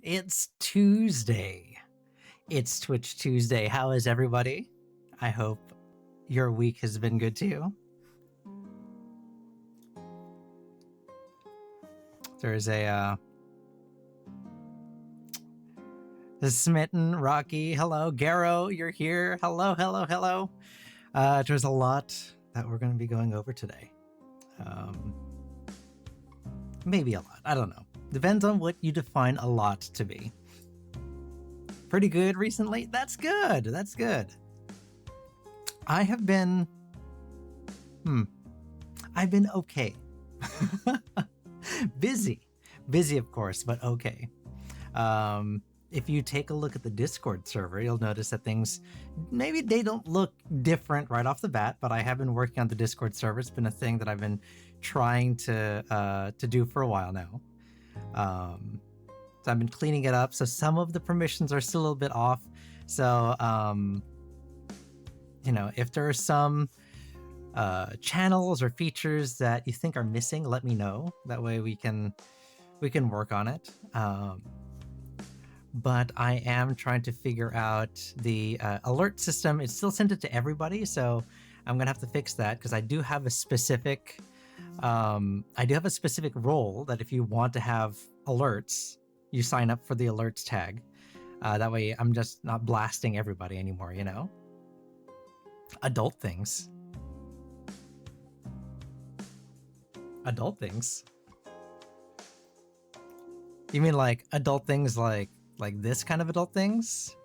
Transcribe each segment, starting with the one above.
It's Tuesday. It's Twitch Tuesday. How is everybody? I hope your week has been good to you. There's a Smitten, Rocky, hello. Garrow, you're here. Hello, hello, hello. There's a lot that we're going to be going over today. Maybe a lot. I don't know. Depends on what you define a lot to be. Pretty good recently? That's good. That's good. I have been... I've been okay. Busy. Busy, of course, but okay. If you take a look at the Discord server, you'll notice that things, maybe they don't look different right off the bat, but I have been working on the Discord server. It's been a thing that I've been trying to do for a while now. So I've been cleaning it up. So some of the permissions are still a little bit off. So, you know, if there are some channels or features that you think are missing, let me know. That way we can work on it. But I am trying to figure out the alert system. It's still sent it to everybody, so I'm gonna have to fix that because I do have a specific role that if you want to have alerts, you sign up for the alerts tag. That way I'm just not blasting everybody anymore, you know? Adult things. Adult things? You mean like adult things like this kind of adult things?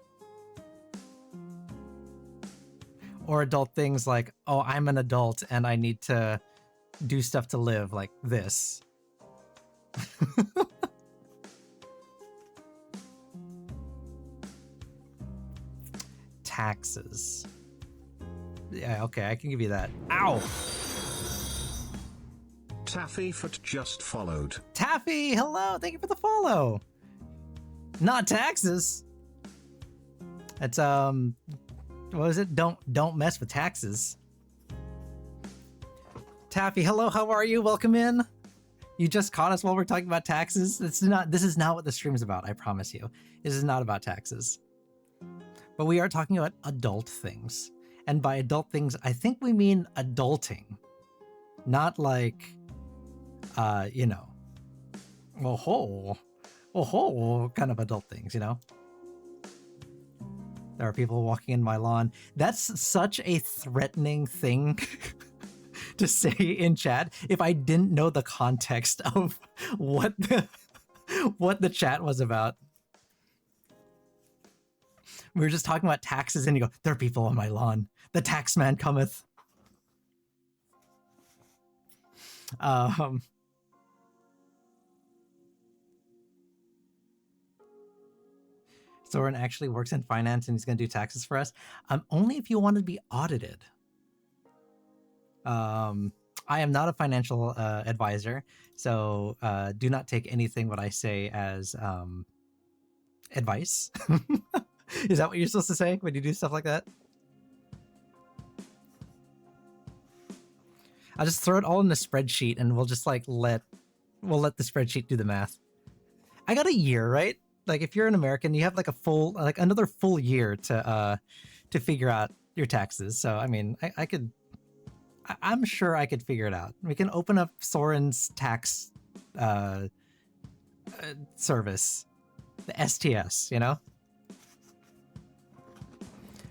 Or adult things like, oh, I'm an adult and I need to do stuff to live, like this. Taxes. Yeah, okay, I can give you that. Ow! Taffyfoot just followed. Taffy, hello! Thank you for the follow! Not taxes! It's, what was it? Don't mess with taxes. Taffy, hello, how are you? Welcome in. You just caught us while we're talking about taxes. This is not what the stream's about, I promise you. This is not about taxes. But we are talking about adult things. And by adult things, I think we mean adulting. Not like, you know, kind of adult things, you know? There are people walking in my lawn. That's such a threatening thing to say in chat if I didn't know the context of what the chat was about. We were just talking about taxes and you go, there are people on my lawn. The tax man cometh. Soren actually works in finance and he's going to do taxes for us. Only if you want to be audited. I am not a financial advisor, so do not take anything what I say as advice. Is that what you're supposed to say when you do stuff like that? I'll just throw it all in the spreadsheet and we'll just like let the spreadsheet do the math. I got a year, right? Like if you're an American, you have like another full year to figure out your taxes. So I mean, I'm sure I could figure it out. We can open up Soren's tax service, the STS, you know?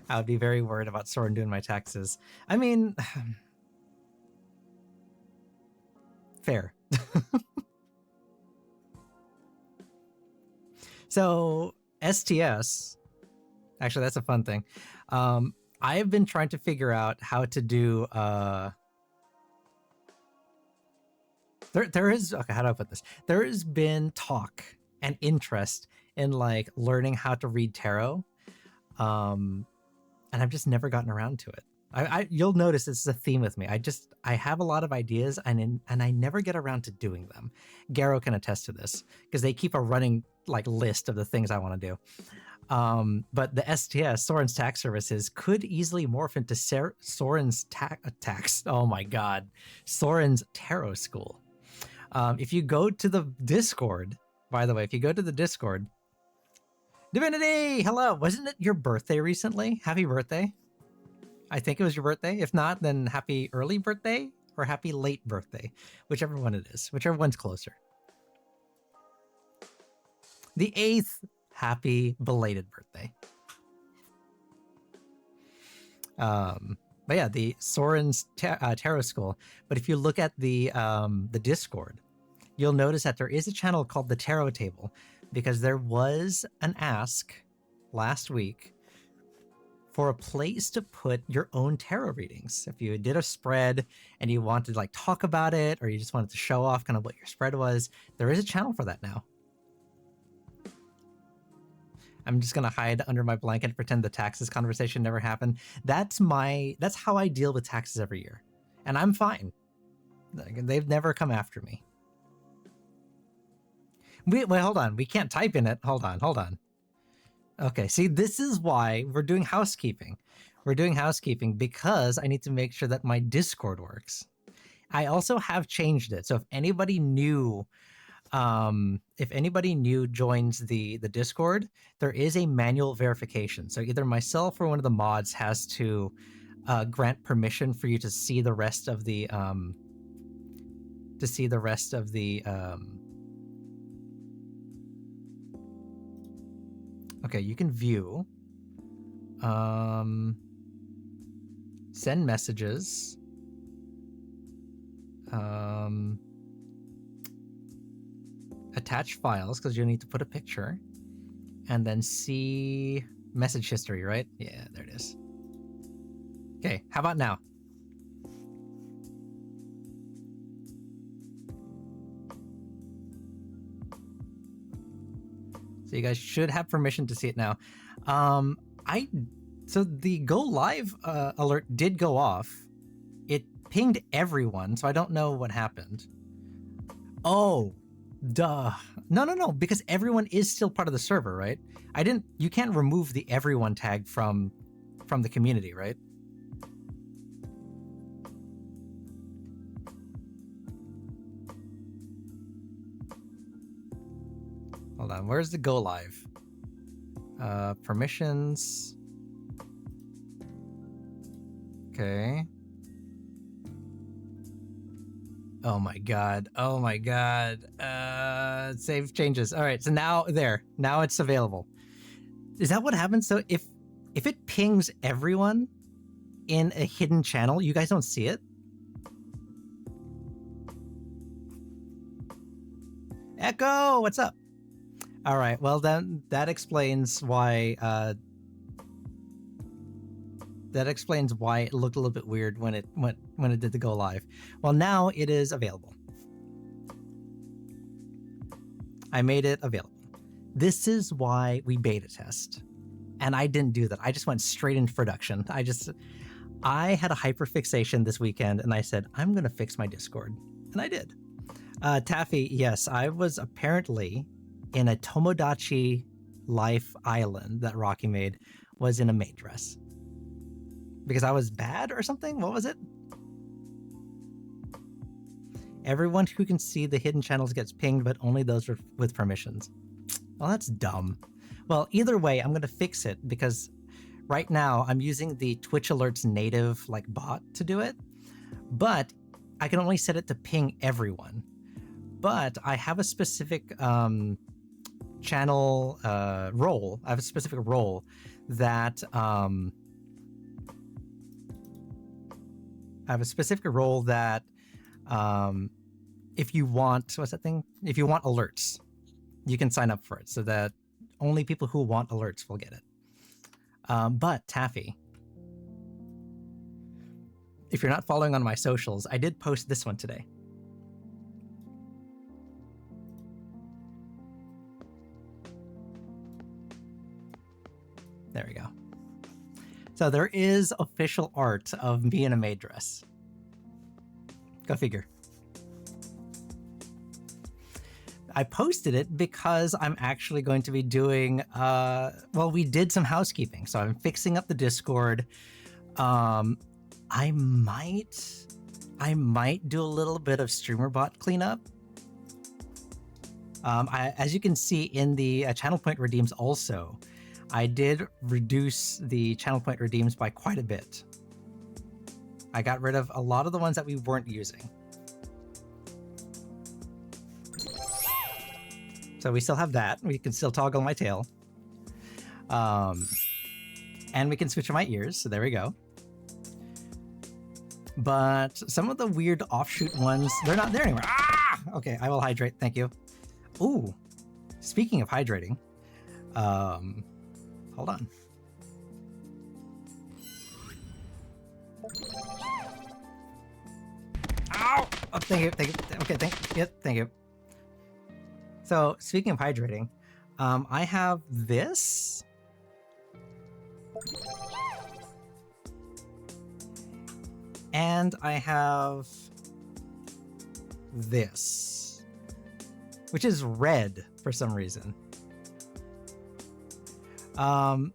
I would be very worried about Soren doing my taxes. I mean, fair. So STS, actually that's a fun thing. I have been trying to figure out how to do, there is, okay, how do I put this? There has been talk and interest in like learning how to read tarot. And I've just never gotten around to it. You'll notice this is a theme with me. I have a lot of ideas and I never get around to doing them. Garrow can attest to this because they keep a running like list of the things I want to do. But the STS, Soren's Tax Services, could easily morph into Soren's tax. Oh my God, Soren's Tarot School. If you go to the Discord, by the way, if you go to the Discord, Divinity, hello. Wasn't it your birthday recently? Happy birthday. I think it was your birthday. If not, then happy early birthday or happy late birthday, whichever one it is, whichever one's closer. The 8th, happy belated birthday. But yeah, the Soren's Tarot School. But if you look at the Discord, you'll notice that there is a channel called the Tarot Table, because there was an ask last week for a place to put your own tarot readings. If you did a spread and you wanted to like talk about it, or you just wanted to show off kind of what your spread was, there is a channel for that now. I'm just gonna hide under my blanket and pretend the taxes conversation never happened. That's how I deal with taxes every year. And I'm fine. They've never come after me. Wait, hold on. We can't type in it. Hold on. Okay, see, this is why we're doing housekeeping. We're doing housekeeping because I need to make sure that my Discord works. I also have changed it. So if anybody new joins the Discord, there is a manual verification. So either myself or one of the mods has to grant permission for you to see the rest of the okay, you can view, send messages, attach files, because you'll need to put a picture, and then see message history, right? Yeah, there it is. Okay, how about now? So you guys should have permission to see it now. So the go live alert did go off. It pinged everyone, so I don't know what happened. Oh, duh. No, because everyone is still part of the server, right? You can't remove the everyone tag from the community, right? Hold on, where's the go live? Permissions. Okay. Oh my god. Save changes. All right, so now it's available. Is that what happens? So if it pings everyone in a hidden channel, you guys don't see it? Echo, what's up? All right, well then that explains why it looked a little bit weird when it did the go live. Well, now it is available. I made it available. This is why we beta test. And I didn't do that. I just went straight into production. I had a hyperfixation this weekend and I said, I'm going to fix my Discord. And I did. Taffy, yes, I was apparently in a Tomodachi Life island that Rocky made, was in a maid dress. Because I was bad or something? What was it? Everyone who can see the hidden channels gets pinged, but only those with permissions. Well, that's dumb. Well, either way, I'm going to fix it because right now I'm using the Twitch Alerts native bot to do it, but I can only set it to ping everyone. But I have a specific channel role. I have a specific role that if you want, what's that thing? If you want alerts, you can sign up for it so that only people who want alerts will get it. But Taffy, if you're not following on my socials, I did post this one today. There we go. So there is official art of me in a maid dress. Go figure. I posted it because I'm actually going to be doing, we did some housekeeping. So I'm fixing up the Discord. I might do a little bit of streamer bot cleanup. As you can see in the channel point redeems also, I did reduce the channel point redeems by quite a bit. I got rid of a lot of the ones that we weren't using. So we still have that. We can still toggle my tail. And we can switch my ears, so there we go. But some of the weird offshoot ones, they're not there anymore. Ah! Okay, I will hydrate, thank you. Ooh, speaking of hydrating, hold on. Ow! Oh, thank you, thank you. Okay, thank you. So, speaking of hydrating, I have this. And I have this, which is red for some reason. I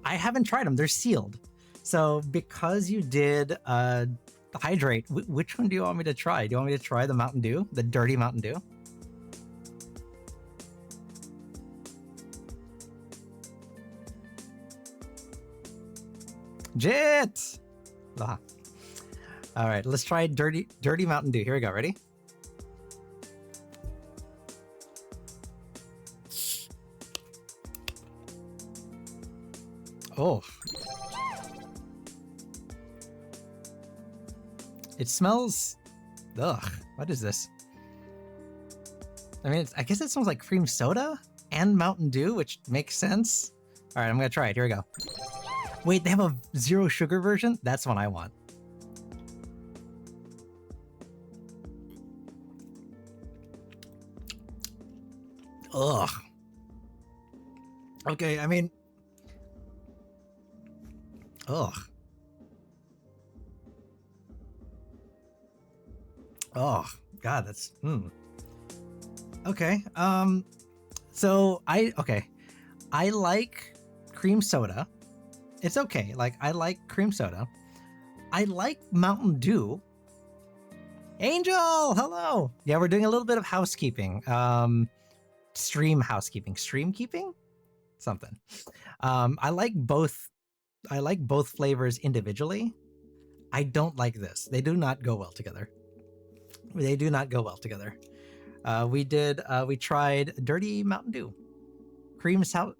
haven't tried them. They're sealed. So because you did hydrate, which one do you want me to try? Do you want me to try the Mountain Dew, the dirty Mountain Dew? Jit! Ah. All right, let's try dirty Mountain Dew. Here we go. Ready? Oh. It smells... Ugh. What is this? I mean, I guess it smells like cream soda and Mountain Dew, which makes sense. All right, I'm going to try it. Here we go. Wait, they have a zero sugar version? That's one I want. Ugh. Okay, I mean... Ugh. Oh, God, that's... Okay, so I like cream soda. It's okay, like, I like cream soda. I like Mountain Dew. Angel, hello! Yeah, we're doing a little bit of housekeeping. Stream housekeeping. Stream keeping? Something. I like both flavors individually. I don't like this. They do not go well together. They do not go well together. We tried dirty Mountain Dew. Cream soda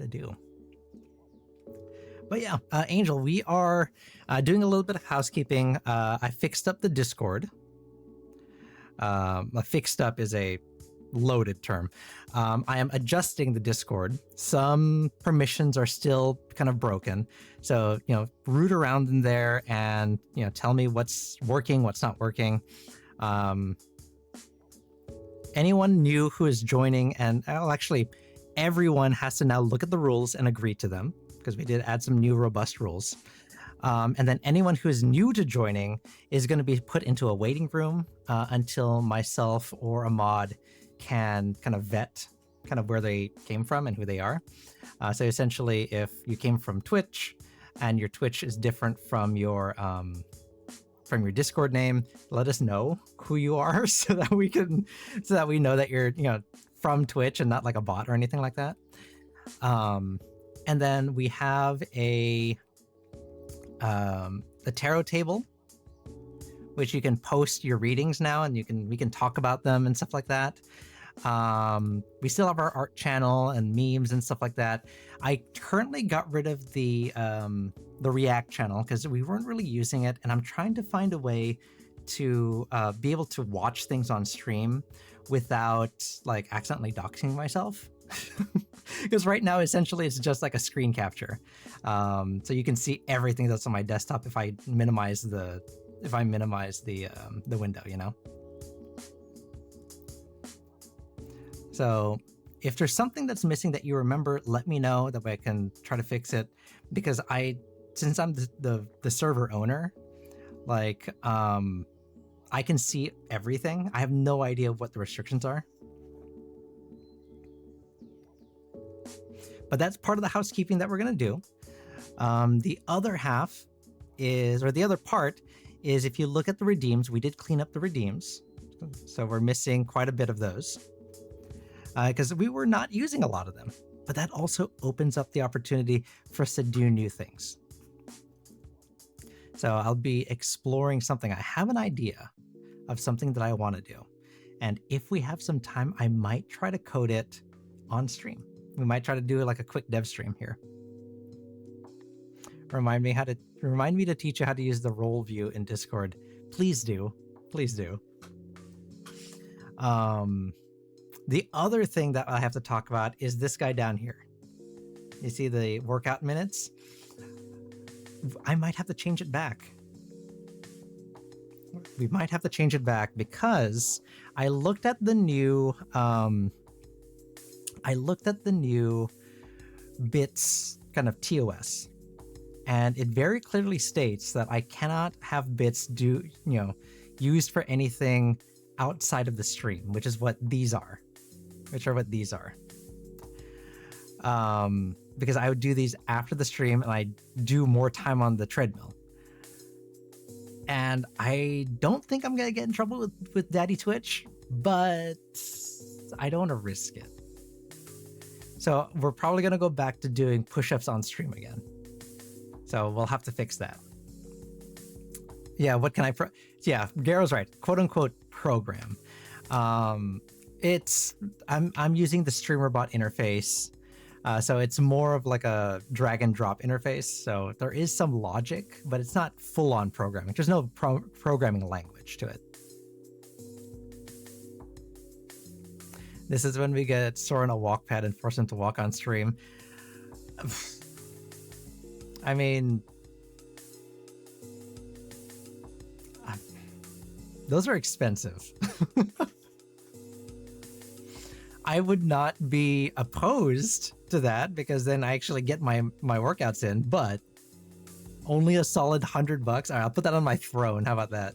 dew. But yeah, Angel, we are doing a little bit of housekeeping. I fixed up the Discord. Fixed up is a loaded term. I am adjusting the Discord. Some permissions are still kind of broken. So, root around in there and, tell me what's working, what's not working. Anyone new who is joining, and actually everyone has to now look at the rules and agree to them, because we did add some new robust rules. And then anyone who is new to joining is going to be put into a waiting room until myself or a mod can kind of vet kind of where they came from and who they are. So essentially, if you came from Twitch and your Twitch is different from your Discord name, let us know who you are so that we know that you're from Twitch and not like a bot or anything like that. And then we have a tarot table, which you can post your readings now, and we can talk about them and stuff like that. We still have our art channel and memes and stuff like that. I currently got rid of the React channel because we weren't really using it, and I'm trying to find a way to be able to watch things on stream without like accidentally doxing myself. Because right now essentially it's just like a screen capture, so you can see everything that's on my desktop if I minimize the window, So if there's something that's missing that you remember, let me know, that way I can try to fix it. Because since I'm the server owner, like I can see everything. I have no idea what the restrictions are. But that's part of the housekeeping that we're gonna do. The other part is, if you look at the redeems, we did clean up the redeems. So we're missing quite a bit of those because we were not using a lot of them. But that also opens up the opportunity for us to do new things. So I'll be exploring something. I have an idea of something that I want to do. And if we have some time, I might try to code it on stream. We might try to do like a quick dev stream here. Remind me to teach you how to use the role view in Discord. Please do. Please do. The other thing that I have to talk about is this guy down here. You see the workout minutes? I might have to change it back. We might have to change it back because I looked at the new bits kind of TOS, and it very clearly states that I cannot have bits used for anything outside of the stream, which is what these are. Because I would do these after the stream and I do more time on the treadmill. And I don't think I'm gonna get in trouble with Daddy Twitch, but I don't want to risk it. So we're probably gonna go back to doing push-ups on stream again. So we'll have to fix that. Yeah, what can I yeah, Garo's right. Quote unquote program. I'm using the StreamerBot interface. So it's more of like a drag and drop interface. So there is some logic, but it's not full on programming. There's no programming language to it. This is when we get Soren a walk pad and force him to walk on stream. I mean, those are expensive. I would not be opposed to that because then I actually get my workouts in, but only a solid $100. All right, I'll put that on my throne. How about that?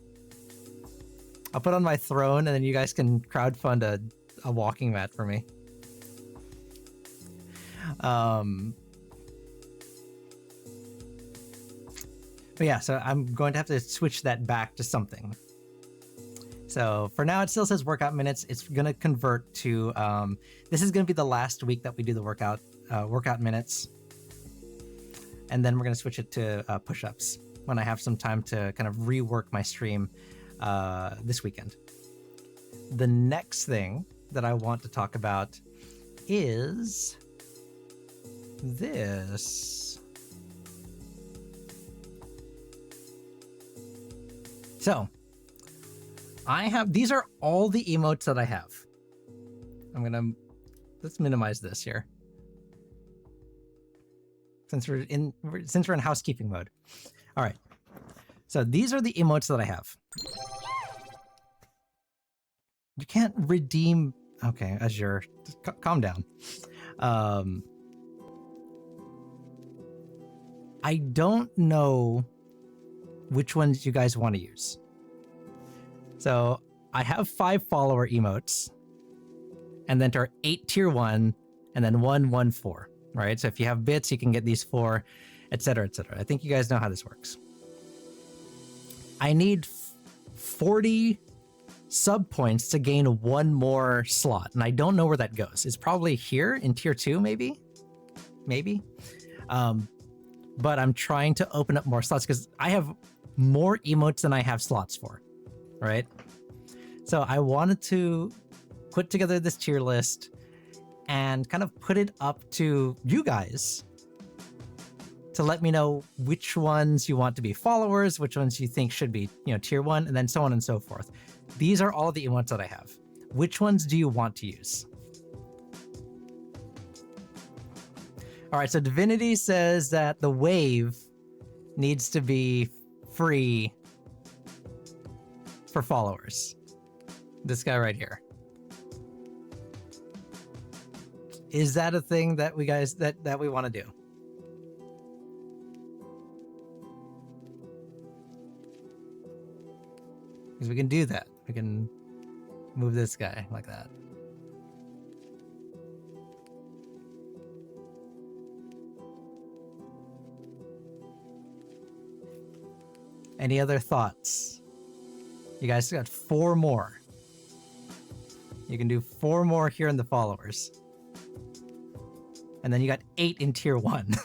I'll put it on my throne and then you guys can crowdfund a walking mat for me. But yeah, so I'm going to have to switch that back to something. So for now, it still says workout minutes. It's going to convert to, this is going to be the last week that we do the workout minutes. And then we're going to switch it to push-ups when I have some time to kind of rework my stream this weekend. The next thing that I want to talk about is this. So these are all the emotes that I have. Let's minimize this here. Since we're in housekeeping mode. All right. So these are the emotes that I have. You can't redeem. Okay, Azure, calm down. I don't know which ones you guys want to use. So I have 5 follower emotes, and then there are 8 tier 1, and then 1 4. Right? So if you have bits, you can get these 4, etc., etc. I think you guys know how this works. I need 40 sub points to gain 1 more slot, and I don't know where that goes. It's probably here in tier 2, maybe. But I'm trying to open up more slots because I have more emotes than I have slots for. Right? So I wanted to put together this tier list and kind of put it up to you guys to let me know which ones you want to be followers, which ones you think should be, tier 1, and then so on and so forth. These are all the emotes that I have. Which ones do you want to use? All right, so Divinity says that the wave needs to be free for followers. This guy right here. Is that a thing that we guys that we want to do? Because we can do that. We can move this guy like that. Any other thoughts? You guys got 4 more. You can do 4 more here in the followers. And then you got 8 in tier 1.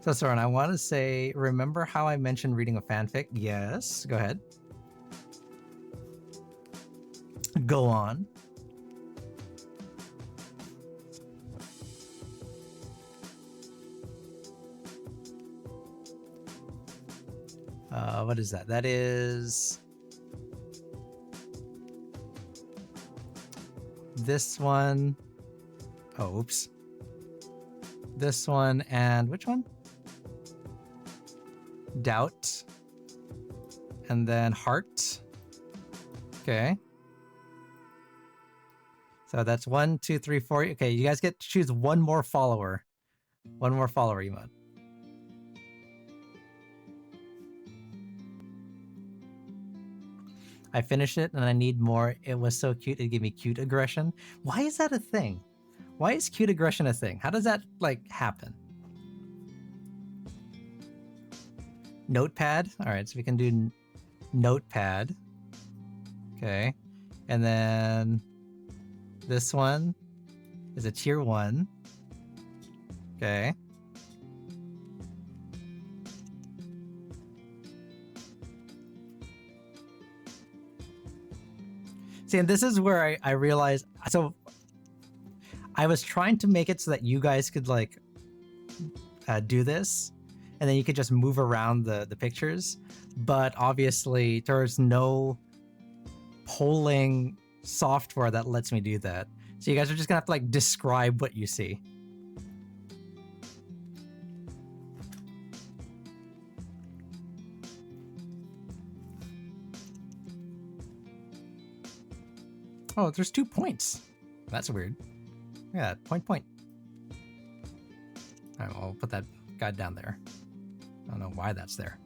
So, Soren, I want to say, remember how I mentioned reading a fanfic? Yes, go ahead. Go on. What is that? That is this one. Oh, oops. This one and which one? Doubt. And then heart. Okay. So that's 1, 2, 3, 4. Okay, you guys get to choose one more follower. One more follower emote. I finished it and I need more. It was so cute. It gave me cute aggression. Why is that a thing? Why is cute aggression a thing? How does that like happen? Notepad. All right, so we can do notepad. Okay. And then this one is a tier 1. Okay. See, and this is where I realized, so I was trying to make it so that you guys could like do this, and then you could just move around the pictures. But obviously, there's no polling software that lets me do that. So you guys are just gonna have to like describe what you see. Oh, there's 2 points. That's weird. Yeah, point. All right, I'll put that guy down there. I don't know why that's there.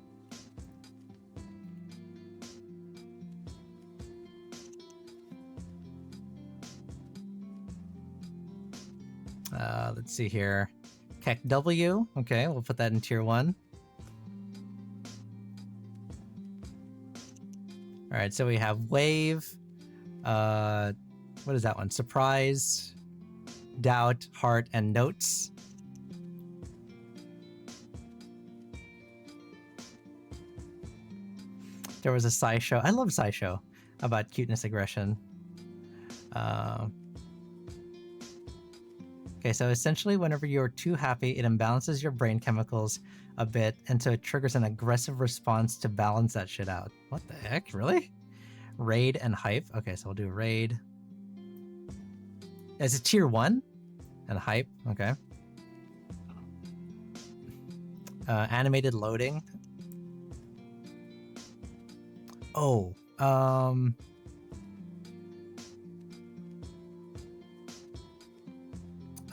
Let's see here. Keck W. Okay, we'll put that in tier 1. All right, so we have wave. What is that one? Surprise, doubt, heart, and notes. There was a SciShow. I love SciShow about cuteness aggression. Okay, so essentially whenever you're too happy, it imbalances your brain chemicals a bit, and so it triggers an aggressive response to balance that shit out. What the heck? Really? Raid and hype. Okay, so we'll do raid. Is it tier 1? And hype. Okay. Animated loading. Oh.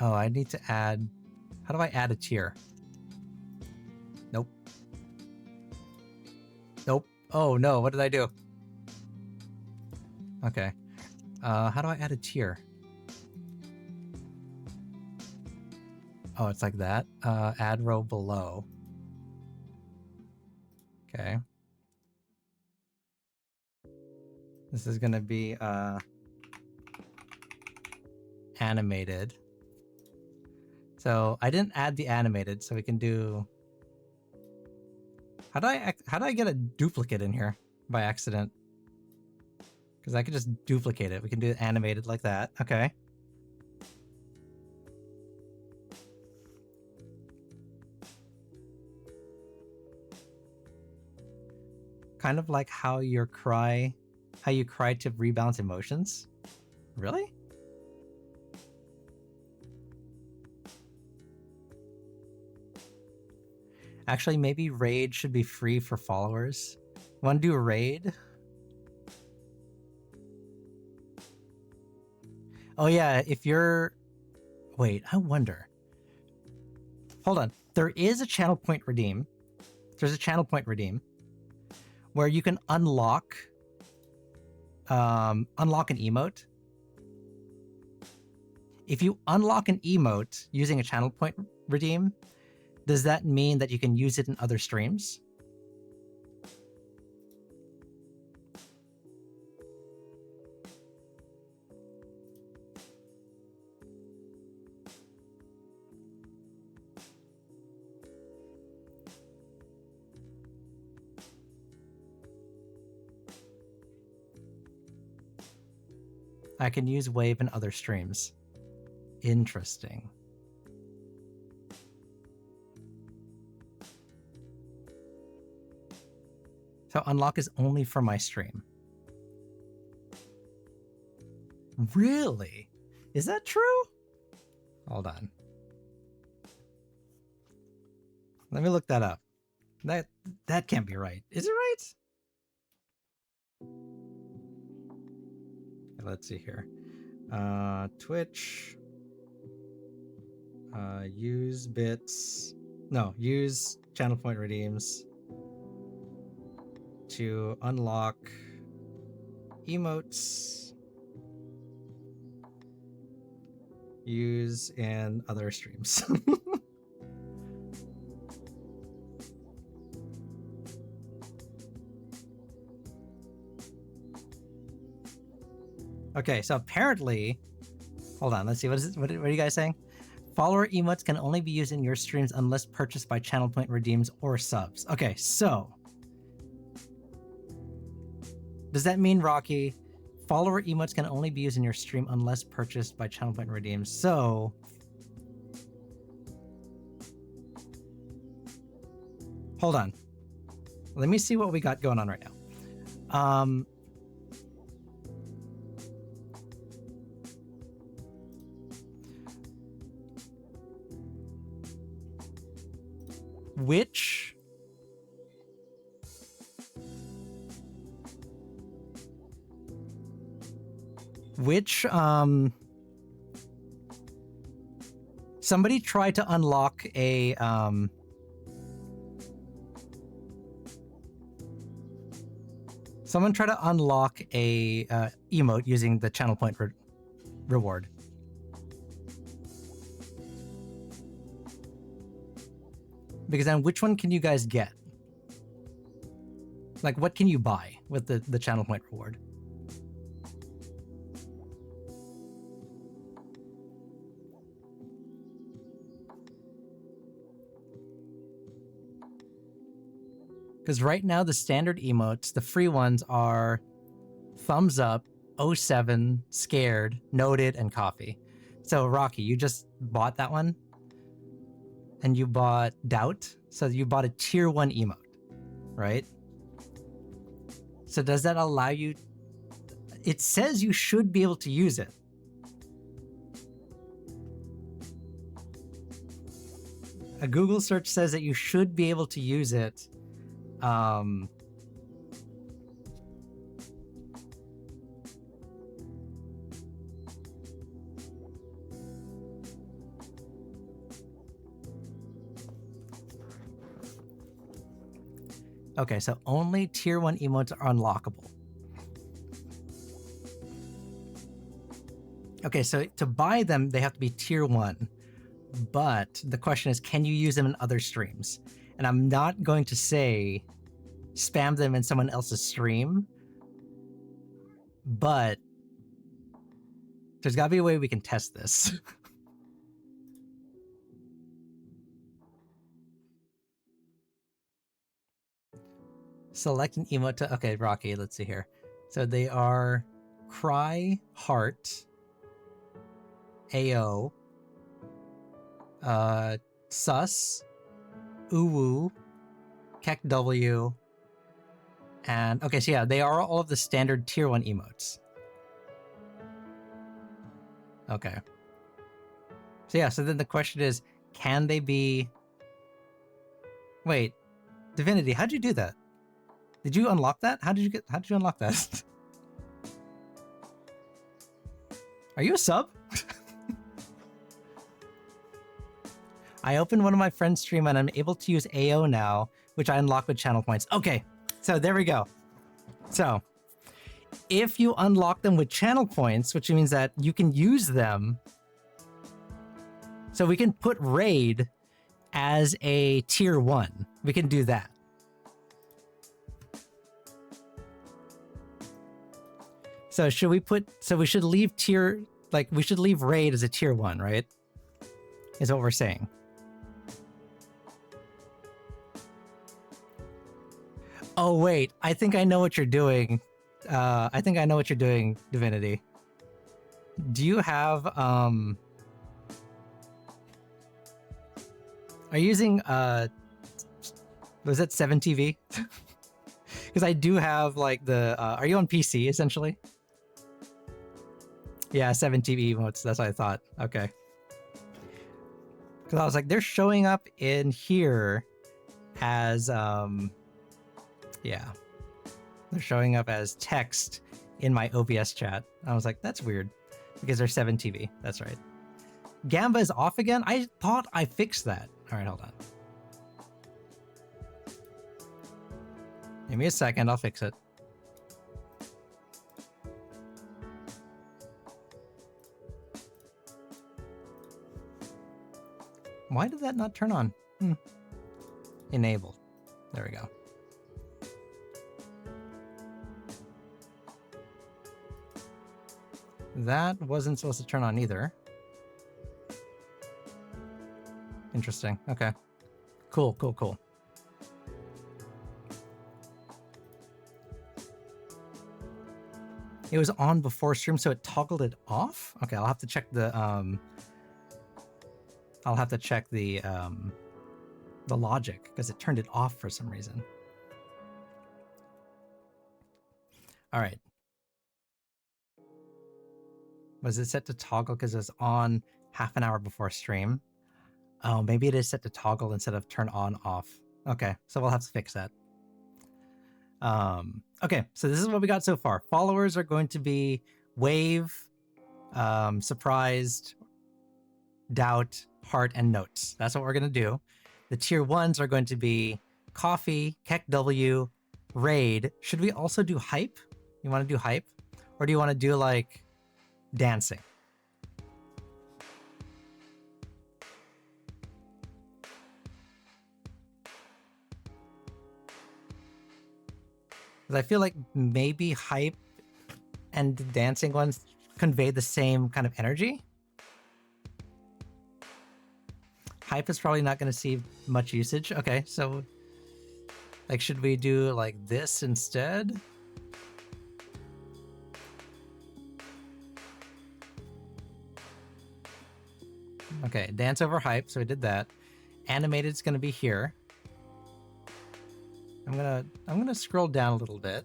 Oh, I need to add... How do I add a tier? Nope. Nope. Oh, no. What did I do? Okay. How do I add a tier? Oh, it's like that. Add row below. Okay. This is going to be animated. So I didn't add the animated, so we can do... How do I get a duplicate in here by accident? Because I could just duplicate it. We can do it animated like that. Okay. Kind of like how you cry to rebalance emotions. Really? Actually, maybe raid should be free for followers. Want to do a raid? Oh yeah, if you're... Wait, I wonder. Hold on. There is a channel point redeem. There's a channel point redeem where you can unlock an emote. If you unlock an emote using a channel point redeem, does that mean that you can use it in other streams? I can use Wave in other streams. Interesting. So unlock is only for my stream. Really? Is that true? Hold on. Let me look that up. That can't be right. Is it right? Let's see here. Twitch. Use bits. No, use channel point redeems to unlock emotes. Use in other streams. Okay, so apparently, hold on, let's see, what is it? What are you guys saying? Follower emotes can only be used in your streams unless purchased by channel point redeems or subs. Okay, so does that mean, Rocky, follower emotes can only be used in your stream unless purchased by channel point redeems? So hold on, let me see what we got going on right now. Which somebody tried to unlock a someone tried to unlock a emote using the channel point reward. Because then which one can you guys get? Like, what can you buy with the channel point reward? Because right now the standard emotes, the free ones, are thumbs up, 07, scared, noted, and coffee. So Rocky, you just bought that one? And you bought doubt, so you bought a tier 1 emote, right? So does that allow you... It says you should be able to use it. A Google search says that you should be able to use it. Okay, so only tier 1 emotes are unlockable. Okay, so to buy them, they have to be tier 1. But the question is, can you use them in other streams? And I'm not going to say spam them in someone else's stream, but there's got to be a way we can test this. Select an emote to... Okay, Rocky, let's see here. So they are Cry, Heart, AO, Sus, Uwu, Kek W, and... Okay, so yeah, they are all of the standard tier 1 emotes. Okay. So yeah, so then the question is, can they be... Wait, Divinity, how'd you do that? Did you unlock that? How did you unlock that? Are you a sub? I opened one of my friend's stream and I'm able to use AO now, which I unlock with channel points. Okay, so there we go. So if you unlock them with channel points, which means that you can use them. So we can put raid as a tier 1. We can do that. So should we put, so we should leave tier, like we should leave raid as a tier 1, right? Is what we're saying. Oh wait, I think I know what you're doing. I think I know what you're doing, Divinity. Do you have are you using was it 7TV? Because I do have like the are you on PC essentially? Yeah, 7TV emotes, that's what I thought. Okay. Because I was like, they're showing up in here as yeah. They're showing up as text in my OBS chat. I was like, that's weird. Because they're 7TV. That's right. Gamba is off again? I thought I fixed that. All right, hold on. Give me a second. I'll fix it. Why did that not turn on? Enable. There we go. That wasn't supposed to turn on either. Interesting. Okay. Cool, cool, cool. It was on before stream, so it toggled it off? Okay, I'll have to check the the logic, because it turned it off for some reason. All right. Was it set to toggle because it was on half an hour before stream? Oh, maybe it is set to toggle instead of turn on off. Okay, so we'll have to fix that. Okay, so this is what we got so far. Followers are going to be Wave, Surprised, Doubt, Heart, and Notes. That's what we're going to do. The tier 1s are going to be Coffee, Keck W, Raid. Should we also do Hype? You want to do Hype? Or do you want to do like dancing? Because I feel like maybe Hype and the dancing ones convey the same kind of energy. Hype is probably not going to see much usage. Okay, so like, should we do like this instead? Okay, dance over Hype, so we did that. Animated's going to be here. I'm gonna scroll down a little bit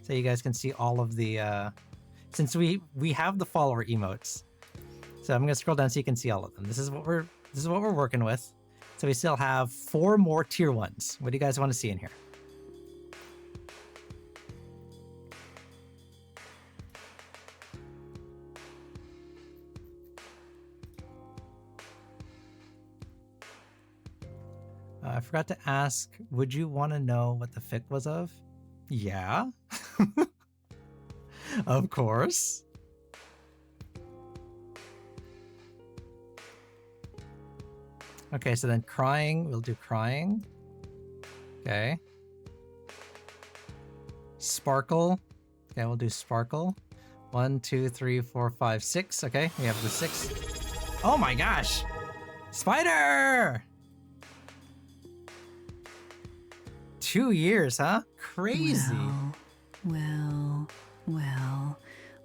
so you guys can see all of the since we have the follower emotes. So I'm gonna scroll down so you can see all of them. This is what we're working with. So we still have 4 more tier 1s. What do you guys want to see in here? I forgot to ask, would you want to know what the fic was of? Yeah. Of course. Okay, so then crying, we'll do crying. Okay. Sparkle. Okay, we'll do sparkle. 1, 2, 3, 4, 5, 6. Okay, we have the 6. Oh my gosh! Spider! 2 years, huh? Crazy. Well,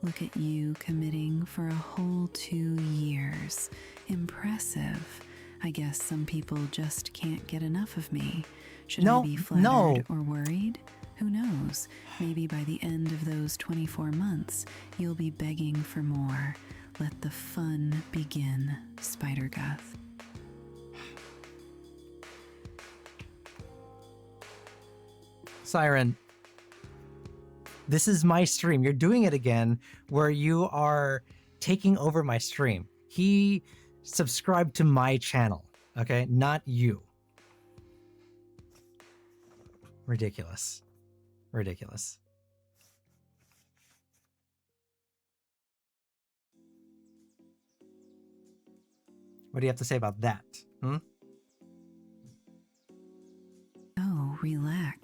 look at you committing for a whole 2 years. Impressive. I guess some people just can't get enough of me. Should I be flattered or worried? Who knows? Maybe by the end of those 24 months, you'll be begging for more. Let the fun begin, Spider-Guth. Siren, this is my stream. You're doing it again where you are taking over my stream. He subscribed to my channel, okay? Not you. Ridiculous. Ridiculous. What do you have to say about that?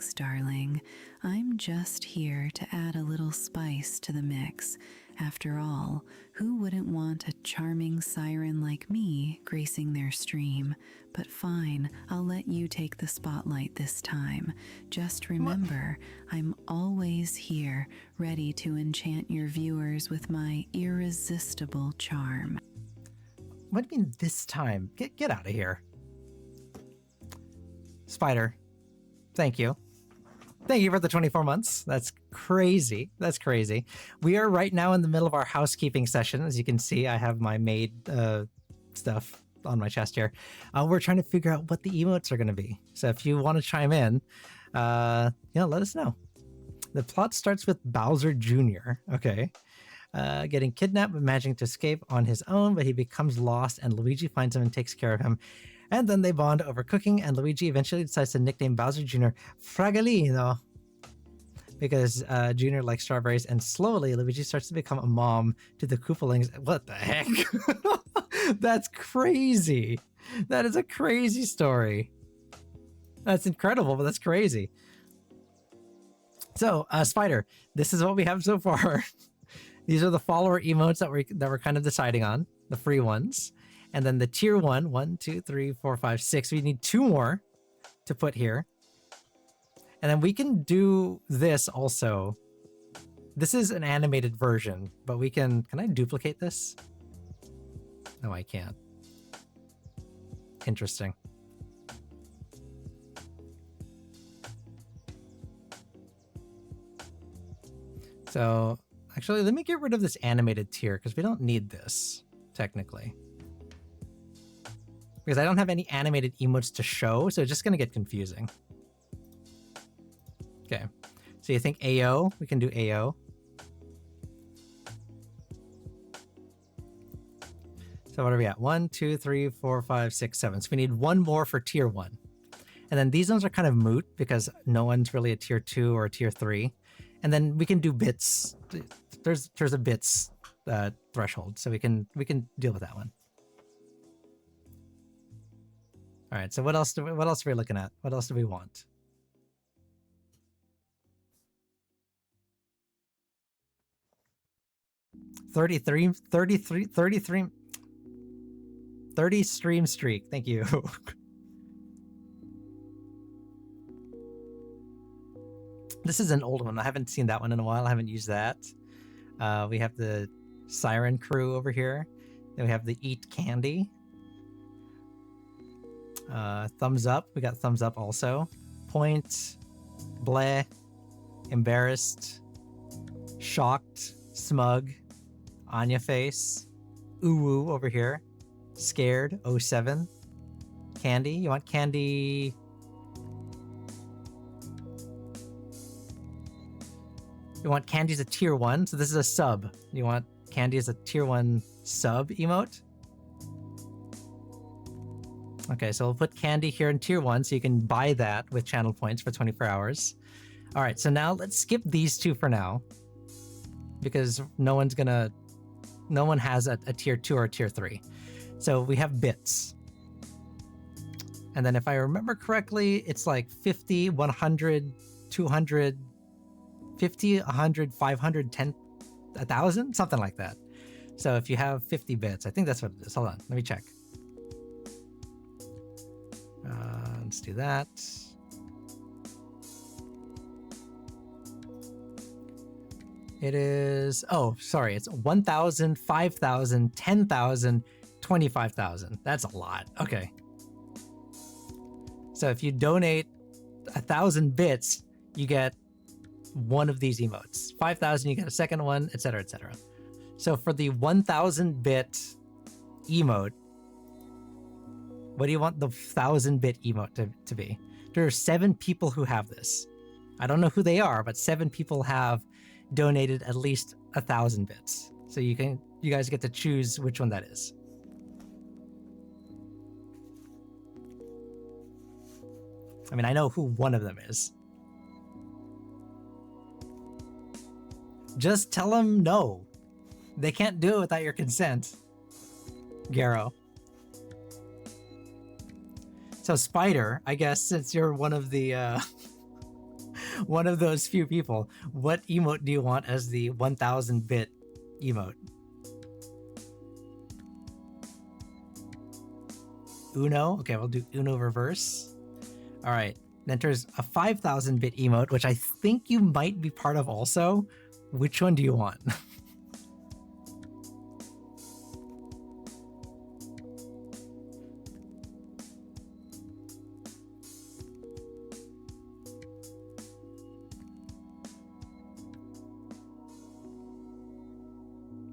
Relax, darling. I'm just here to add a little spice to the mix. After all, who wouldn't want a charming siren like me gracing their stream? But fine, I'll let you take the spotlight this time. Just remember, I'm always here, ready to enchant your viewers with my irresistible charm. What do you mean this time? Get out of here. Spider, thank you. Thank you for the 24 months. That's crazy. That's crazy. We are right now in the middle of our housekeeping session. As you can see, I have my maid stuff on my chest here. We're trying to figure out what the emotes are going to be. So if you want to chime in, let us know. The plot starts with Bowser Jr. Okay. Getting kidnapped but managing to escape on his own, but he becomes lost and Luigi finds him and takes care of him. And then they bond over cooking, and Luigi eventually decides to nickname Bowser Jr. Fragolino because Jr. likes strawberries, and slowly Luigi starts to become a mom to the Koopalings. What the heck? That's crazy. That is a crazy story. That's incredible, but that's crazy. So, Spider, this is what we have so far. These are the follower emotes that we're kind of deciding on, the free ones. And then the tier 1, 2, 3, 4, 5, 6. We need 2 more to put here. And then we can do this also. This is an animated version, but we can I duplicate this? No, I can't. Interesting. So actually, let me get rid of this animated tier because we don't need this technically. Because I don't have any animated emotes to show, so it's just going to get confusing. Okay. So you think AO? We can do AO. So what are we at? 1, 2, 3, 4, 5, 6, 7. So we need 1 more for tier 1. And then these ones are kind of moot because no one's really a tier 2 or a tier 3. And then we can do bits. There's a bits threshold, so we can deal with that one. All right, so what else are we looking at? What else do we want? $30 stream streak. Thank you. This is an old one. I haven't seen that one in a while. I haven't used that. We have the Siren Crew over here. Then we have the Eat Candy. Thumbs up. We got thumbs up also. Point. Bleh. Embarrassed. Shocked. Smug. Anya face. Ooh over here. Scared. 07. Candy. You want Candy? You want Candy as a tier 1, so this is a sub. You want Candy as a tier 1 sub emote? Okay, so we'll put Candy here in tier 1 so you can buy that with channel points for 24 hours. All right, so now let's skip these 2 for now because no one has a tier 2 or a tier 3. So we have bits. And then if I remember correctly, it's like 50, 100, 200, 50, 100, 500, 10, 1,000, something like that. So if you have 50 bits, I think that's what it is. Hold on, let me check. Let's do that. It is, oh, sorry, it's 1,000, 5,000, 10,000, 25,000. That's a lot. Okay. So if you donate 1,000 bits, you get one of these emotes. 5,000, you get a second one, etc., etc. So for the 1,000 bit emote, what do you want the 1,000 bit emote to be? There are 7 people who have this. I don't know who they are, but 7 people have donated at least 1,000 bits. So you guys get to choose which one that is. I mean, I know who one of them is. Just tell them no. They can't do it without your consent. Garo. So Spider, I guess since you're one of the one of those few people. What emote do you want as the 1000-bit emote? Uno? Okay, we'll do Uno reverse. All right. Then there's a 5000-bit emote, which I think you might be part of also. Which one do you want?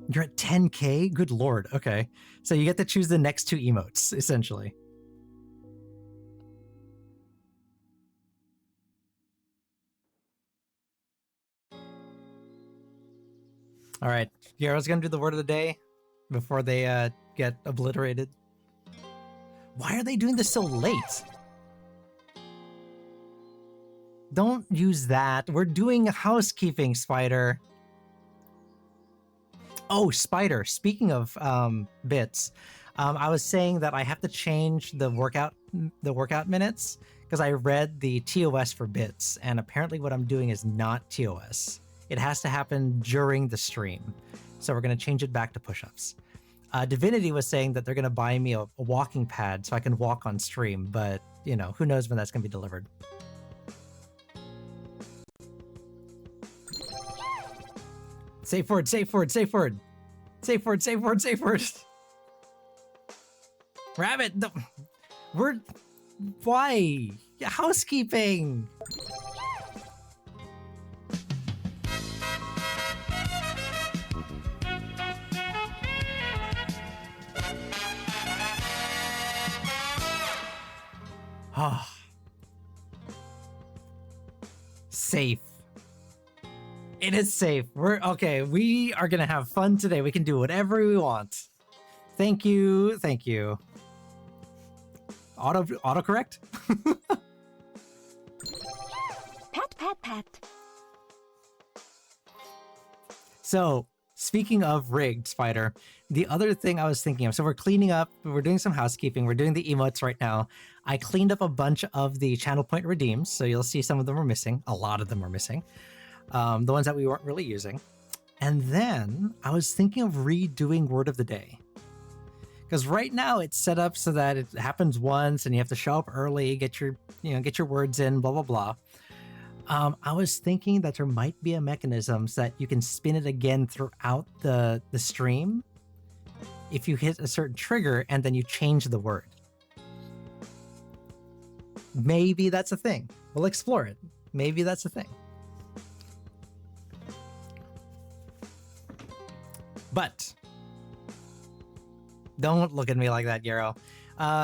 You're at 10K? Good lord. Okay. So you get to choose the next two emotes, essentially. All right. Garo's going to do the word of the day before they get obliterated. Why are they doing this so late? Don't use that. We're doing housekeeping, Spider. Oh, Spider, speaking of bits, I was saying that I have to change the workout minutes because I read the TOS for bits, and apparently what I'm doing is not TOS. It has to happen during the stream. So we're going to change it back to push-ups. Divinity was saying that they're going to buy me a walking pad so I can walk on stream, but, you know, who knows when that's going to be delivered. Safe word, safe word, safe word. Safe word, safe word, safe word. Rabbit, no. We're... Why? Housekeeping. Oh. Safe. It is safe. We're okay. We are gonna have fun today. We can do whatever we want. Thank you. Thank you. Autocorrect? Pat, pat, pat. So, speaking of rigged, Spider, the other thing I was thinking of, so we're cleaning up, we're doing some housekeeping, we're doing the emotes right now. I cleaned up a bunch of the channel point redeems, so you'll see some of them are missing. A lot of them are missing. The ones that we weren't really using. And then I was thinking of redoing word of the day. Because right now it's set up so that it happens once and you have to show up early, get your words in, blah, blah, blah. I was thinking that there might be a mechanism so that you can spin it again throughout the stream if you hit a certain trigger and then you change the word. Maybe that's a thing. We'll explore it. Maybe that's a thing. But don't look at me like that, Garo.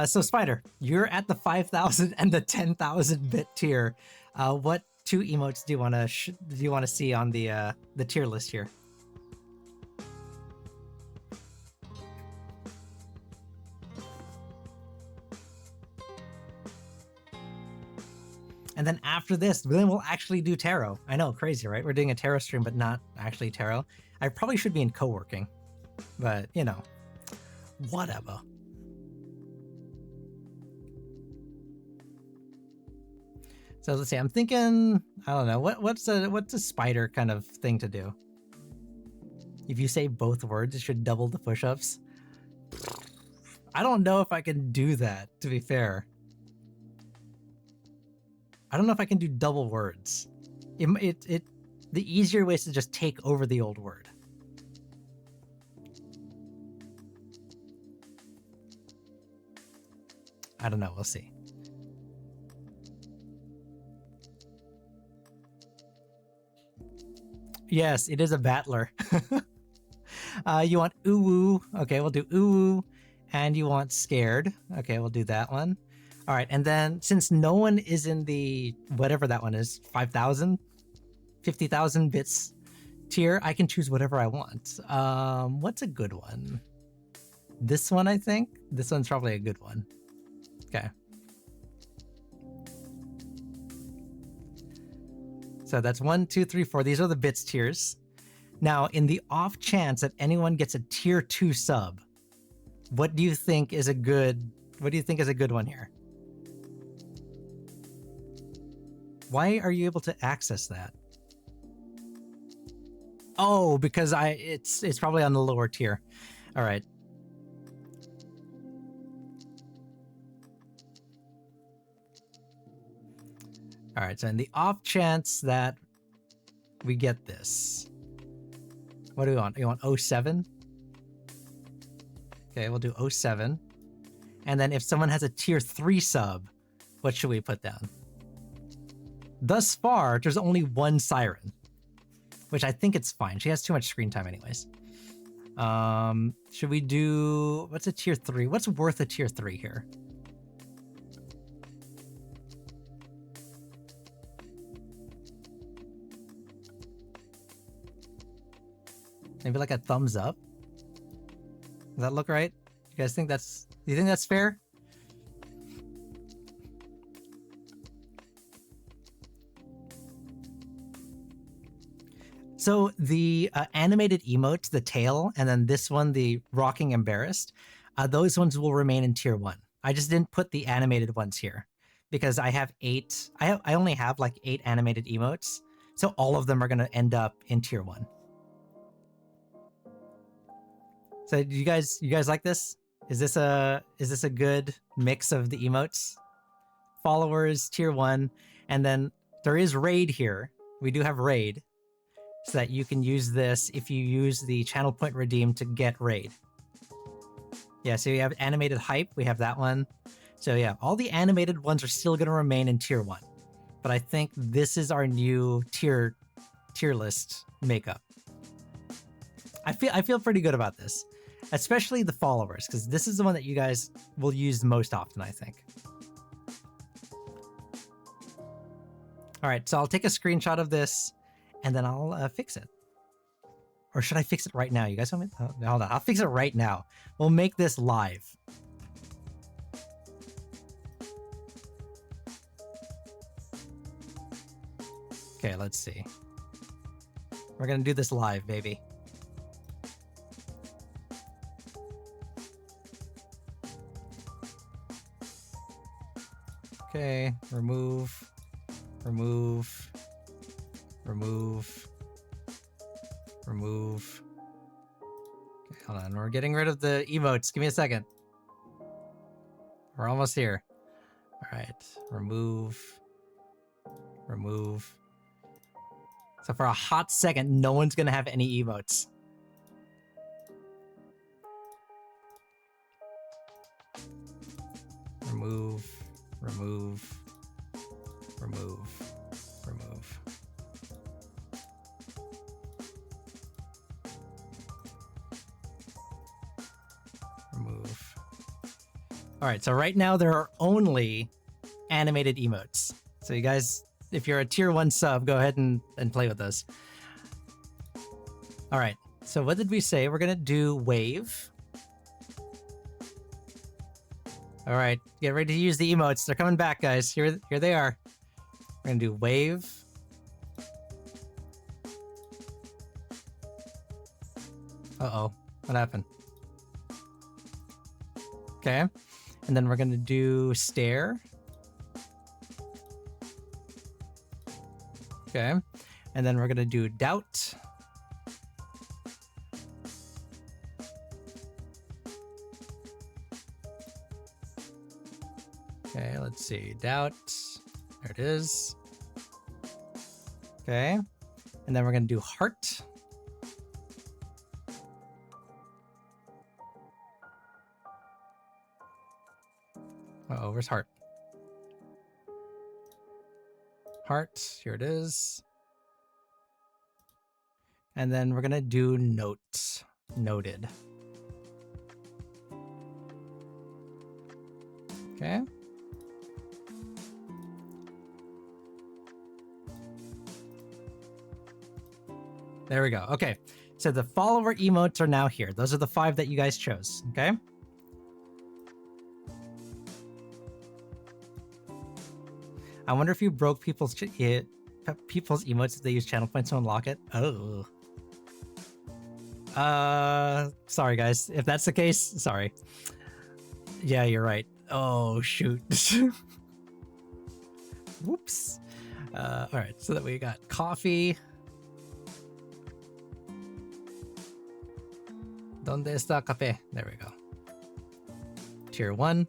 So Spider, you're at the 5,000 and the 10,000 bit tier. What two emotes do you want to see on the tier list here? And then after this, then we'll actually do tarot. I know, crazy, right? We're doing a tarot stream, but not actually tarot. I probably should be in co-working, but you know, whatever. So let's see. I'm thinking, I don't know, what's a Spider kind of thing to do? If you say both words, it should double the push-ups. I don't know if I can do that, to be fair. I don't know if I can do double words. The easier way is to just take over the old word. I don't know. We'll see. Yes, it is a battler. You want ooh-woo. Okay, we'll do ooh-woo. And you want scared. Okay, we'll do that one. All right, and then since no one is in the, whatever that one is, 5,000, 50,000 bits tier, I can choose whatever I want. What's a good one? This one, I think. This one's probably a good one. Okay. So that's 1, 2, 3, 4. These are the bits tiers. Now, in the off chance that anyone gets a tier 2 sub, what do you think is a good one here? Why are you able to access that? Oh, because it's probably on the lower tier. All right. All right, so in the off chance that we get this, what do we want? You want 07? Okay, we'll do 07. And then if someone has a tier 3 sub, what should we put down? Thus far, there's only one Siren, which I think it's fine. She has too much screen time anyways. Should we do, what's a tier 3? What's worth a tier 3 here? Maybe like a thumbs up? Does that look right? You guys think that's, do you think that's fair? So the animated emotes, the tail, and then this one, the rocking embarrassed, those ones will remain in tier 1. I just didn't put the animated ones here because I have 8. I only have like 8 animated emotes, so all of them are going to end up in tier 1. So do you guys like this? Is this a good mix of the emotes? Followers, tier 1, and then there is raid here. We do have raid, so that you can use this if you use the channel point redeem to get raid. Yeah, so you have animated hype, we have that one. So yeah, all the animated ones are still going to remain in tier 1. But I think this is our new tier list makeup. I feel pretty good about this, especially the followers, because this is the one that you guys will use most often, I think. All right, so I'll take a screenshot of this and then I'll fix it. Or should I fix it right now? You guys want me? Oh, hold on, I'll fix it right now. We'll make this live. Okay, let's see. We're gonna do this live, baby. Okay, remove. Okay, hold on, we're getting rid of the emotes. Give me a second. We're almost here. All right, remove. So for a hot second, no one's gonna have any emotes. Remove. All right, so right now there are only animated emotes. So you guys, if you're a tier 1 sub, go ahead and play with those. All right, so what did we say? We're gonna do wave. All right, get ready to use the emotes. They're coming back, guys. Here they are. We're gonna do wave. Uh-oh, what happened? Okay, and then we're gonna do stare. Okay, and then we're gonna do doubt. Okay, let's see, doubt. There it is. Okay, and then we're gonna do heart. Uh-oh, where's heart? Heart, here it is. And then we're gonna do note. Noted. Okay. There we go. Okay, so the follower emotes are now here. Those are the 5 that you guys chose, okay? I wonder if you broke people's emotes if they use channel points to unlock it. Oh. Sorry guys. If that's the case, sorry. Yeah, you're right. Oh, shoot. Whoops. All right, so that we got coffee. Donde está café? There we go. Tier 1.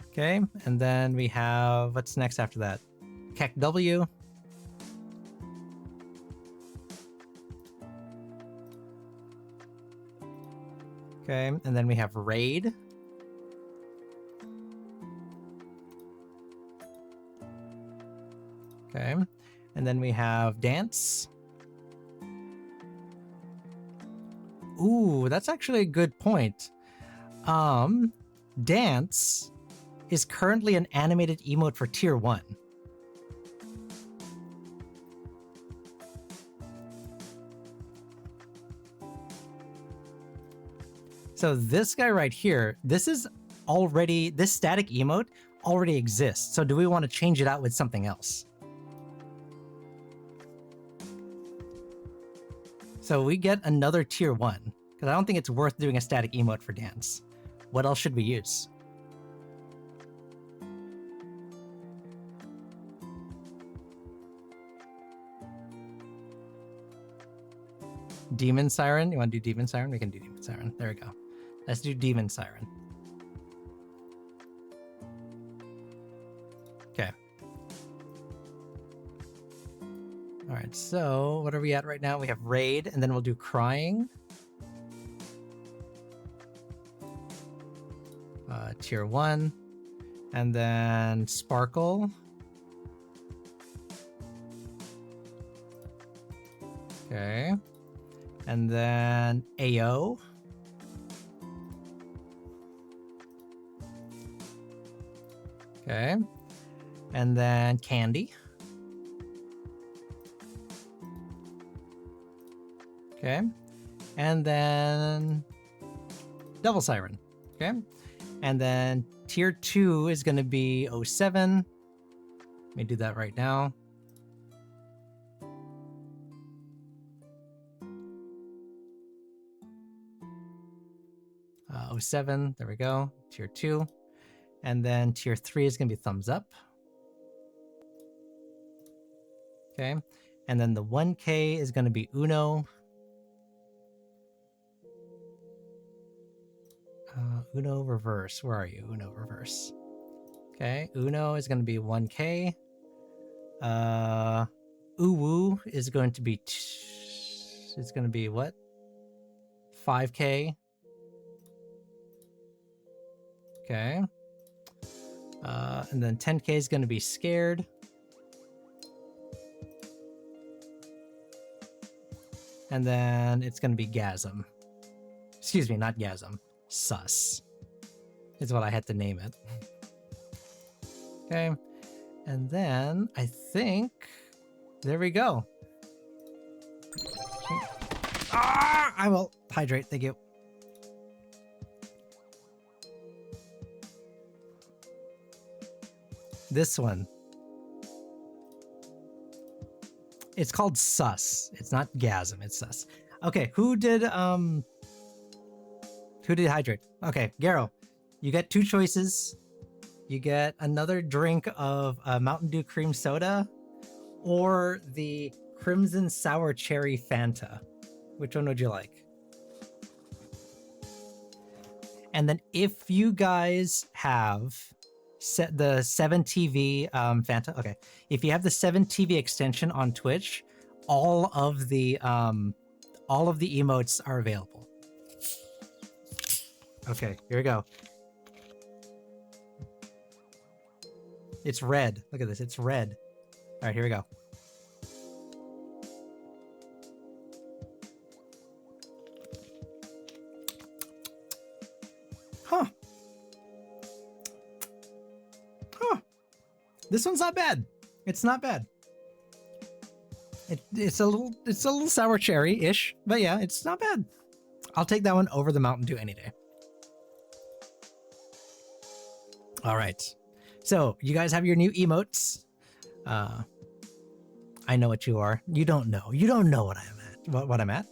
Okay, and then we have, what's next after that? Kek W. Okay, and then we have Raid. Okay, and then we have Dance. Ooh, that's actually a good point. Dance is currently an animated emote for tier 1. So this guy right here, this static emote already exists. So do we want to change it out with something else? So we get another tier 1, because I don't think it's worth doing a static emote for Dance. What else should we use? Demon Siren? You want to do Demon Siren? We can do Demon Siren. There we go. Let's do Demon Siren. Okay. All right, so what are we at right now? We have Raid, and then we'll do Crying. Tier 1. And then Sparkle. Okay. And then AO. Okay. And then Candy. Okay. And then Devil Siren. Okay. And then tier 2 is going to be 07. Let me do that right now. Uh, 07. There we go. Tier 2. And then tier 3 is going to be Thumbs Up. Okay. And then the 1K is going to be Uno. Uno Reverse. Where are you? Uno Reverse. Okay. Uno is going to be 1K. Uwu is going to be... it's going to be what? 5K. Okay. And then 10K is going to be Scared. And then it's going to be Gasm. Excuse me, not Gasm. Sus is what I had to name it. Okay. And then I think there we go. I will hydrate. Thank you. This one. It's called Sus. It's not Gasm, it's Sus. Okay, who did hydrate? Okay, Garo, you get 2 choices. You get another drink of Mountain Dew cream soda or the Crimson Sour Cherry Fanta. Which one would you like? And then if you guys have the 7TV Fanta, okay. If you have the 7TV extension on Twitch, all of the emotes are available. Okay, here we go. It's red. Look at this. It's red. All right, here we go. Huh. This one's not bad. It's not bad. It's a little sour cherry-ish, but yeah, it's not bad. I'll take that one over the Mountain Dew any day. All right. So you guys have your new emotes. I know what you are. You don't know. You don't know what I'm at. What I'm at.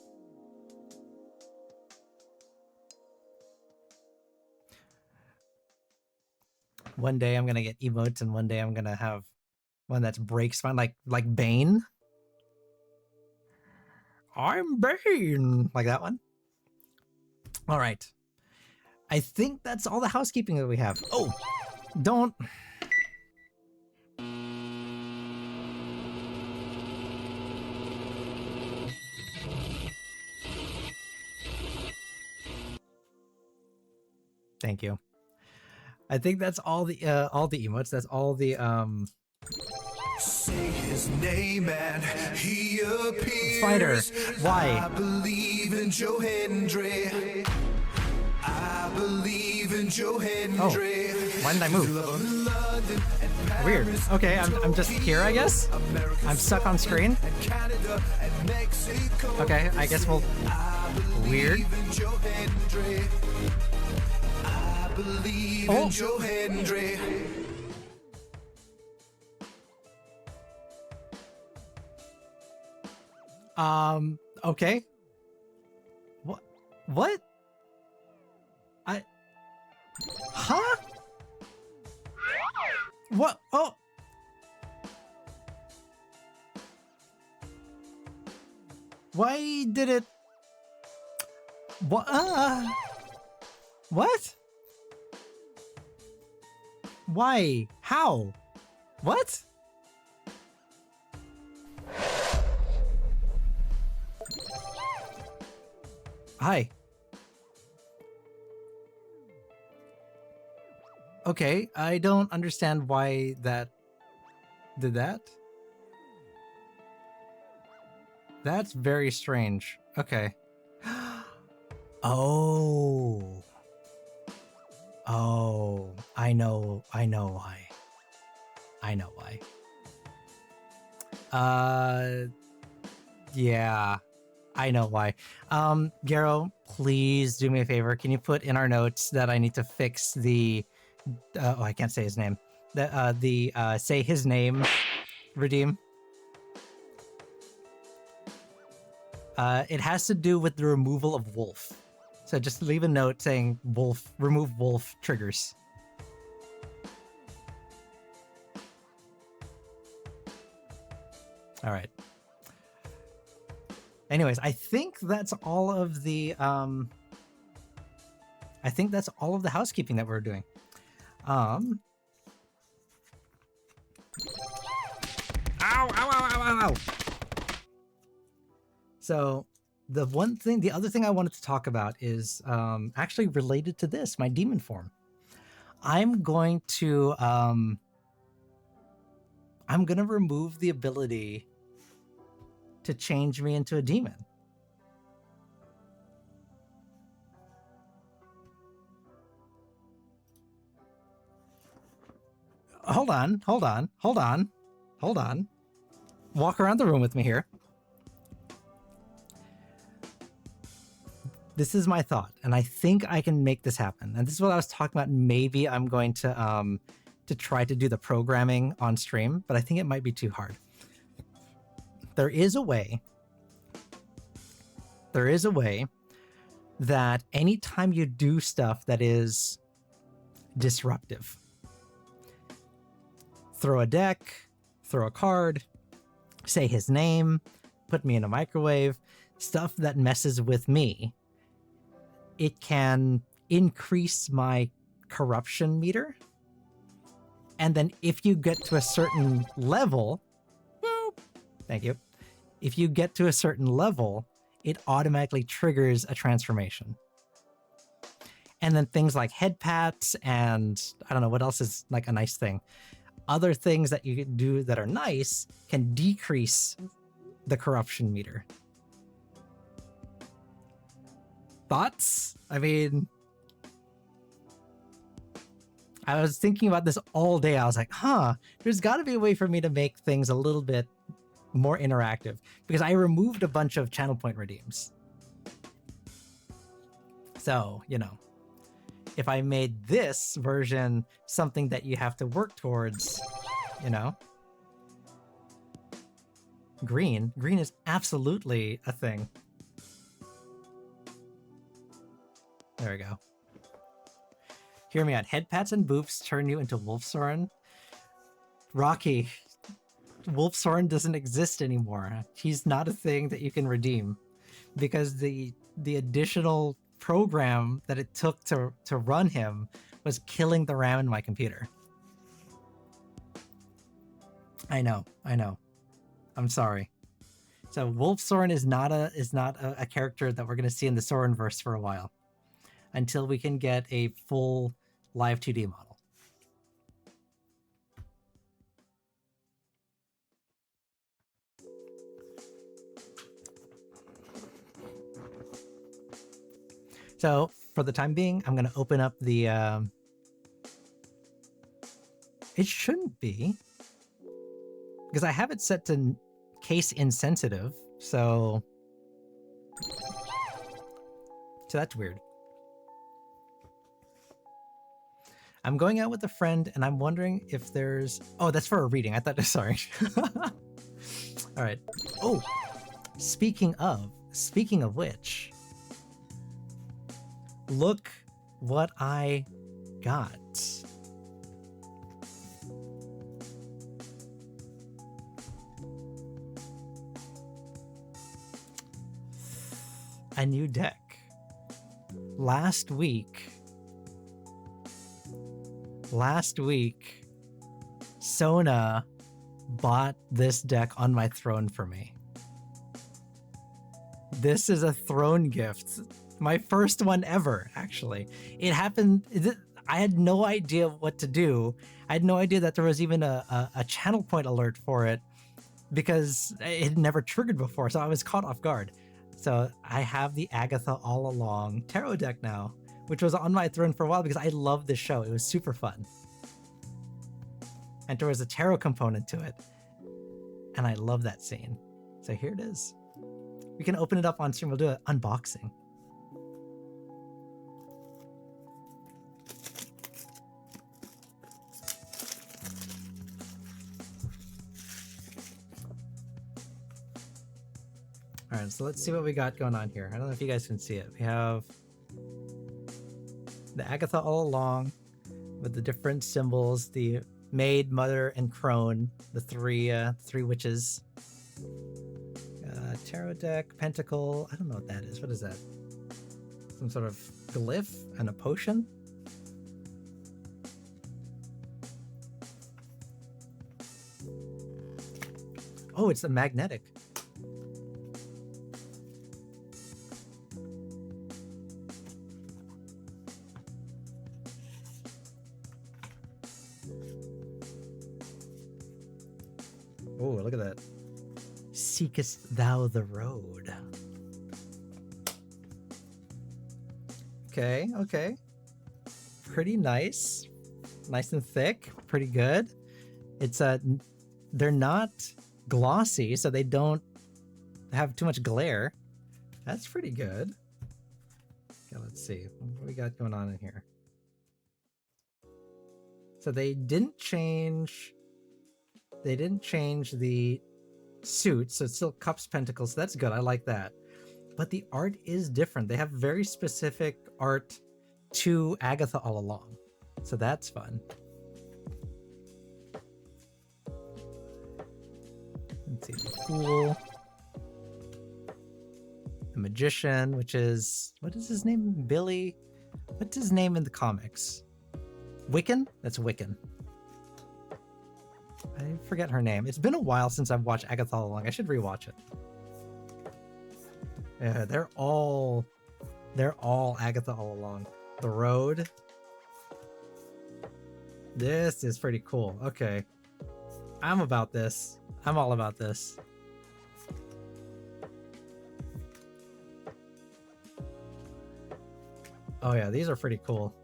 One day I'm gonna get emotes, and one day I'm gonna have One that's breaks fine, like Bane. I'm Bane, like that one. All right. I think that's all the housekeeping that we have. Oh, don't. Thank you. I think that's all the emotes. That's all the Say his name and he appears. Spider. Why? I believe in Joe Hendry. I believe in Joe Hendry. Why didn't I move? Weird. Okay, I'm just here, I guess. I'm stuck on screen. Okay, I guess we'll. Weird. Oh. Joe Hendry. Okay. What? Huh? What? Oh. Why did it? What? What? Why? How? What? Hi. Okay, I don't understand why that did that. That's very strange. Okay. Oh. Oh, I know why. I know why. Yeah. I know why. Garo, please do me a favor. Can you put in our notes that I need to fix the I can't say his name. The say his name redeem. It has to do with the removal of wolf. So just leave a note saying wolf, remove wolf triggers. All right. Anyways, I think that's all of the housekeeping that we're doing. Ow, ow, ow, ow, ow. So the other thing I wanted to talk about is actually related to this, my demon form. I'm going to remove the ability to change me into a demon. Hold on. Walk around the room with me here. This is my thought, and I think I can make this happen. And this is what I was talking about. Maybe I'm going to try to do the programming on stream, but I think it might be too hard. There is a way that anytime you do stuff that is disruptive, throw a deck, throw a card, say his name, put me in a microwave, stuff that messes with me, it can increase my corruption meter. And then if you get to a certain level, thank you. If you get to a certain level, it automatically triggers a transformation. And then things like head pats and I don't know what else is like a nice thing. Other things that you can do that are nice can decrease the corruption meter. Thoughts? I mean, I was thinking about this all day. I was like, there's got to be a way for me to make things a little bit more interactive, because I removed a bunch of channel point redeems. So, if I made this version something that you have to work towards, green is absolutely a thing. There we go. Hear me out. Head pats and boops turn you into Wolfsoren. Rocky, Wolfshorn doesn't exist anymore. He's not a thing that you can redeem because the additional program that it took to run him was killing the RAM in my computer. I know. I'm sorry. So Wolfshorn is not a character that we're going to see in the Sorenverse for a while, until we can get a full live 2D model. So for the time being, I'm going to open up the... It shouldn't be, because I have it set to case insensitive, so that's weird. I'm going out with a friend, and I'm wondering if there's... Oh, that's for a reading. I thought... Sorry. All right. Oh, speaking of which... Look what I got. A new deck. Last week, Sona bought this deck on my throne for me. This is a throne gift. My first one ever, actually. It happened... I had no idea what to do. I had no idea that there was even a channel point alert for it because it had never triggered before, so I was caught off guard. So I have the Agatha All Along tarot deck now, which was on my throne for a while because I love this show. It was super fun. And there was a tarot component to it. And I love that scene. So here it is. We can open it up on stream. We'll do an unboxing. All right, so let's see what we got going on here. I don't know if you guys can see it. We have the Agatha All Along with the different symbols, the maid, mother, and crone, the three witches. Tarot deck, pentacle. I don't know what that is. What is that? Some sort of glyph and a potion? Oh, it's the magnetic. Oh, look at that. Seekest thou the road? Okay, okay. Pretty nice. Nice and thick. Pretty good. It's they're not glossy, so they don't have too much glare. That's pretty good. Okay, let's see. What we got going on in here? So they didn't change the suit, so it's still cups, pentacles, so that's good. I like that. But the art is different. They have very specific art to Agatha All Along, so that's fun. Let's see, the Fool, the Magician, which is, what is his name? Billy? What's his name in the comics? Wiccan? That's Wiccan. I forget her name. It's been a while since I've watched Agatha All Along. I should rewatch it. Yeah, they're all Agatha All Along. The Road. This is pretty cool. Okay. I'm about this. I'm all about this. Oh yeah, these are pretty cool.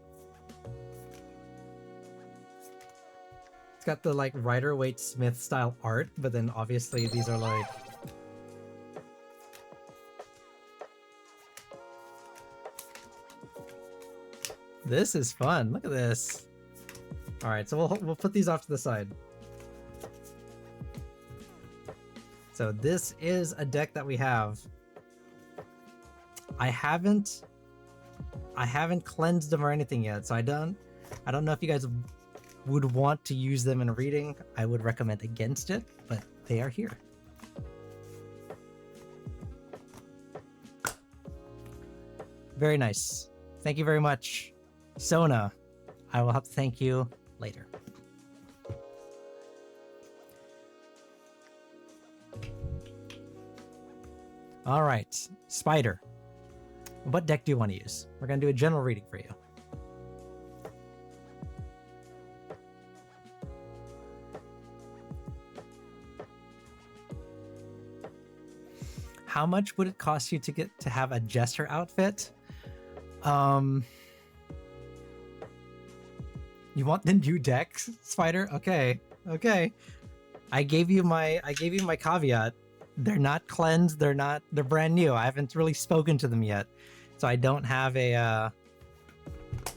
It's got the like Rider-Waite-Smith style art, but then obviously these are like... This is fun. Look at this. All right, so we'll put these off to the side. So this is a deck that we have. I haven't cleansed them or anything yet, so I don't know if you guys would want to use them in a reading. I would recommend against it, but they are here. Very nice. Thank you very much. Sona, I will have to thank you later. All right, Spider. What deck do you want to use? We're going to do a general reading for you. How much would it cost you to get to have a Jester outfit? You want the new deck, Spider? Okay. I gave you my caveat. They're not cleansed, they're brand new. I haven't really spoken to them yet. So I don't have a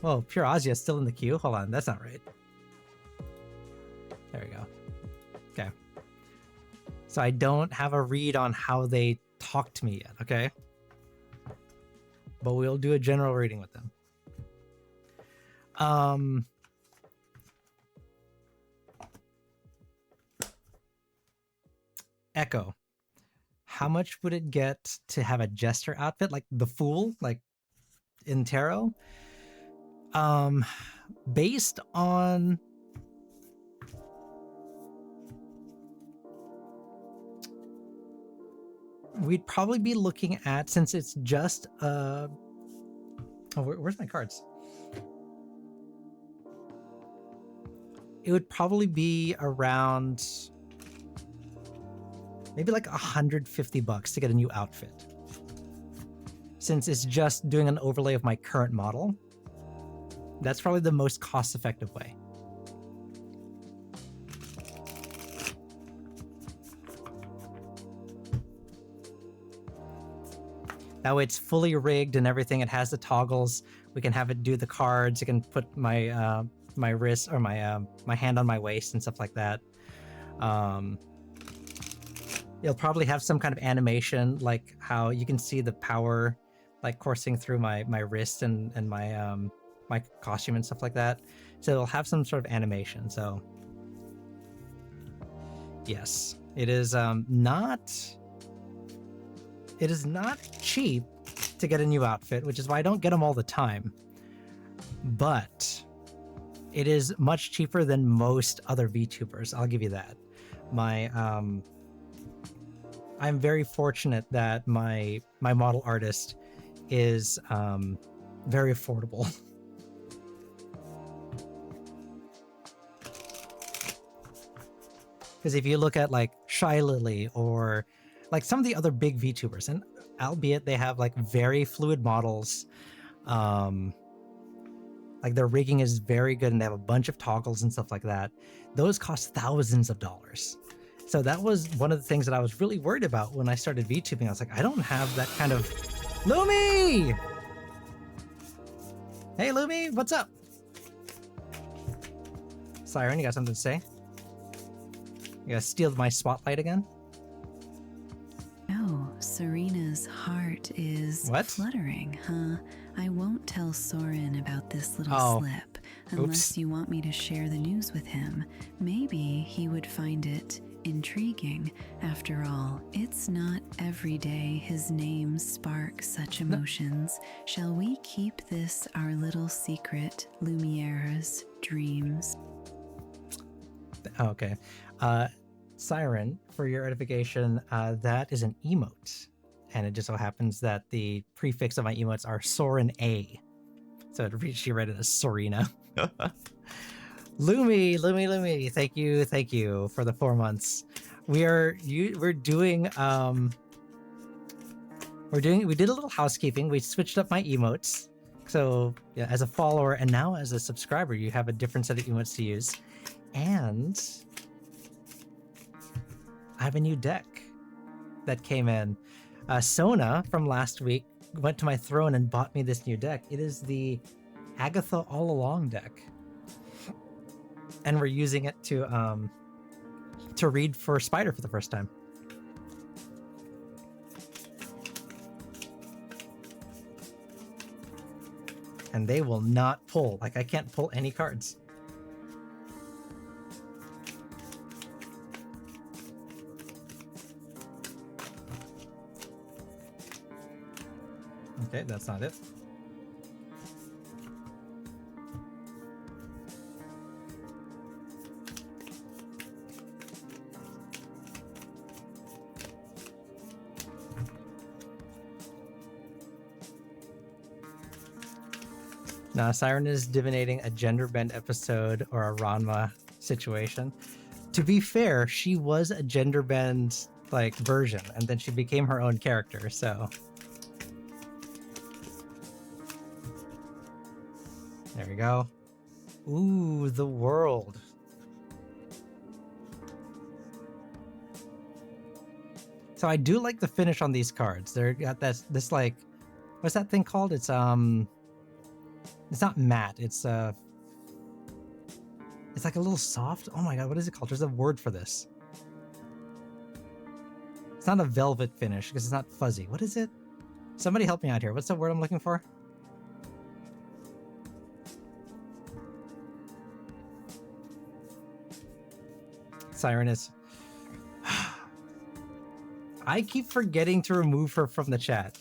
Whoa, Pure Ozia is still in the queue. Hold on, that's not right. There we go. Okay. So I don't have a read on how they talk to me yet, okay? But we'll do a general reading with them. Echo. How much would it get to have a Jester outfit, like the Fool, like in Tarot? Based on we'd probably be looking at, since it's just oh, where's my cards? It would probably be around maybe like $150 to get a new outfit. Since it's just doing an overlay of my current model, that's probably the most cost-effective way. That way it's fully rigged and everything. It has the toggles. We can have it do the cards. I can put my my wrist or my hand on my waist and stuff like that. It'll probably have some kind of animation, like how you can see the power like coursing through my wrist and my my costume and stuff like that. So it'll have some sort of animation. So yes, it is not cheap to get a new outfit, which is why I don't get them all the time. But it is much cheaper than most other VTubers. I'll give you that. I'm very fortunate that my model artist is very affordable. Because if you look at like Shy Lily or like some of the other big VTubers, and albeit they have like very fluid models, like their rigging is very good and they have a bunch of toggles and stuff like that, those cost thousands of dollars. So that was one of the things that I was really worried about when I started VTubing. I was like, I don't have that kind of... Lumi! Hey, Lumi, what's up? Siren, you got something to say? You gotta steal my spotlight again? Oh, Serena's heart is fluttering, huh? I won't tell Soren about this little slip unless you want me to share the news with him. Maybe he would find it intriguing. After all, it's not every day his name sparks such emotions. Shall we keep this our little secret, Lumiere's dreams? Okay. Siren, for your edification, that is an emote. And it just so happens that the prefix of my emotes are Soren A. So she read it as Sorina. Lumi, thank you for the 4 months. We did a little housekeeping. We switched up my emotes. So yeah, as a follower and now as a subscriber, you have a different set of emotes to use. And I have a new deck that came in. Sona from last week went to my throne and bought me this new deck. It is the Agatha All Along deck. And we're using it to read for Spider for the first time. And they will not pull. Like, I can't pull any cards. Okay, that's not it. Now, Siren is divinating a gender bend episode or a Ranma situation. To be fair, she was a gender bend like version, and then she became her own character. So there we go. Ooh, the world. So I do like the finish on these cards. They're got this like, what's that thing called? It's not matte. It's like a little soft. Oh my god, what is it called? There's a word for this. It's not a velvet finish because it's not fuzzy. What is it? Somebody help me out here. What's the word I'm looking for? Siren is... I keep forgetting to remove her from the chat.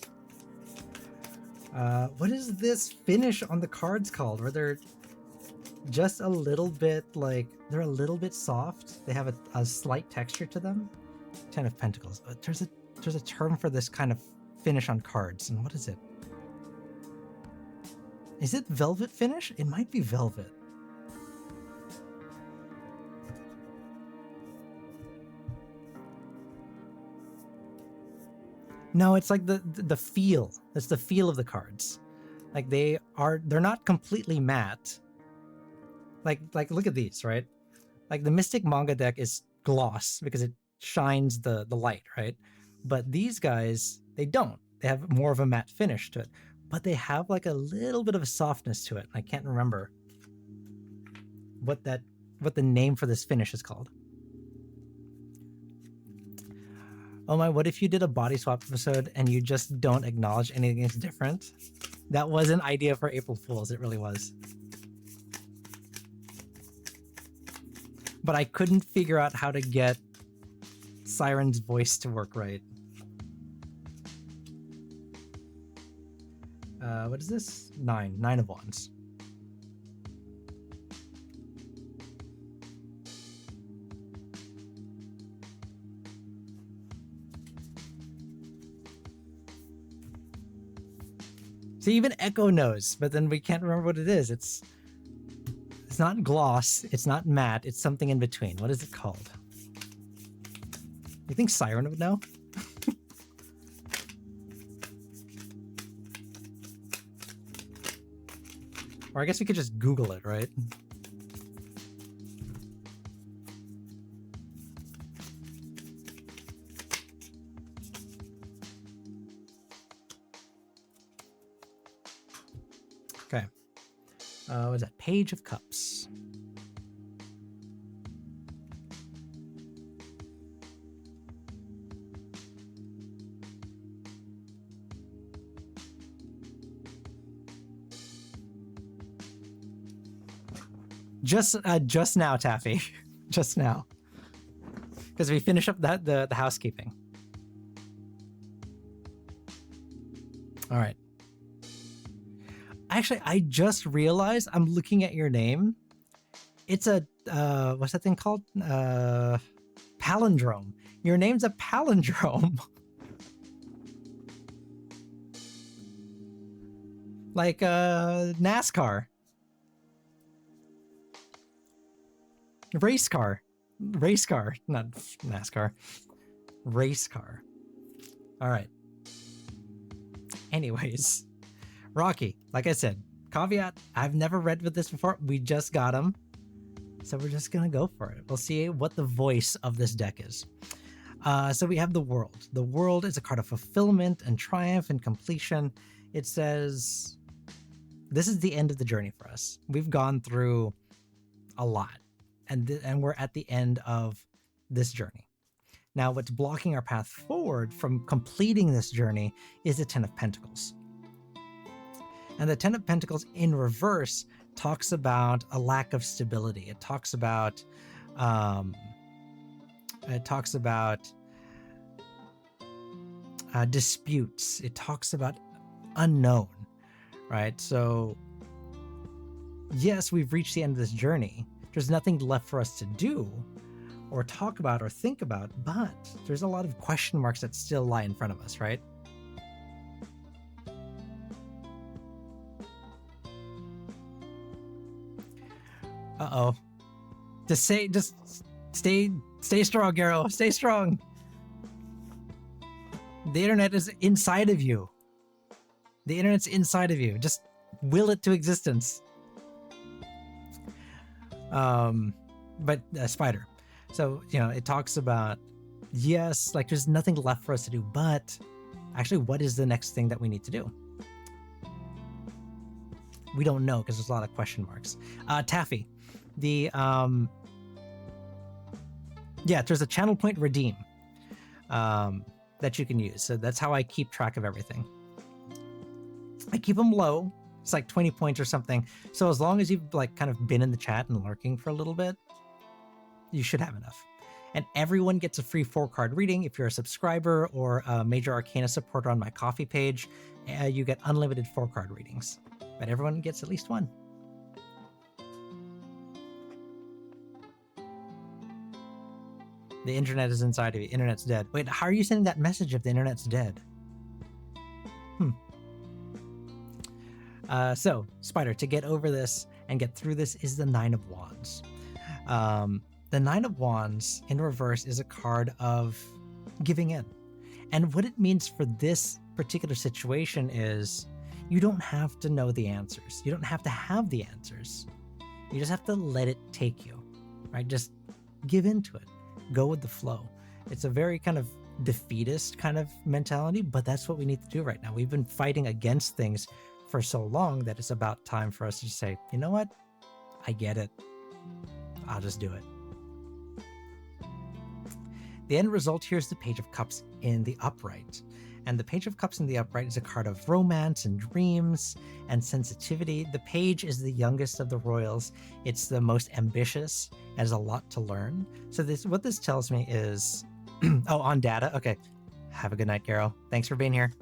What is this finish on the cards called? Where they're just a little bit like... They're a little bit soft. They have a slight texture to them. 10 of Pentacles. There's a term for this kind of finish on cards. And what is it? Is it velvet finish? It might be velvet. No, it's like the feel. It's the feel of the cards. Like they're not completely matte. Like look at these, right? Like the Mystic manga deck is gloss because it shines the light, right? But these guys, they don't. They have more of a matte finish to it. But they have like a little bit of a softness to it. I can't remember what the name for this finish is called. Oh my, what if you did a body swap episode and you just don't acknowledge anything is different? That was an idea for April Fools, it really was. But I couldn't figure out how to get Siren's voice to work right. What is this? 9 of Wands. See, even Echo knows, but then we can't remember what it is. It's not gloss, it's not matte, it's something in between. What is it called? You think Siren would know? Or I guess we could just Google it, right? Okay. What is that? Page of Cups. Just now, Taffy. Just now. Because we finish up the housekeeping. All right. Actually, I just realized I'm looking at your name. It's a what's that thing called? Palindrome. Your name's a palindrome. Like NASCAR. Race car, not NASCAR. Race car. All right. Anyways, Rocky, like I said, caveat, I've never read with this before. We just got him. So we're just going to go for it. We'll see what the voice of this deck is. So we have the world. The world is a card of fulfillment and triumph and completion. It says, this is the end of the journey for us. We've gone through a lot. And we're at the end of this journey. Now, what's blocking our path forward from completing this journey is the 10 of Pentacles. And the 10 of Pentacles in reverse talks about a lack of stability. It talks about disputes. It talks about unknown, right? So yes, we've reached the end of this journey. There's nothing left for us to do or talk about or think about, but there's a lot of question marks that still lie in front of us, right? Uh-oh. Just stay strong, Garo. Stay strong. The internet is inside of you. The internet's inside of you. Just will it to existence. But Spider. So, it talks about, yes, like there's nothing left for us to do, but actually, what is the next thing that we need to do? We don't know because there's a lot of question marks. Taffy, there's a channel point redeem that you can use. So that's how I keep track of everything. I keep them low. It's like 20 points or something. So as long as you've like kind of been in the chat and lurking for a little bit, you should have enough. And everyone gets a free 4-card reading. If you're a subscriber or a Major Arcana supporter on my coffee page, you get unlimited 4-card readings. But everyone gets at least one. The internet is inside of you. Internet's dead. Wait, how are you sending that message if the internet's dead? So, Spider, to get over this and get through this is the Nine of Wands. The Nine of Wands in reverse is a card of giving in. And what it means for this particular situation is you don't have to know the answers. You don't have to have the answers. You just have to let it take you, right? Just give into it. Go with the flow. It's a very kind of defeatist kind of mentality, but that's what we need to do right now. We've been fighting against things for so long that it's about time for us to say, you know what? I get it. I'll just do it. The end result here is the Page of Cups in the upright. And the Page of Cups in the upright is a card of romance and dreams and sensitivity. The page is the youngest of the royals. It's the most ambitious, has a lot to learn. So what this tells me is, oh, on data. Okay. Have a good night, Garo. Thanks for being here.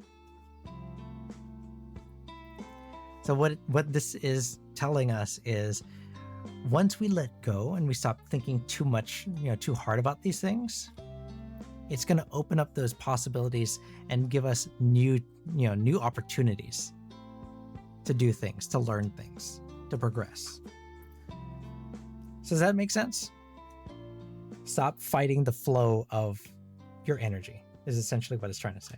So what this is telling us is once we let go and we stop thinking too much, too hard about these things, it's going to open up those possibilities and give us new opportunities to do things, to learn things, to progress. So does that make sense? Stop fighting the flow of your energy is essentially what it's trying to say.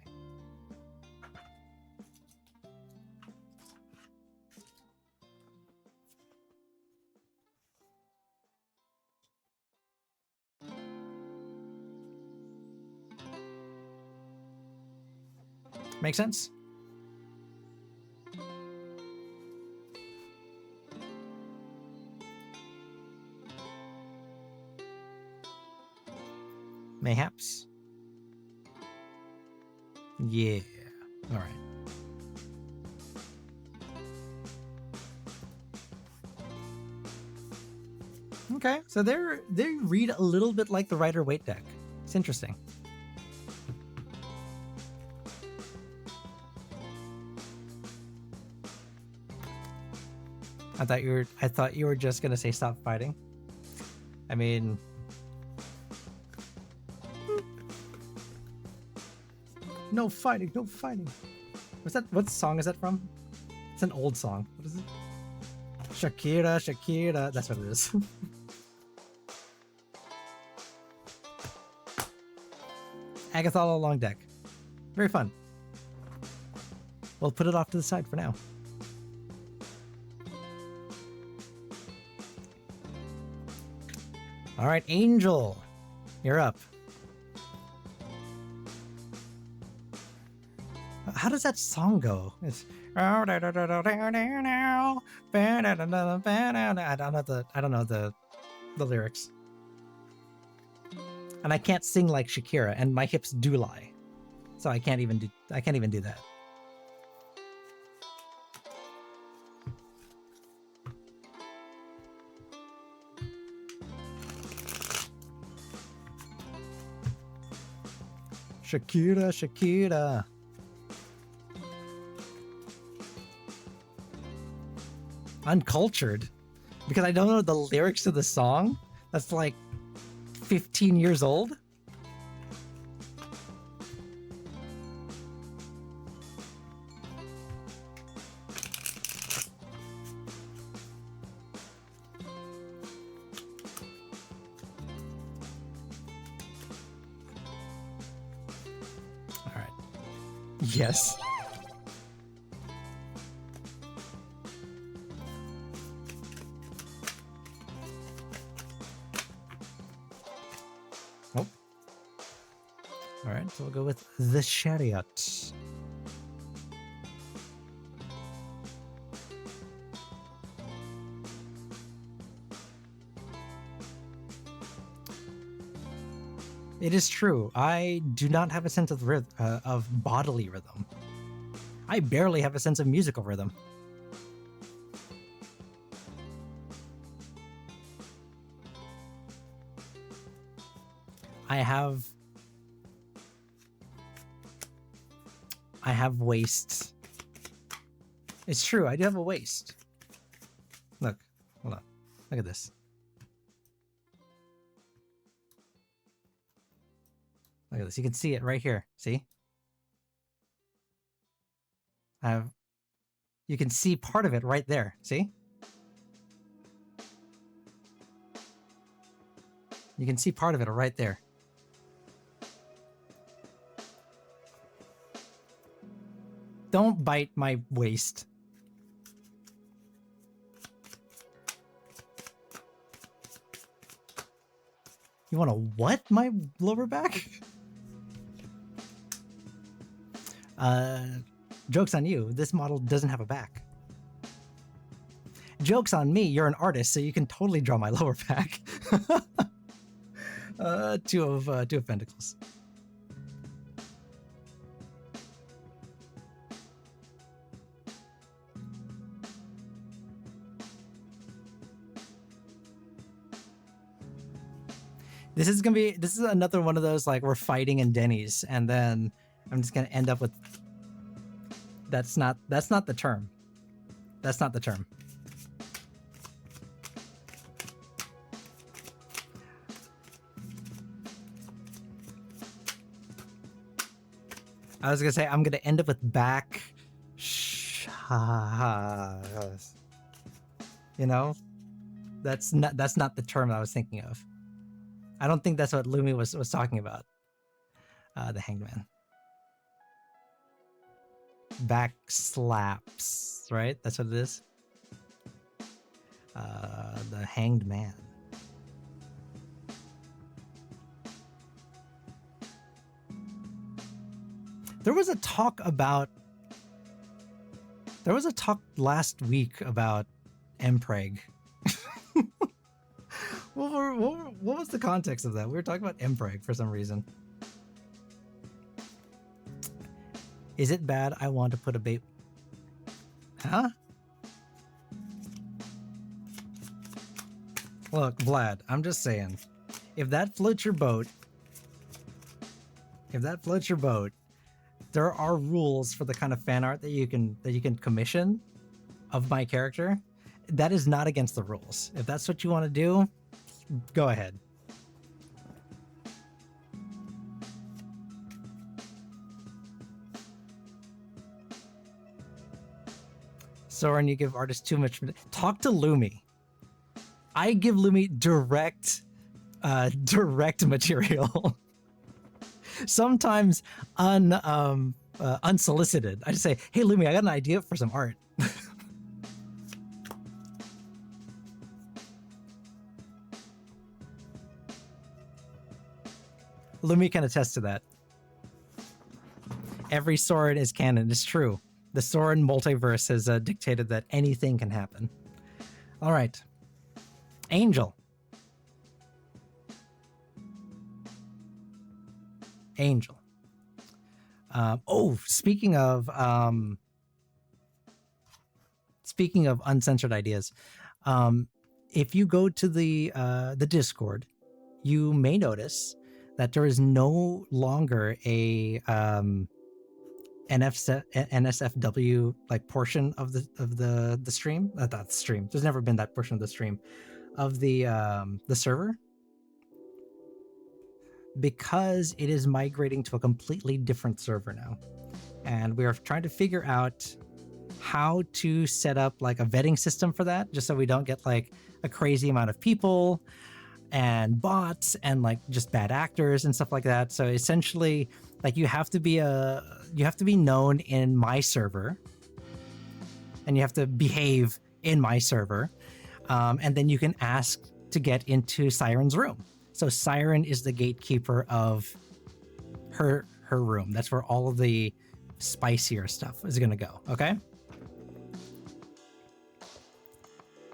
Make sense? Mayhaps. Yeah. All right. Okay, so they read a little bit like the Rider-Waite deck. It's interesting. I thought you were just gonna say stop fighting. I mean, no fighting, no fighting. What song is that from? It's an old song. What is it? Shakira, Shakira. That's what it is. Agathala long deck. Very fun. We'll put it off to the side for now. All right, Angel, you're up. How does that song go? It's I don't know the lyrics. And I can't sing like Shakira, and my hips do lie. So I can't even do that. Shakira, Shakira. Uncultured? Because I don't know the lyrics to the song? That's like 15 years old? All right. Yes. Oh. All right, so we'll go with the chariot. It is true. I do not have a sense of of bodily rhythm. I barely have a sense of musical rhythm. I have waist. It's true. I do have a waist. Look, hold on. Look at this. Look at this. You can see it right here. See? You can see part of it right there. See? You can see part of it right there. Don't bite my waist. You want to what? My lower back? Joke's on you. This model doesn't have a back. Joke's on me. You're an artist, so you can totally draw my lower back. Two of pentacles. This is another one of those, like, we're fighting in Denny's, and then I'm just gonna end up with that's not the term. That's not the term. I was gonna say I'm gonna end up with back. You know, that's not the term I was thinking of. I don't think that's what Lumi was talking about. The Hangman. Back slaps, right? That's what it is. The Hanged Man. There was a talk last week about Mpreg. What was the context of that? We were talking about Mpreg for some reason. Is it bad I want to put a bait? Huh? Look, Vlad, I'm just saying, if that floats your boat, there are rules for the kind of fan art that you can commission of my character. That is not against the rules. If that's what you want to do, go ahead. Soren, you give artists too much. Talk to Lumi. I give Lumi direct material. Sometimes unsolicited. I just say, "Hey, Lumi, I got an idea for some art." Lumi can attest to that. Every Soren is canon. It's true. The Soren multiverse has dictated that anything can happen. All right. Angel. Speaking of uncensored ideas, if you go to the Discord, you may notice that there is no longer a NSFW like portion of the stream. Not the stream. There's never been that portion of the stream of the server, because it is migrating to a completely different server now, and we are trying to figure out how to set up like a vetting system for that, just so we don't get like a crazy amount of people and bots and like just bad actors and stuff like that. So essentially, like you have to be known in my server, and you have to behave in my server, and then you can ask to get into Siren's room. So Siren is the gatekeeper of her room. That's where all of the spicier stuff is going to go. Okay.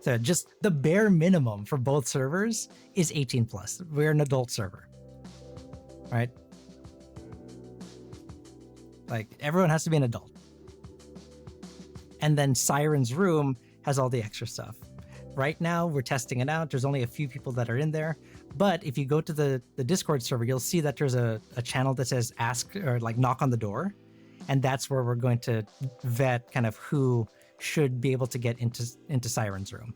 So just the bare minimum for both servers is 18 plus. We're an adult server, right? Like everyone has to be an adult. And then Siren's room has all the extra stuff. Right now we're testing it out. There's only a few people that are in there. But if you go to the Discord server, you'll see that there's a channel that says ask or like knock on the door. And that's where we're going to vet kind of who should be able to get into Siren's room.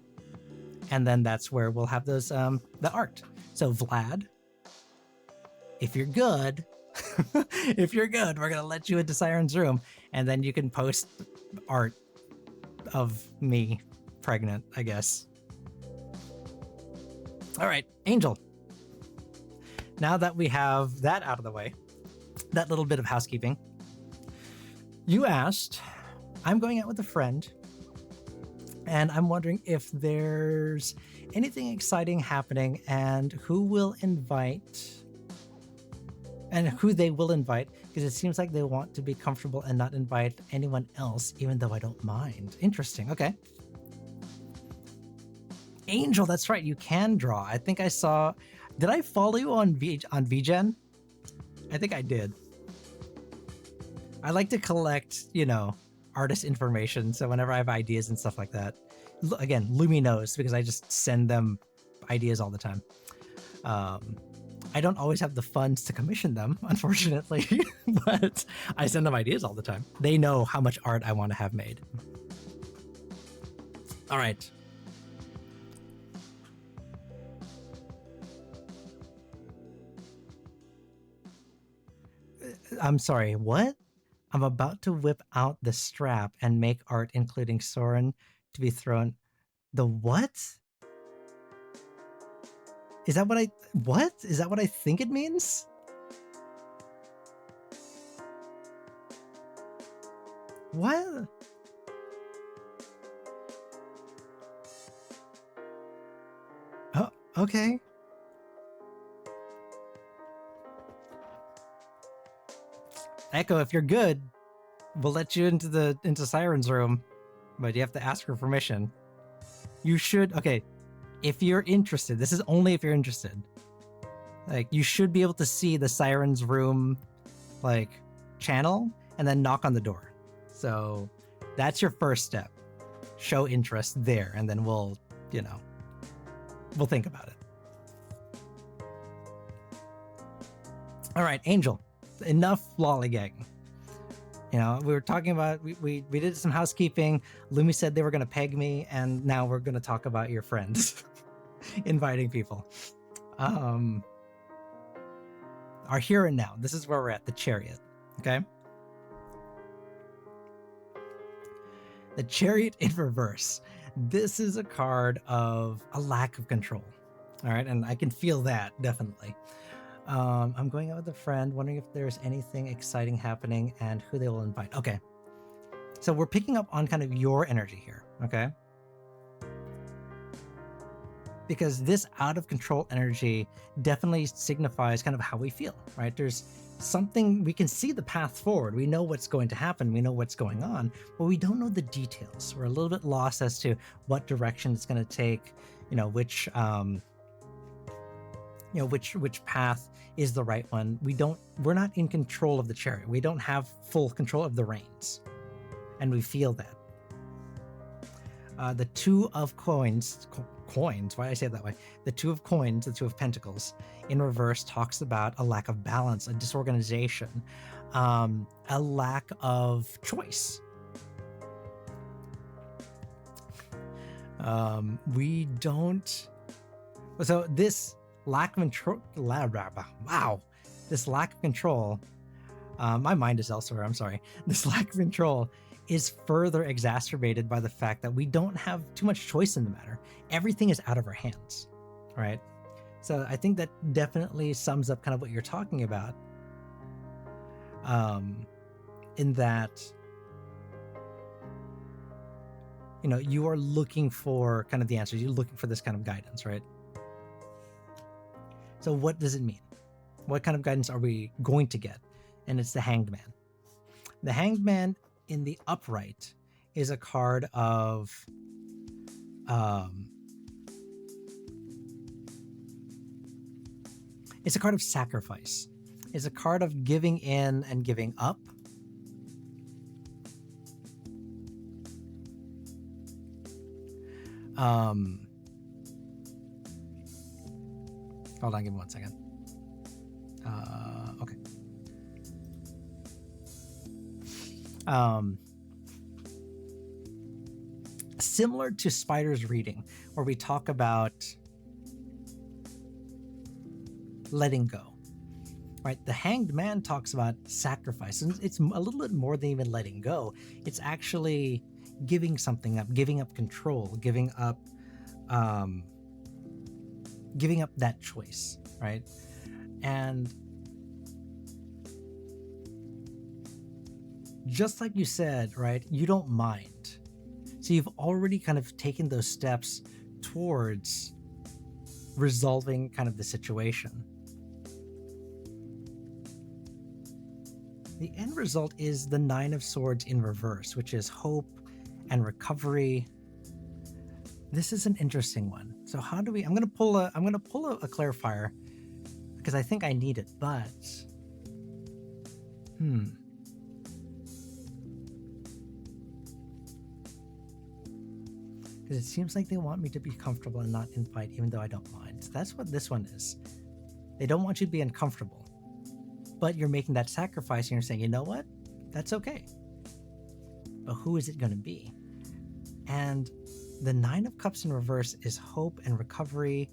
And then that's where we'll have those the art. So Vlad, if you're good, we're gonna let you into Siren's room, and then you can post art of me pregnant, I guess. All right, Angel. Now that we have that out of the way, that little bit of housekeeping, you asked, I'm going out with a friend, and I'm wondering if there's anything exciting happening and who will invite and who they will invite, because it seems like they want to be comfortable and not invite anyone else, even though I don't mind. Interesting. Okay. Angel, that's right. You can draw. I think I saw. Did I follow you on VGen? I think I did. I like to collect, artist information. So whenever I have ideas and stuff like that, again, Lumi knows because I just send them ideas all the time. I don't always have the funds to commission them, unfortunately, but I send them ideas all the time. They know how much art I want to have made. All right. I'm sorry, what? I'm about to whip out the strap and make art, including Soren, to be thrown. The what? Is that what I think it means? What? Oh, okay. Echo, if you're good, we'll let you into Siren's room, but you have to ask for permission. You should, okay, if you're interested, this is only if you're interested. Like, you should be able to see the Siren's room, like, channel, and then knock on the door. So that's your first step. Show interest there, and then we'll think about it. All right, Angel. Enough lollygagging. We were talking about we did some housekeeping. Lumi said they were going to peg me, and now we're going to talk about your friends inviting people. Our here and now. This is where we're at, the Chariot. Okay. The Chariot in reverse. This is a card of a lack of control. All right, and I can feel that definitely. I'm going out with a friend, wondering if there's anything exciting happening and who they will invite. Okay. So we're picking up on kind of your energy here, okay? Because this out of control energy definitely signifies kind of how we feel, right? There's something, we can see the path forward. We know what's going to happen. We know what's going on, but we don't know the details. We're a little bit lost as to what direction it's going to take, which path is the right one. We're not in control of the chariot. We don't have full control of the reins, and we feel that. The two of coins, coins, why did I say it that way? The two of coins, the two of pentacles in reverse talks about a lack of balance, a disorganization, a lack of choice. We don't. So this lack of control, wow, this lack of control, my mind is elsewhere, I'm sorry. This lack of control is further exacerbated by the fact that we don't have too much choice in the matter. Everything is out of our hands, right? So I think that definitely sums up kind of what you're talking about, in that, you know, you are looking for kind of the answers. You're looking for this kind of guidance, right? So what does it mean? What kind of guidance are we going to get? And it's the Hanged Man. The Hanged Man in the upright is a card of it's a card of sacrifice. It's a card of giving in and giving up. Hold on, give me 1 second. Okay. Similar to Spider's reading, where we talk about letting go, right? The Hanged Man talks about sacrifice, and it's a little bit more than even letting go. It's actually giving something up, giving up control, giving up that choice, right? And just like you said, right, you don't mind. So you've already kind of taken those steps towards resolving kind of the situation. The end result is the Nine of Swords in reverse, which is hope and recovery. This is an interesting one. So how do we, I'm going to pull a clarifier because I think I need it, but because it seems like they want me to be comfortable and not in fight, even though I don't mind. So that's what this one is. They don't want you to be uncomfortable, but you're making that sacrifice and you're saying, you know what? That's okay. But who is it going to be? And the Nine of Cups in reverse is hope and recovery.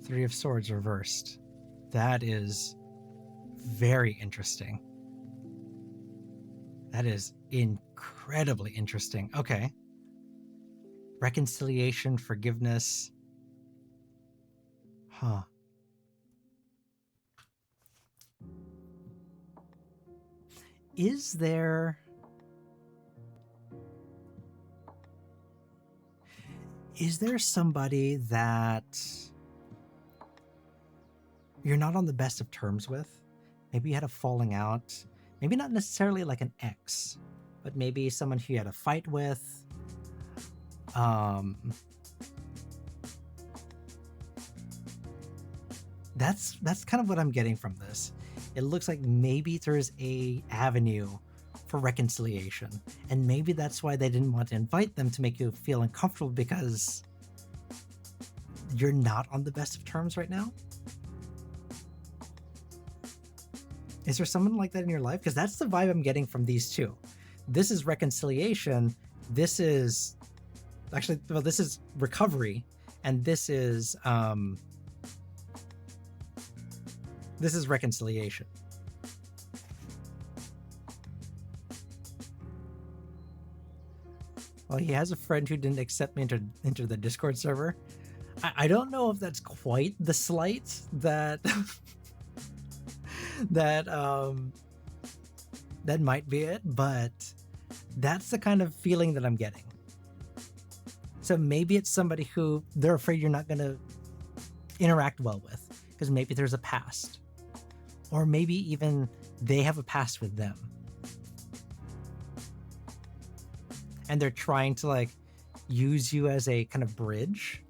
Three of Swords reversed. That is very interesting. That is incredibly interesting. Okay. Reconciliation, forgiveness. Huh. Is there somebody that you're not on the best of terms with? Maybe you had a falling out. Maybe not necessarily like an ex, but maybe someone who you had a fight with. That's kind of what I'm getting from this. It looks like maybe there's a avenue for reconciliation, and maybe that's why they didn't want to invite them, to make you feel uncomfortable because you're not on the best of terms right now. Is there someone like that in your life? Because that's the vibe I'm getting from these two. This is reconciliation. This is actually, well, this is recovery, and this is reconciliation. Well, he has a friend who didn't accept me into the Discord server. I don't know if that's quite the slight that that might be it, but that's the kind of feeling that I'm getting. So maybe it's somebody who they're afraid you're not going to interact well with because maybe there's a past, or maybe even they have a past with them, and they're trying to like use you as a kind of bridge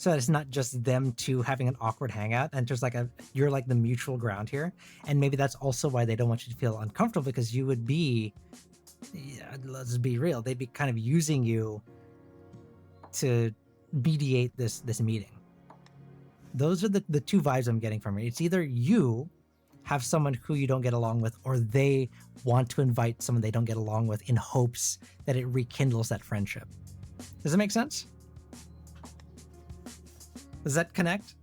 so that it's not just them two having an awkward hangout, and there's like you're like the mutual ground here. And maybe that's also why they don't want you to feel uncomfortable, because you would be, yeah, let's be real, they'd be kind of using you to mediate this meeting. Those are the two vibes I'm getting from it. It's either you have someone who you don't get along with, or they want to invite someone they don't get along with in hopes that it rekindles that friendship. Does that make sense? Does that connect?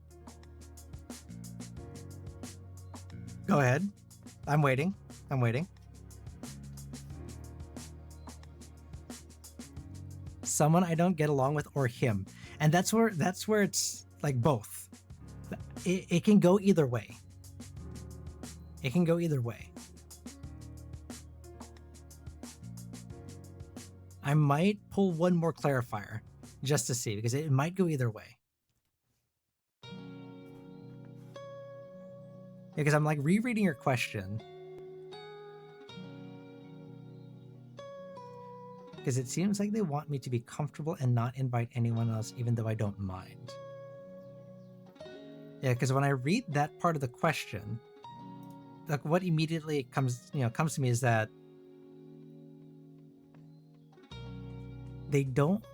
Go ahead. I'm waiting. Someone I don't get along with, or him. And that's where it's like both. It can go either way. I might pull one more clarifier just to see, because it might go either way. Because I'm like rereading your question. Because it seems like they want me to be comfortable and not invite anyone else, even though I don't mind. Yeah, because when I read that part of the question, like what immediately comes to me is that they don't.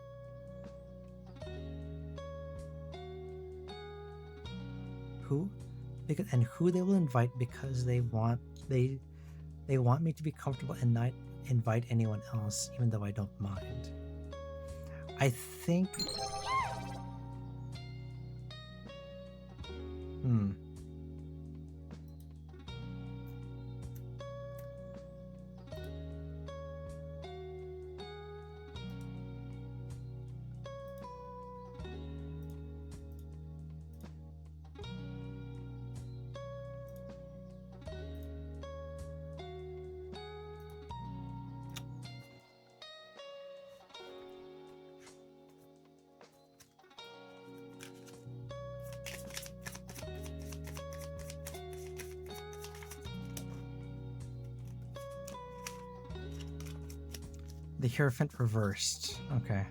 Who they will invite because they want me to be comfortable and not invite anyone else, even though I don't mind. I think the Hierophant reversed. Okay.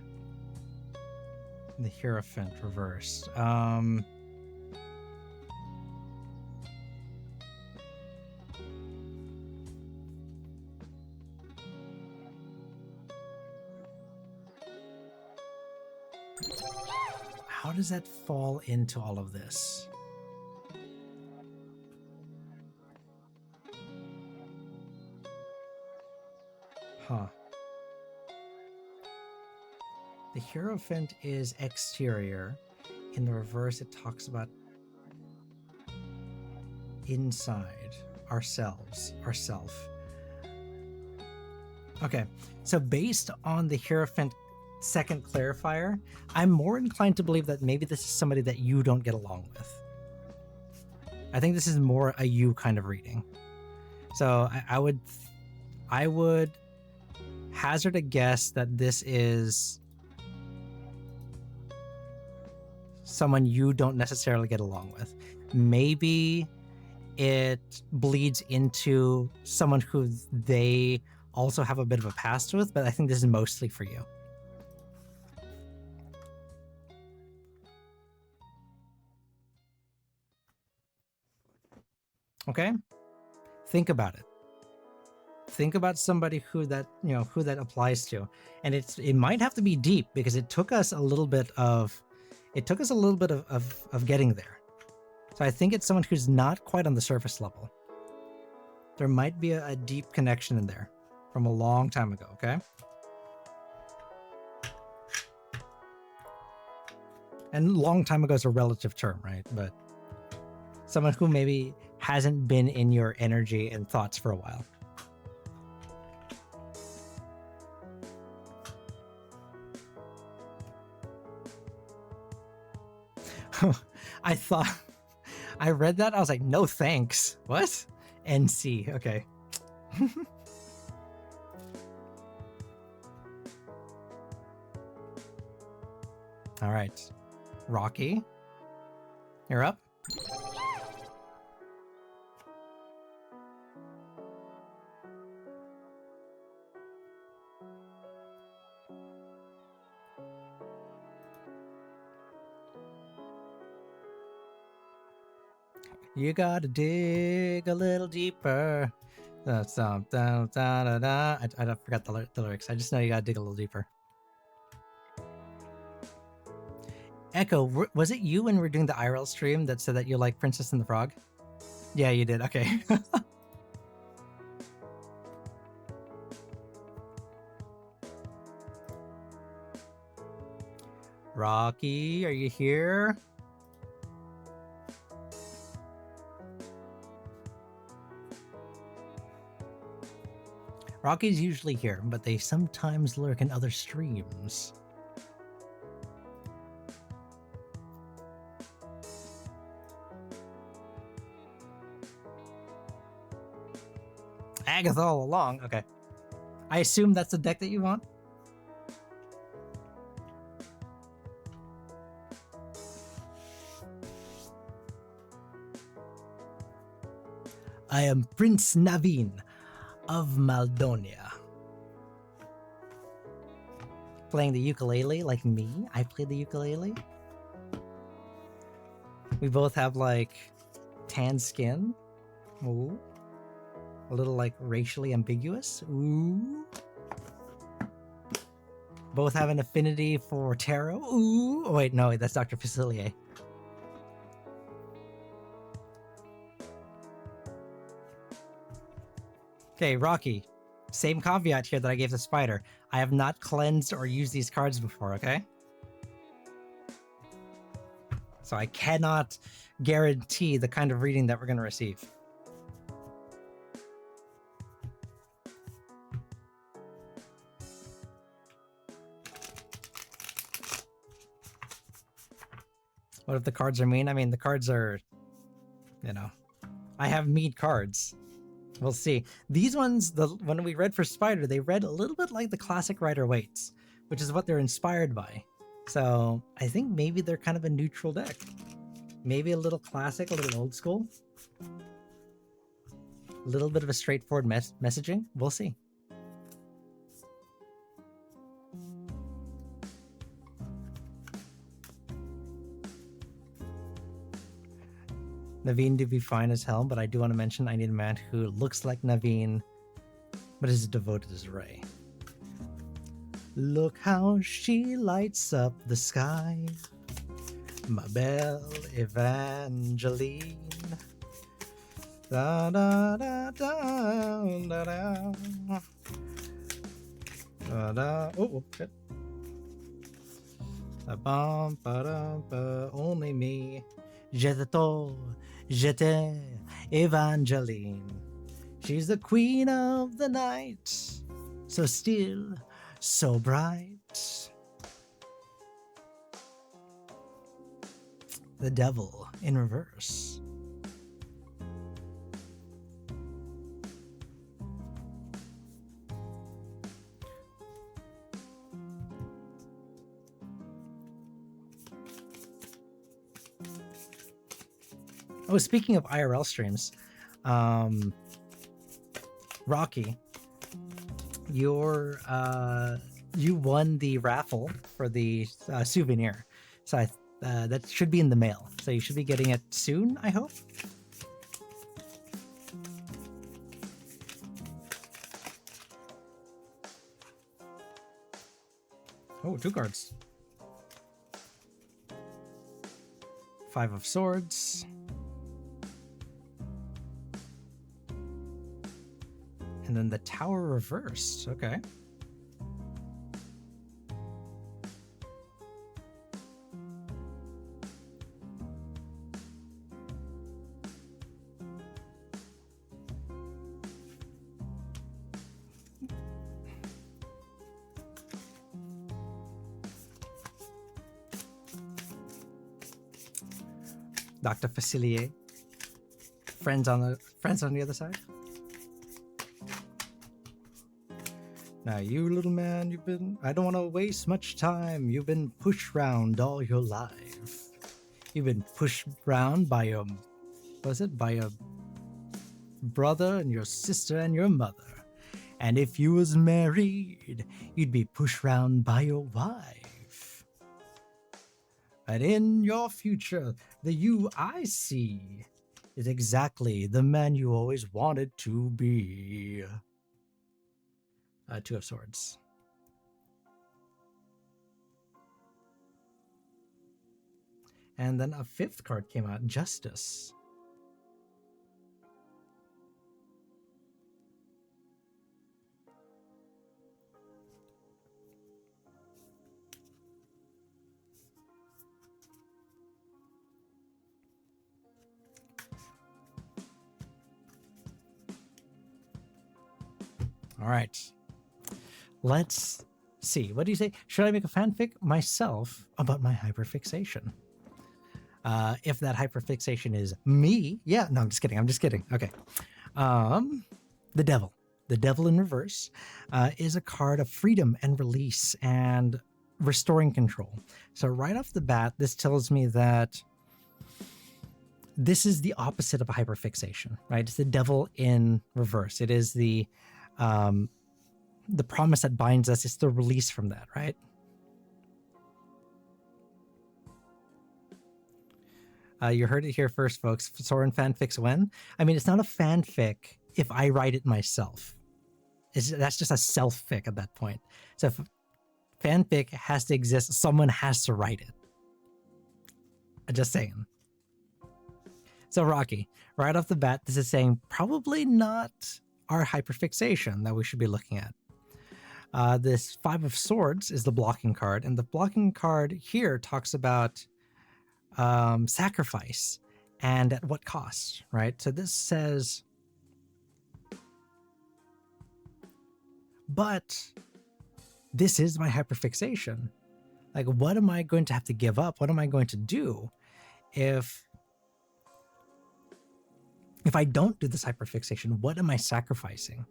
The Hierophant reversed. How does that fall into all of this? Huh. The Hierophant is exterior. In the reverse, it talks about inside, ourself. Okay, so based on the Hierophant second clarifier, I'm more inclined to believe that maybe this is somebody that you don't get along with. I think this is more a you kind of reading. So I would hazard a guess that this is someone you don't necessarily get along with. Maybe it bleeds into someone who they also have a bit of a past with, but I think this is mostly for you. Okay? Think about it. Think about somebody who that applies to. And it might have to be deep, because it took us a little bit of getting there. So I think it's someone who's not quite on the surface level. There might be a deep connection in there from a long time ago, okay? And long time ago is a relative term, right? But someone who maybe hasn't been in your energy and thoughts for a while. I read that, I was like, no thanks. What? NC, okay. All right. Rocky, you're up. You gotta dig a little deeper. I forgot the lyrics. I just know you gotta dig a little deeper. Echo, was it you when we were doing the IRL stream that said that you like Princess and the Frog? Yeah, you did. Okay. Rocky, are you here? Rocky's usually here, but they sometimes lurk in other streams. Agatha all along. Okay. I assume that's the deck that you want? I am Prince Naveen of Maldonia. Playing the ukulele like me? I play the ukulele? We both have like tan skin. Ooh. A little like racially ambiguous. Ooh. Both have an affinity for tarot. Ooh. Oh, wait, no, that's Dr. Facilier. Okay, Rocky. Same caveat here that I gave the spider. I have not cleansed or used these cards before, okay? So I cannot guarantee the kind of reading that we're going to receive. What if the cards are mean? I mean, the cards are, you know, I have mead cards. We'll see. These ones, when we read for Spider, they read a little bit like the classic Rider-Waite's, which is what they're inspired by. So I think maybe they're kind of a neutral deck. Maybe a little classic, a little old school. A little bit of a straightforward messaging. We'll see. Naveen do be fine as hell, but I do want to mention I need a man who looks like Naveen, but is devoted as Ray. Look how she lights up the sky, my belle Evangeline. Da da da da da da. Da da. Oh, shit. Ba ba ba. Only me. J'étais Evangeline. She's the queen of the night, so still, so bright. The devil in reverse. Oh, speaking of IRL streams, Rocky, you won the raffle for the souvenir, so that should be in the mail. So you should be getting it soon, I hope. Oh, 2 cards. 5 of Swords. And then the Tower reversed. Okay. Dr. Facilier. Friends on the other side. Now, you little man, I don't want to waste much time. You've been pushed round all your life. You've been pushed round by your brother and your sister and your mother. And if you was married, you'd be pushed round by your wife. But in your future, the you I see is exactly the man you always wanted to be. Two of Swords. And then a fifth card came out, Justice. All right. Let's see. What do you say? Should I make a fanfic myself about my hyperfixation? If that hyperfixation is me, yeah. No, I'm just kidding. I'm just kidding. Okay. The Devil. The Devil in reverse is a card of freedom and release and restoring control. So right off the bat, this tells me that this is the opposite of a hyperfixation, right? It's the Devil in reverse. It is the promise that binds us. It's the release from that, right? You heard it here first, folks. Soren fanfics when? I mean, it's not a fanfic if I write it myself. That's just a self-fic at that point. So if fanfic has to exist, someone has to write it. I'm just saying. So Rocky, right off the bat, this is saying probably not our hyperfixation that we should be looking at. This Five of Swords is the blocking card, and the blocking card here talks about sacrifice and at what cost, right? So this says, but this is my hyperfixation. Like, what am I going to have to give up? What am I going to do if I don't do this hyperfixation? What am I sacrificing?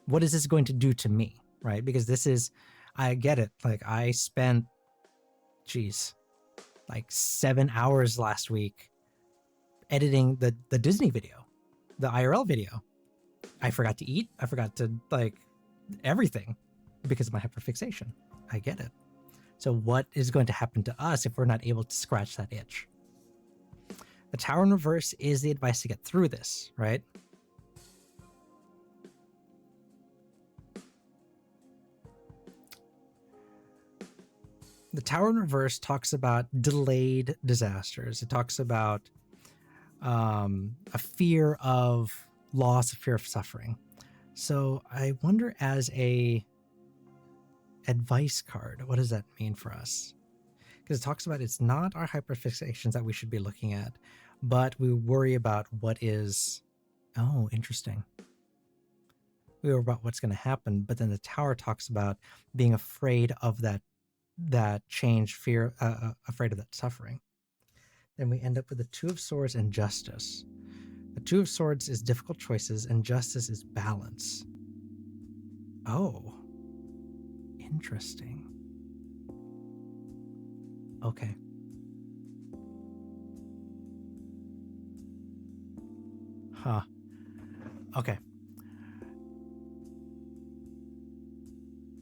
What is this going to do to me, right? Because this is, I get it. Like, I spent, like 7 hours last week editing the Disney video, the IRL video. I forgot to eat. I forgot to, like, everything because of my hyperfixation. I get it. So what is going to happen to us if we're not able to scratch that itch? The Tower in reverse is the advice to get through this, right? The Tower in reverse talks about delayed disasters. It talks about a fear of loss, a fear of suffering. So I wonder, as a advice card, what does that mean for us? Because it talks about it's not our hyperfixations that we should be looking at, but we worry about what is, oh, interesting. We worry about what's going to happen, but then the Tower talks about being afraid of that change, fear, afraid of that suffering. Then we end up with the Two of Swords and Justice. The Two of Swords is difficult choices, and Justice is balance. Oh, interesting. Okay. Huh. Okay.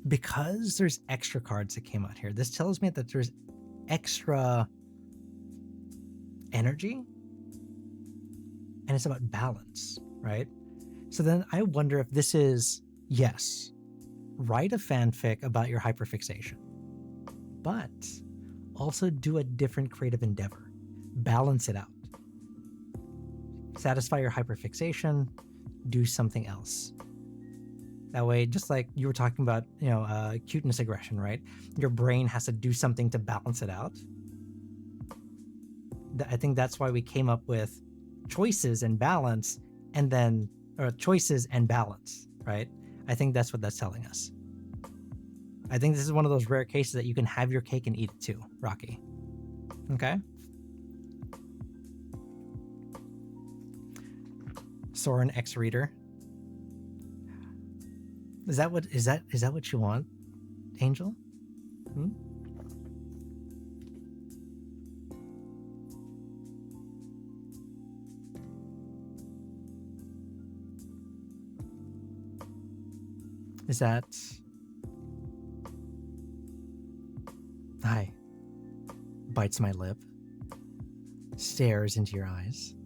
Because there's extra cards that came out here, this tells me that there's extra energy, and it's about balance, right? So then I wonder if this is, yes, write a fanfic about your hyperfixation, but also do a different creative endeavor. Balance it out. Satisfy your hyperfixation, do something else. That way, just like you were talking about, cuteness aggression, right? Your brain has to do something to balance it out. I think that's why we came up with choices and balance, and then, or choices and balance, right? I think that's what that's telling us. I think this is one of those rare cases that you can have your cake and eat it too, Rocky. Okay? Soren X Reader. Is that what you want, Angel? Hmm? Is that... Hi. Bites my lip. Stares into your eyes.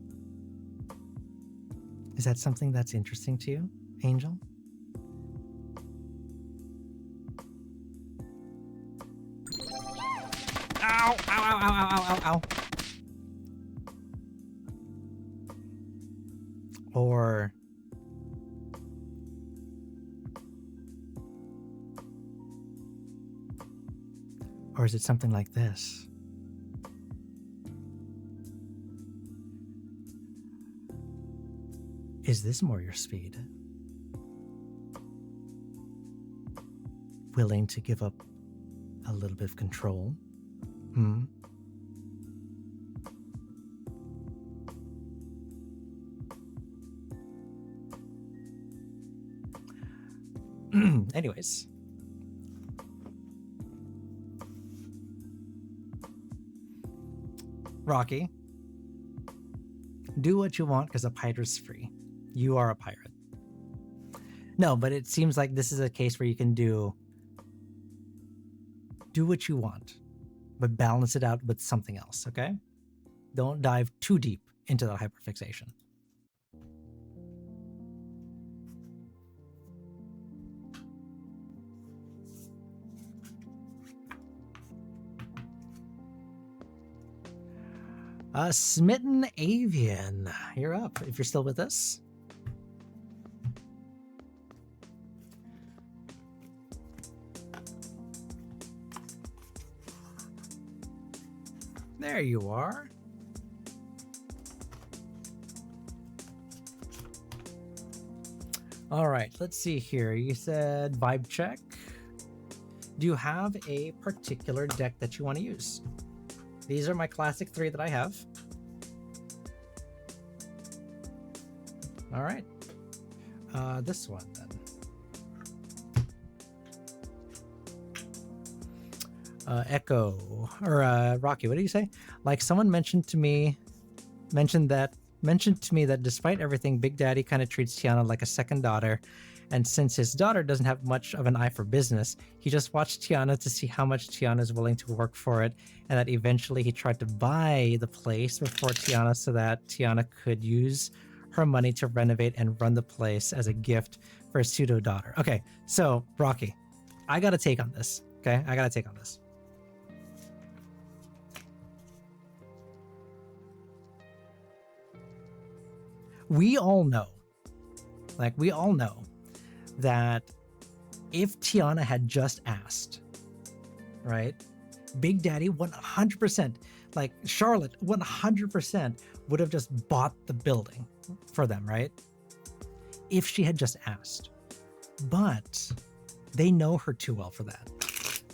Is that something that's interesting to you, Angel? Ow, ow, ow, ow, ow, ow, ow. Or is it something like this? Is this more your speed? Willing to give up a little bit of control? Anyways. Rocky, do what you want because a pirate's free. You are a pirate. No, but it seems like this is a case where you can do what you want, but balance it out with something else, okay? Don't dive too deep into the hyperfixation. Smitten Avian, you're up if you're still with us. There you are. All right, let's see here. You said vibe check. Do you have a particular deck that you want to use? These are my classic 3 that I have. All right. This one then. Echo or Rocky, what did you say? Like someone mentioned to me that despite everything, Big Daddy kind of treats Tiana like a second daughter, and since his daughter doesn't have much of an eye for business, he just watched Tiana to see how much Tiana is willing to work for it, and that eventually he tried to buy the place before Tiana so that Tiana could use her money to renovate and run the place as a gift for his pseudo daughter. Okay, so Rocky, I got a take on this. Okay, I got a take on this. We all know that if Tiana had just asked, right, Big Daddy 100%, like Charlotte 100% would have just bought the building for them, right? If she had just asked. But they know her too well for that.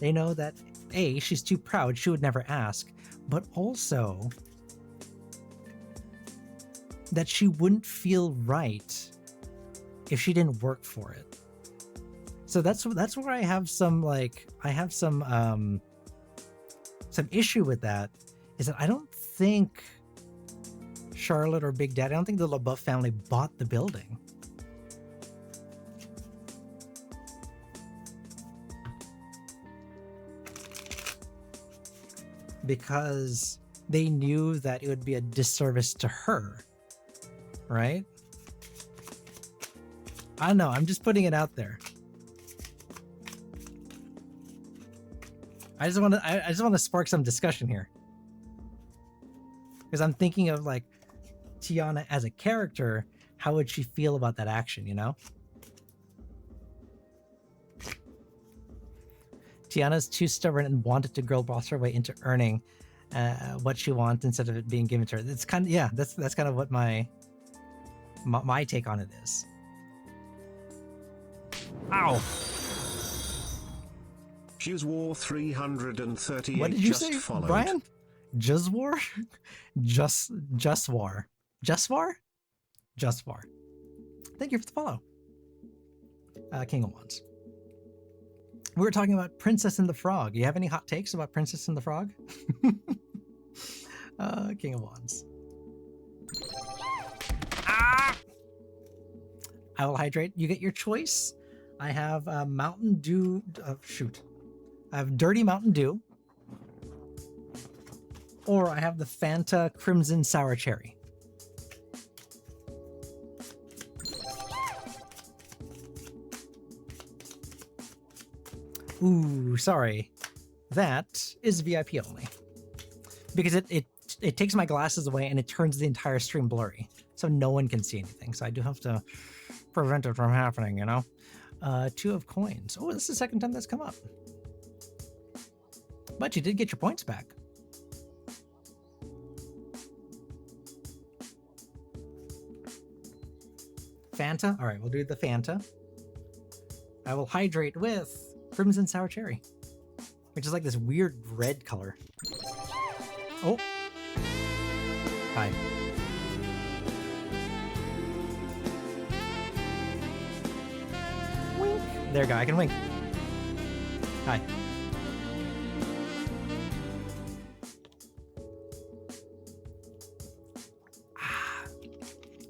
They know that A, she's too proud, she would never ask, but also that she wouldn't feel right if she didn't work for it. So that's where I have some issue with that, is that I don't think Charlotte or Big Daddy, I don't think the LaBeouf family bought the building. Because they knew that it would be a disservice to her, right? I don't know, I'm just putting it out there. I just want to spark some discussion here, because I'm thinking of like Tiana as a character. How would she feel about that action, you know? Tiana's too stubborn and wanted to girl boss her way into earning what she wants instead of it being given to her. It's kind of, yeah, that's kind of what my take on it is. Ow. Hughes War 338. What did you just say, followed. Brian? Juzwar? Justwar. Thank you for the follow. King of Wands. We were talking about Princess and the Frog. You have any hot takes about Princess and the Frog? King of Wands. Ah! I will hydrate. You get your choice. I have Mountain Dew. I have Dirty Mountain Dew. Or I have the Fanta Crimson Sour Cherry. Ooh, sorry. That is VIP only. Because it takes my glasses away and it turns the entire stream blurry. So no one can see anything. So I do have to prevent it from happening, you know? 2 of coins. Oh, this is the second time that's come up. But you did get your points back. Fanta? All right, we'll do the Fanta. I will hydrate with Crimson Sour Cherry, which is like this weird red color. Oh. Hi. Wink. There you go, I can wink. Hi.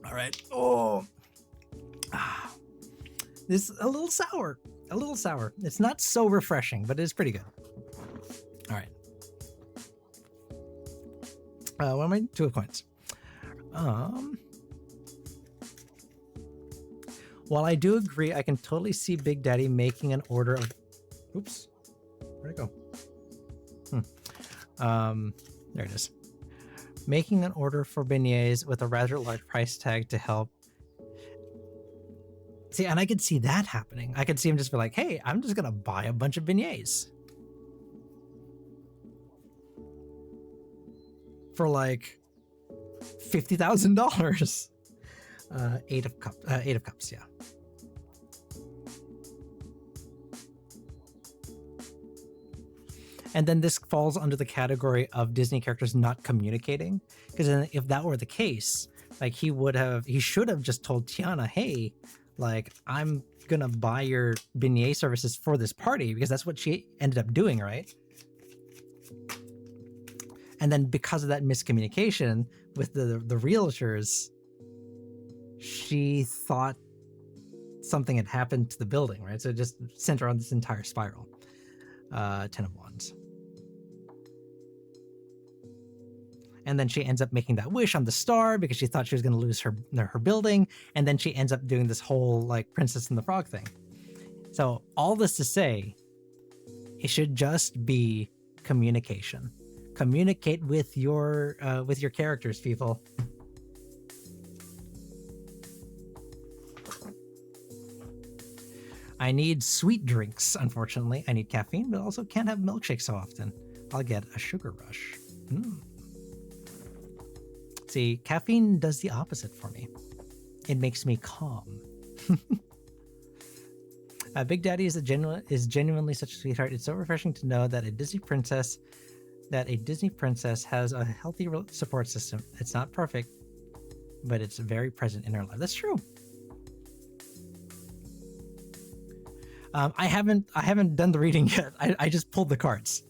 All right. Oh. This is a little sour. A little sour. It's not so refreshing, but it's pretty good. All right. What am I? 2 of coins. While I do agree, I can totally see Big Daddy making an order of. Oops. Where'd it go? There it is. Making an order for beignets with a rather large price tag to help. See, and I could see that happening. I could see him just be like, hey, I'm just going to buy a bunch of beignets. For like $50,000. 8 of cups, yeah. And then this falls under the category of Disney characters not communicating. Because if that were the case, like he should have just told Tiana, hey, like I'm gonna buy your beignet services for this party, because that's what she ended up doing, right? And then because of that miscommunication with the realtors, she thought something had happened to the building, right? So it just sent her on this entire spiral. 10 of Wands. And then she ends up making that wish on the star because she thought she was going to lose her building. And then she ends up doing this whole like Princess and the Frog thing. So all this to say, it should just be communication. Communicate with your characters, people. I need sweet drinks, unfortunately. I need caffeine, but also can't have milkshakes so often. I'll get a sugar rush. See, caffeine does the opposite for me. It makes me calm. Big Daddy is genuinely such a sweetheart. It's so refreshing to know that a Disney princess has a healthy support system. It's not perfect, but it's very present in her life. That's true. I haven't done the reading yet. I just pulled the cards.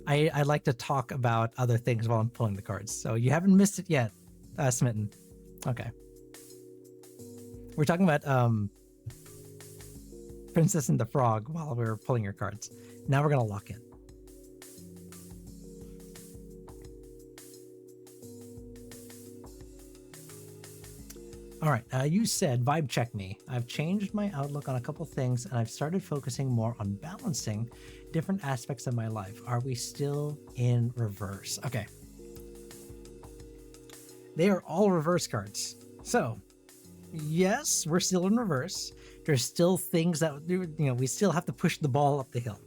I like to talk about other things while I'm pulling the cards. So you haven't missed it yet, Smitten. Okay. We're talking about Princess and the Frog while we were pulling your cards. Now we're going to lock in. All right, you said vibe check me. I've changed my outlook on a couple things and I've started focusing more on balancing different aspects of my life. Are we still in reverse? Okay. They are all reverse cards. So, yes, we're still in reverse. There's still things that, we still have to push the ball up the hill.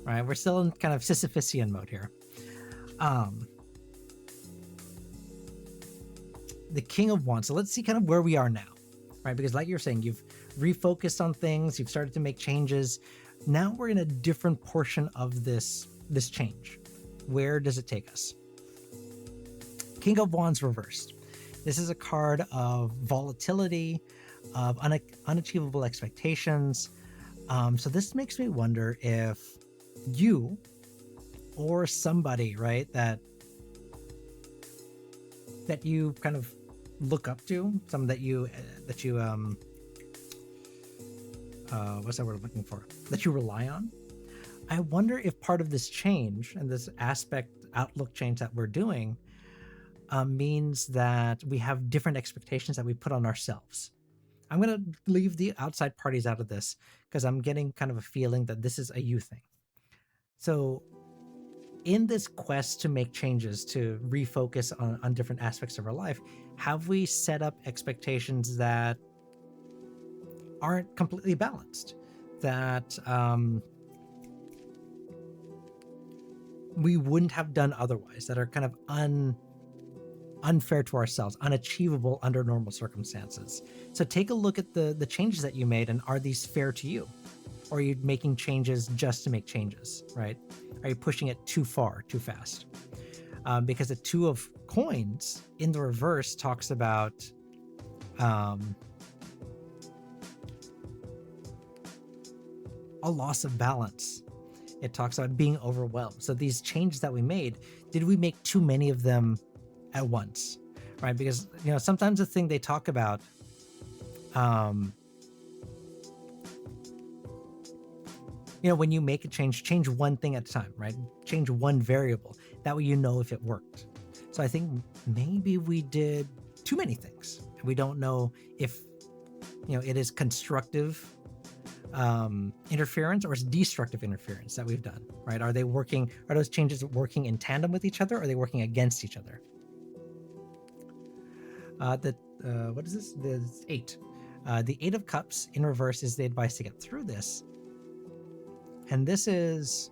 Right? We're still in kind of Sisyphusian mode here. The King of Wands. So let's see kind of where we are now, right? Because like you're saying, you've refocused on things, you've started to make changes. Now we're in a different portion of this change. Where does it take us? King of Wands reversed. This is a card of volatility, of unachievable expectations. So this makes me wonder if you or somebody, right, that you kind of look up to, some that you what's that word I'm looking for? That you rely on. I wonder if part of this change and this outlook change that we're doing means that we have different expectations that we put on ourselves. I'm going to leave the outside parties out of this because I'm getting kind of a feeling that this is a you thing. So in this quest to make changes, to refocus on different aspects of our life, have we set up expectations that aren't completely balanced, that we wouldn't have done otherwise, that are kind of unfair to ourselves, unachievable under normal circumstances? So take a look at the changes that you made, and are these fair to you? Or are you making changes just to make changes, right? Are you pushing it too far, too fast? Because the Two of Coins in the reverse talks about a loss of balance. It talks about being overwhelmed. So these changes that we made, did we make too many of them at once, right? Because, you know, sometimes the thing they talk about, you know, when you make a change one thing at a time, right? Change one variable. That way you know if it worked. So I think maybe we did too many things. We don't know if, you know, it is constructive interference or it's destructive interference that we've done, right? Are those changes working in tandem with each other? Or are they working against each other? What is this? The 8. The 8 of Cups in reverse is the advice to get through this. And this is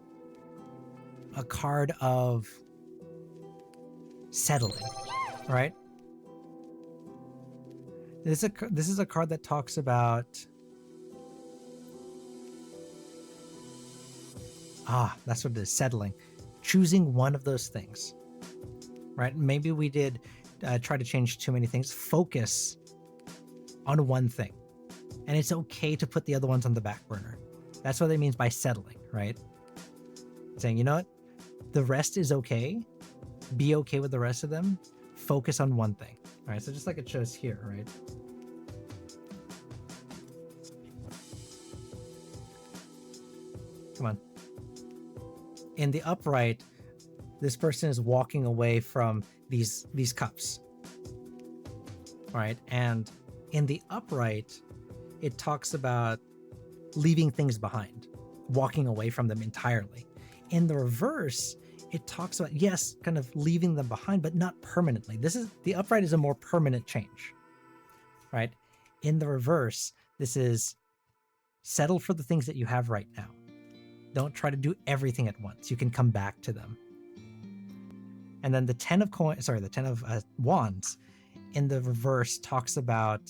a card of settling, right? This is a card that talks about that's what it is, settling, choosing one of those things, right? Maybe we did try to change too many things. Focus on one thing, and it's okay to put the other ones on the back burner. That's what it means by settling, right? Saying, you know what, the rest is okay. Be okay with the rest of them. Focus on one thing. All right, so just like it shows here, right? Come on. In the upright, this person is walking away from these cups, right? And in the upright, it talks about leaving things behind, walking away from them entirely. In the reverse, it talks about, yes, kind of leaving them behind, but not permanently. The upright is a more permanent change, right? In the reverse, this is settle for the things that you have right now. Don't try to do everything at once. You can come back to them. And then the 10 of Wands in the reverse talks about,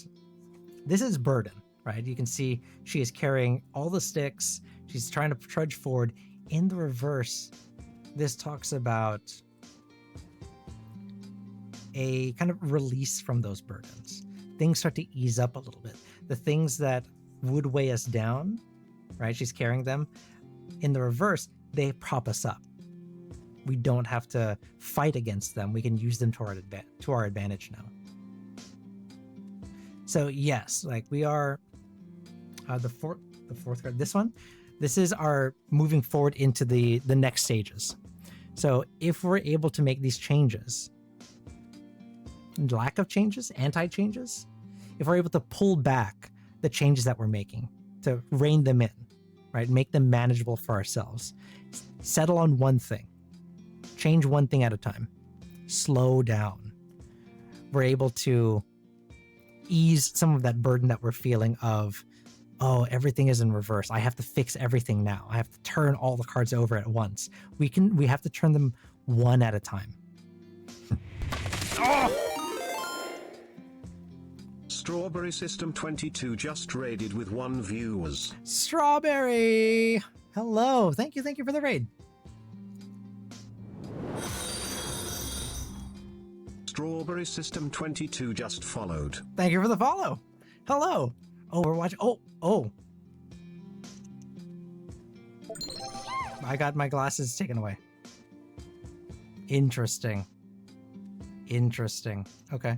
this is burden, right? You can see she is carrying all the sticks. She's trying to trudge forward. In the reverse, this talks about a kind of release from those burdens. Things start to ease up a little bit. The things that would weigh us down, right? She's carrying them. In the reverse, they prop us up. We don't have to fight against them. We can use them to our advantage now. So yes, like we are the fourth card. This is our moving forward into the next stages. So if we're able to make these changes, lack of changes, anti-changes, if we're able to pull back the changes that we're making, to rein them in, right? Make them manageable for ourselves. Settle on one thing. Change one thing at a time. Slow down. We're able to ease some of that burden that we're feeling of, oh, everything is in reverse. I have to fix everything now. I have to turn all the cards over at once. We have to turn them one at a time. Strawberry System 22 just raided with 1 viewers. Strawberry! Hello. Thank you for the raid. Strawberry System 22 just followed. Thank you for the follow. Hello. Oh, we're watching. Oh. I got my glasses taken away. Interesting. Okay.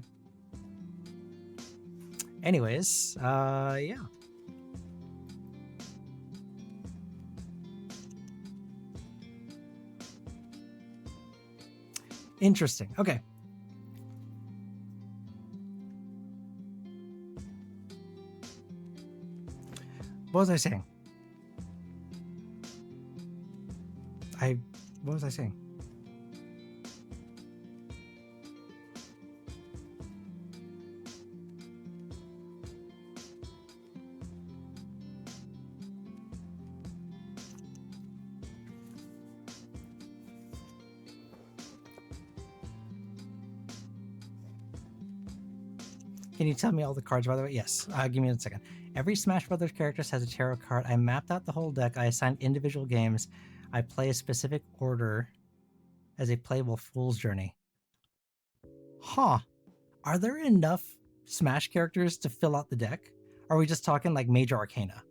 Anyways, yeah. Interesting. Okay. What was I saying? What was I saying? Can you tell me all the cards, by the way? Yes. Give me a second. Every Smash Brothers character has a tarot card. I mapped out the whole deck. I assigned individual games. I play a specific order as a playable Fool's Journey. Huh. Are there enough Smash characters to fill out the deck? Are we just talking like Major Arcana?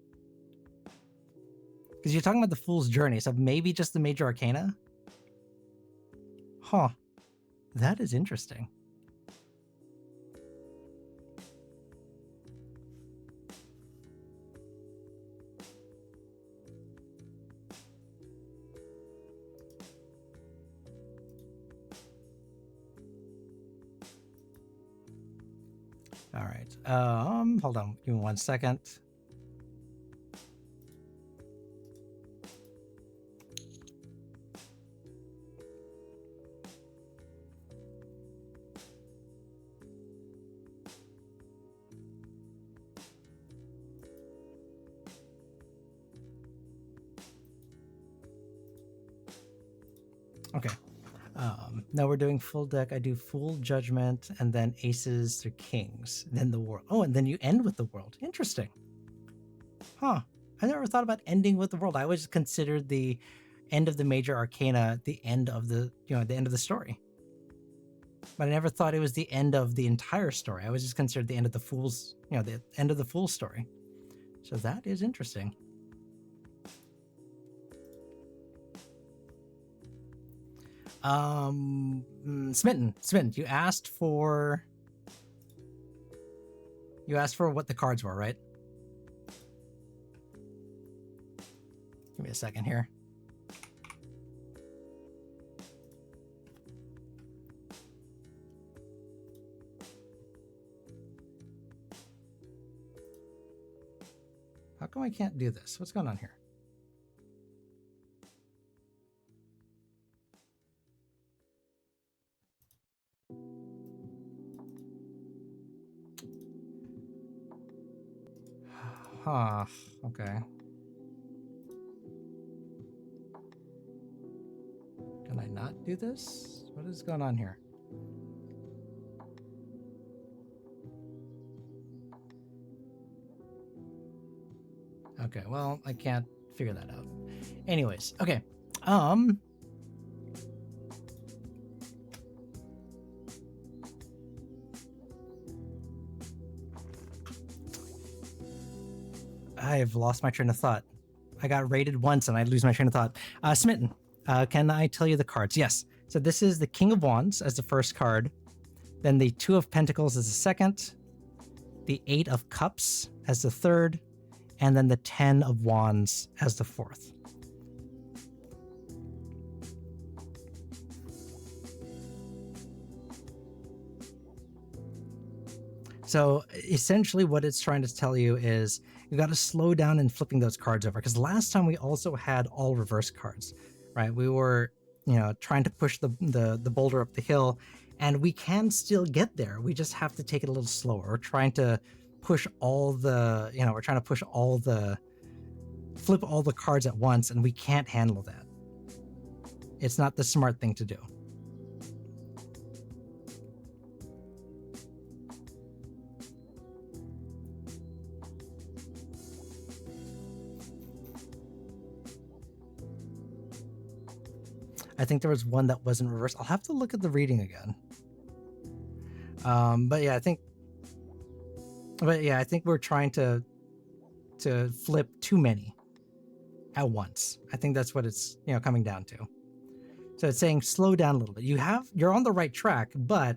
Because you're talking about the Fool's Journey, so maybe just the Major Arcana? Huh. That is interesting. All right. Hold on. Give me 1 second. Okay. Now we're doing full deck. I do full judgment and then aces or kings, then the world. Oh, and then you end with the world. Interesting. Huh. I never thought about ending with the world. I always considered the end of the Major Arcana the end of the, the end of the story. But I never thought it was the end of the entire story. I always just considered the end of the Fool's, the end of the Fool's story. So that is interesting. Smitten, you asked for what the cards were, right? Give me a second here. How come I can't do this? What's going on here? Huh, okay. Can I not do this? What is going on here? Okay, well, I can't figure that out. Anyways, okay. I've lost my train of thought. I got raided once and I lose my train of thought. Smitten, can I tell you the cards? Yes. So this is the King of Wands as the first card. Then the Two of Pentacles as the second. The Eight of Cups as the third. And then the 10 of Wands as the fourth. So essentially what it's trying to tell you is you got to slow down in flipping those cards over, because last time we also had all reverse cards, right? We were, trying to push the boulder up the hill, and we can still get there. We just have to take it a little slower. We're trying to push all the, flip all the cards at once, and we can't handle that. It's not the smart thing to do. I think there was one that wasn't reversed. I'll have to look at the reading again. But yeah, I think we're trying to flip too many at once. I think that's what it's, coming down to. So it's saying slow down a little bit. You're on the right track, but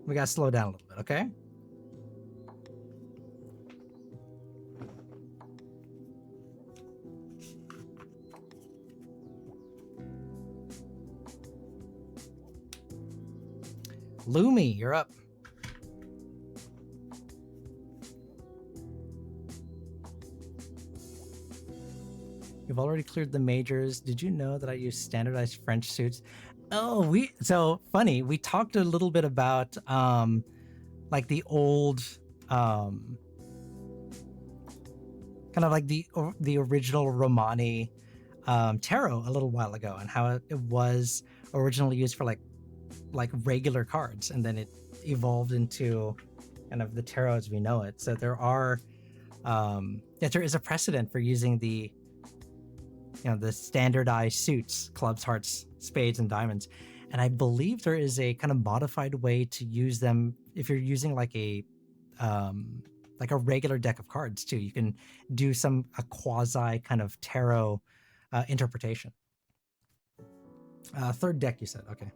we got to slow down a little bit, okay? Lumi, you're up. We've already cleared the majors. Did you know that I use standardized French suits? Oh, so funny. We talked a little bit about like the old kind of like the original Romani tarot a little while ago, and how it was originally used for like regular cards, and then it evolved into kind of the tarot as we know it. So there are there is a precedent for using the the standardized suits, clubs, hearts, spades, and diamonds. And I believe there is a kind of modified way to use them if you're using like a regular deck of cards too. You can do a quasi kind of tarot interpretation. Third deck, you said. Okay.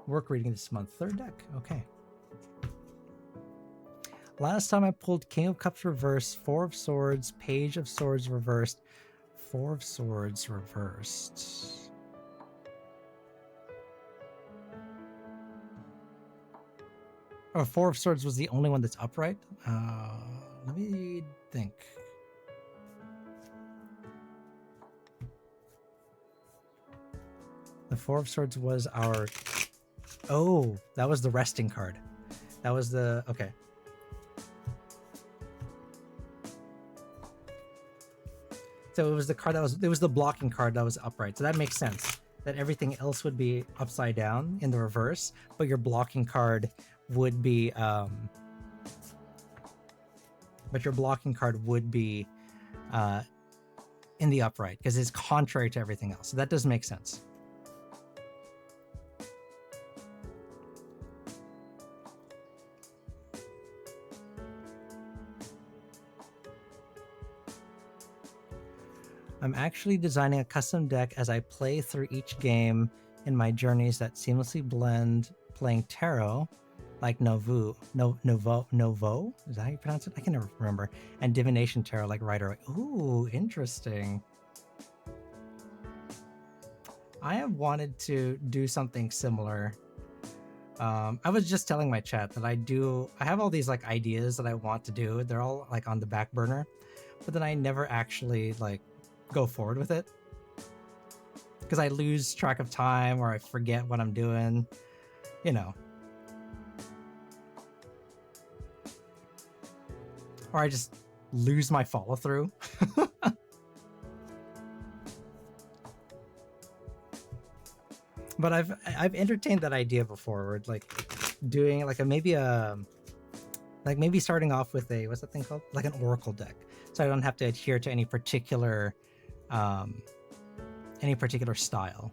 Work reading this month. Third deck. Okay. Last time I pulled King of Cups reversed, Four of Swords, Page of Swords reversed, Four of Swords reversed. Oh, Four of Swords was the only one that's upright? Let me think. The Four of Swords was our... Oh, that was the resting card. That was the... Okay. So it was the card it was the blocking card that was upright. So that makes sense that everything else would be upside down in the reverse, but your blocking card would be in the upright because it's contrary to everything else. So that does make sense. I'm actually designing a custom deck as I play through each game in my journeys that seamlessly blend playing tarot, like Novo? Is that how you pronounce it? I can never remember. And divination tarot, like Rider. Ooh, interesting. I have wanted to do something similar. I was just telling my chat that I have all these like ideas that I want to do. They're all like on the back burner, but then I never actually like go forward with it because I lose track of time or I forget what I'm doing, or I just lose my follow through. But I've entertained that idea before, where like doing like maybe starting off with what's that thing called, like an oracle deck, so I don't have to adhere to any particular style.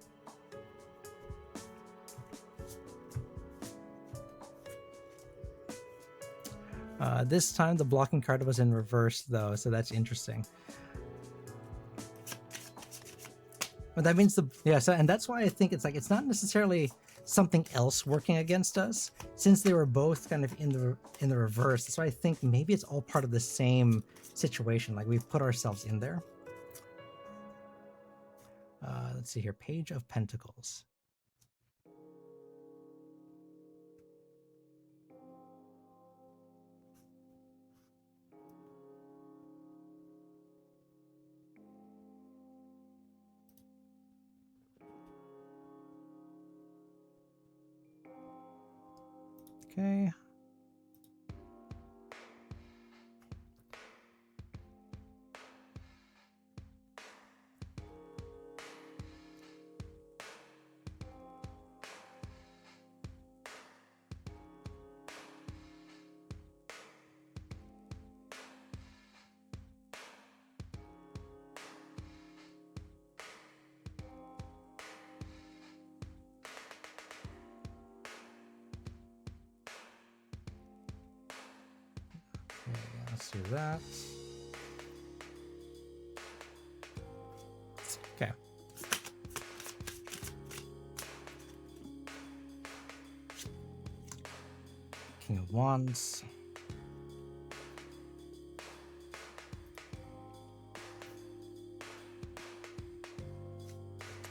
This time the blocking card was in reverse though, so that's interesting. But that means and that's why I think it's not necessarily something else working against us, since they were both kind of in the reverse. That's why I think maybe it's all part of the same situation, like we've put ourselves in there. Let's see here, Page of Pentacles. Okay. Let's do that. Okay. King of Wands.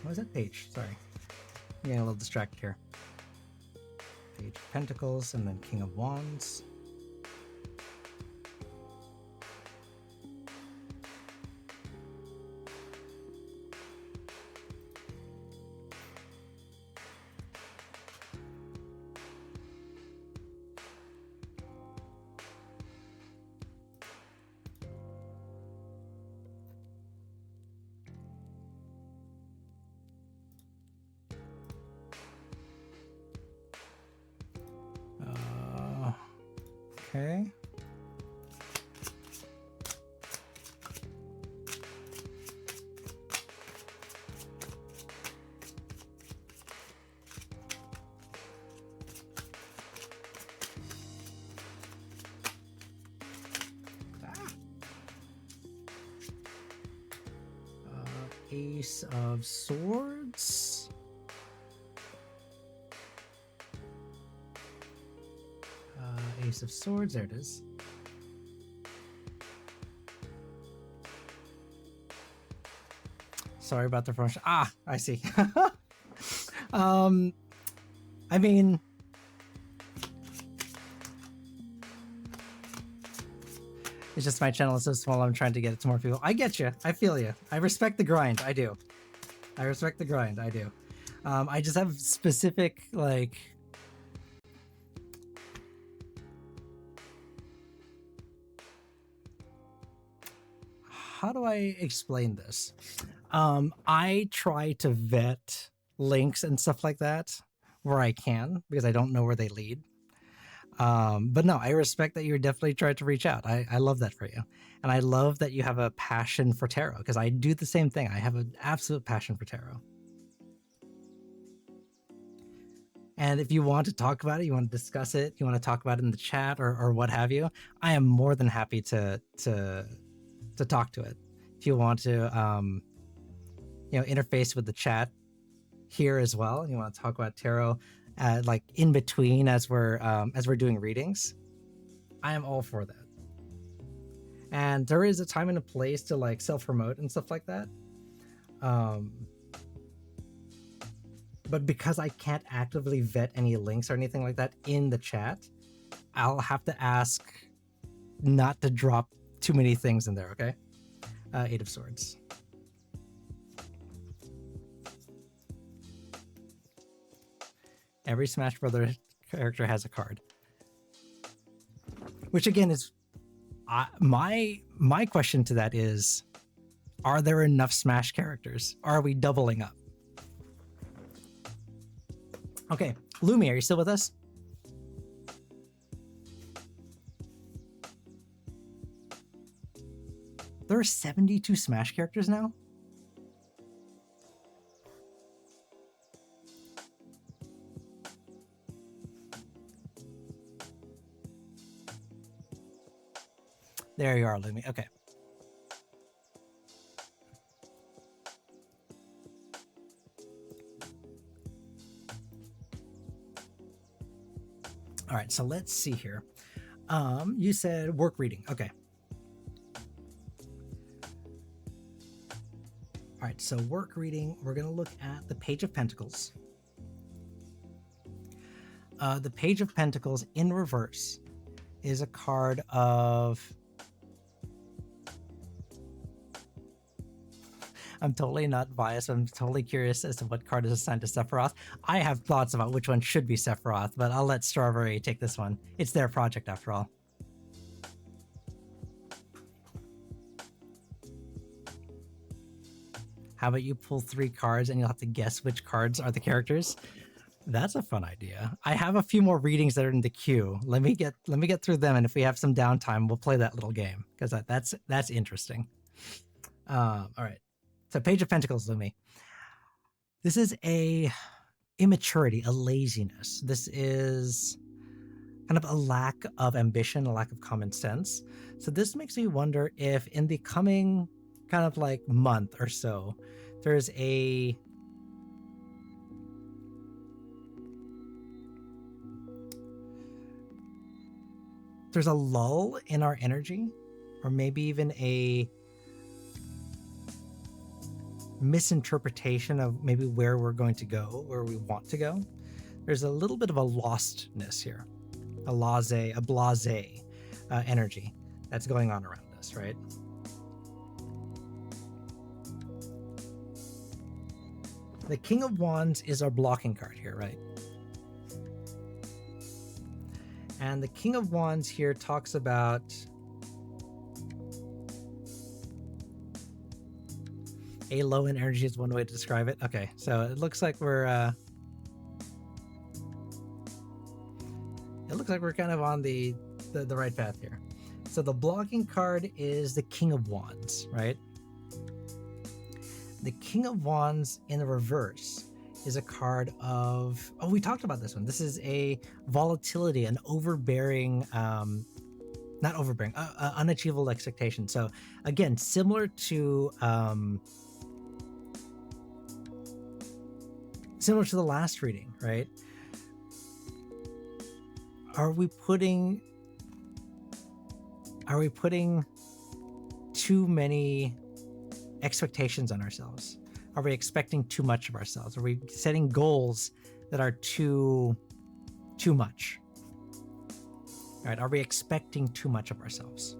What is that page? Sorry. I'm getting a little distracted here. Page of Pentacles and then King of Wands. Okay. Ace of Swords. Ace of Swords, there it is. Sorry about the promotion. Ah, I see. I mean, it's just my channel is so small, I'm trying to get it to more people. I get you. I feel you. I respect the grind. I do. I respect the grind. I do. I just have specific, like... How do I explain this? I try to vet links and stuff like that where I can, because I don't know where they lead. But no, I respect that you're definitely trying to reach out. I love that for you. And I love that you have a passion for tarot, because I do the same thing. I have an absolute passion for tarot. And if you want to talk about it, you want to discuss it, you want to talk about it in the chat or what have you, I am more than happy to talk to it. If you want to, interface with the chat here as well, you want to talk about tarot, like in between as we're doing readings, I am all for that. And there is a time and a place to like self-promote and stuff like that. But because I can't actively vet any links or anything like that in the chat, I'll have to ask not to drop too many things in there, okay? Eight of Swords. Every Smash Brothers character has a card. Which again is... my question to that is, are there enough Smash characters? Are we doubling up? Okay, Lumi, are you still with us? There are 72 Smash characters now? There you are, Lumi. Okay. All right, so let's see here. You said work reading. Okay. All right, so work reading, we're going to look at the Page of Pentacles. The Page of Pentacles in reverse is a card of... I'm totally not biased. I'm totally curious as to what card is assigned to Sephiroth. I have thoughts about which one should be Sephiroth, but I'll let Strawberry take this one. It's their project after all. How about you pull 3 cards and you'll have to guess which cards are the characters? That's a fun idea. I have a few more readings that are in the queue. Let me get through them, and if we have some downtime, we'll play that little game, because that's interesting. All right. So Page of Pentacles, Lumi. This is a immaturity, a laziness. This is kind of a lack of ambition, a lack of common sense. So this makes me wonder if in the coming kind of like month or so, there's a lull in our energy, or maybe even a misinterpretation of maybe where we're going to go, where we want to go. There's a little bit of a lostness here, a blasé energy that's going on around us, right? The King of Wands is our blocking card here, right? And the King of Wands here talks about a low in energy is one way to describe it. Okay, so it looks like we're kind of on the the right path here. So the blocking card is the King of Wands, right? The King of Wands in the reverse is a card of, oh, we talked about this one. This is a volatility, an overbearing, not overbearing, unachievable expectation. So again, similar to the last reading, right? Are we putting too many expectations on ourselves? Are we expecting too much of ourselves? Are we setting goals that are too much? All right, are we expecting too much of ourselves?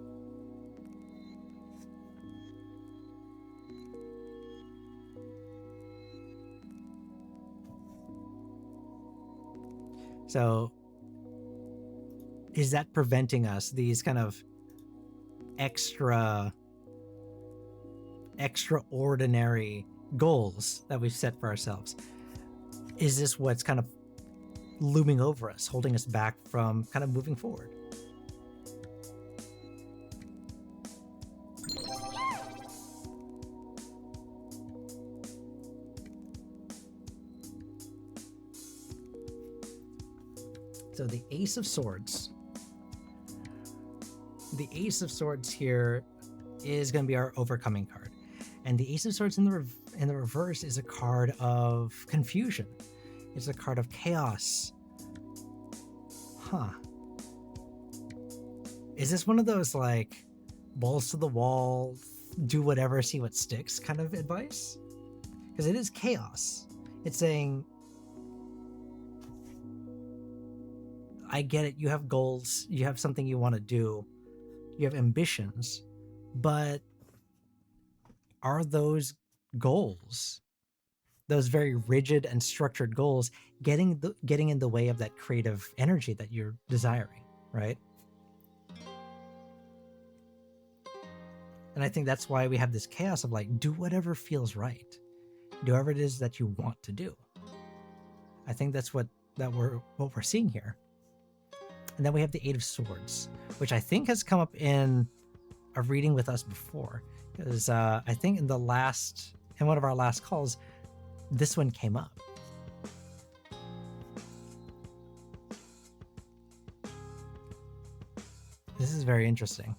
So is that preventing us, these kind of extraordinary goals that we've set for ourselves? Is this what's kind of looming over us, holding us back from kind of moving forward? So the Ace of Swords. The Ace of Swords here is going to be our overcoming card. And the Ace of Swords in the reverse is a card of confusion. It's a card of chaos. Huh. Is this one of those like balls to the wall, do whatever, see what sticks kind of advice? Because it is chaos. It's saying, I get it, you have goals, you have something you want to do, you have ambitions, but are those goals, those very rigid and structured goals, getting in the way of that creative energy that you're desiring, right? And I think that's why we have this chaos of like, do whatever feels right, do whatever it is that you want to do. I think that's what we're seeing here. And then we have the Eight of Swords, which I think has come up in a reading with us before, because I think in one of our last calls, this one came up. This is very interesting.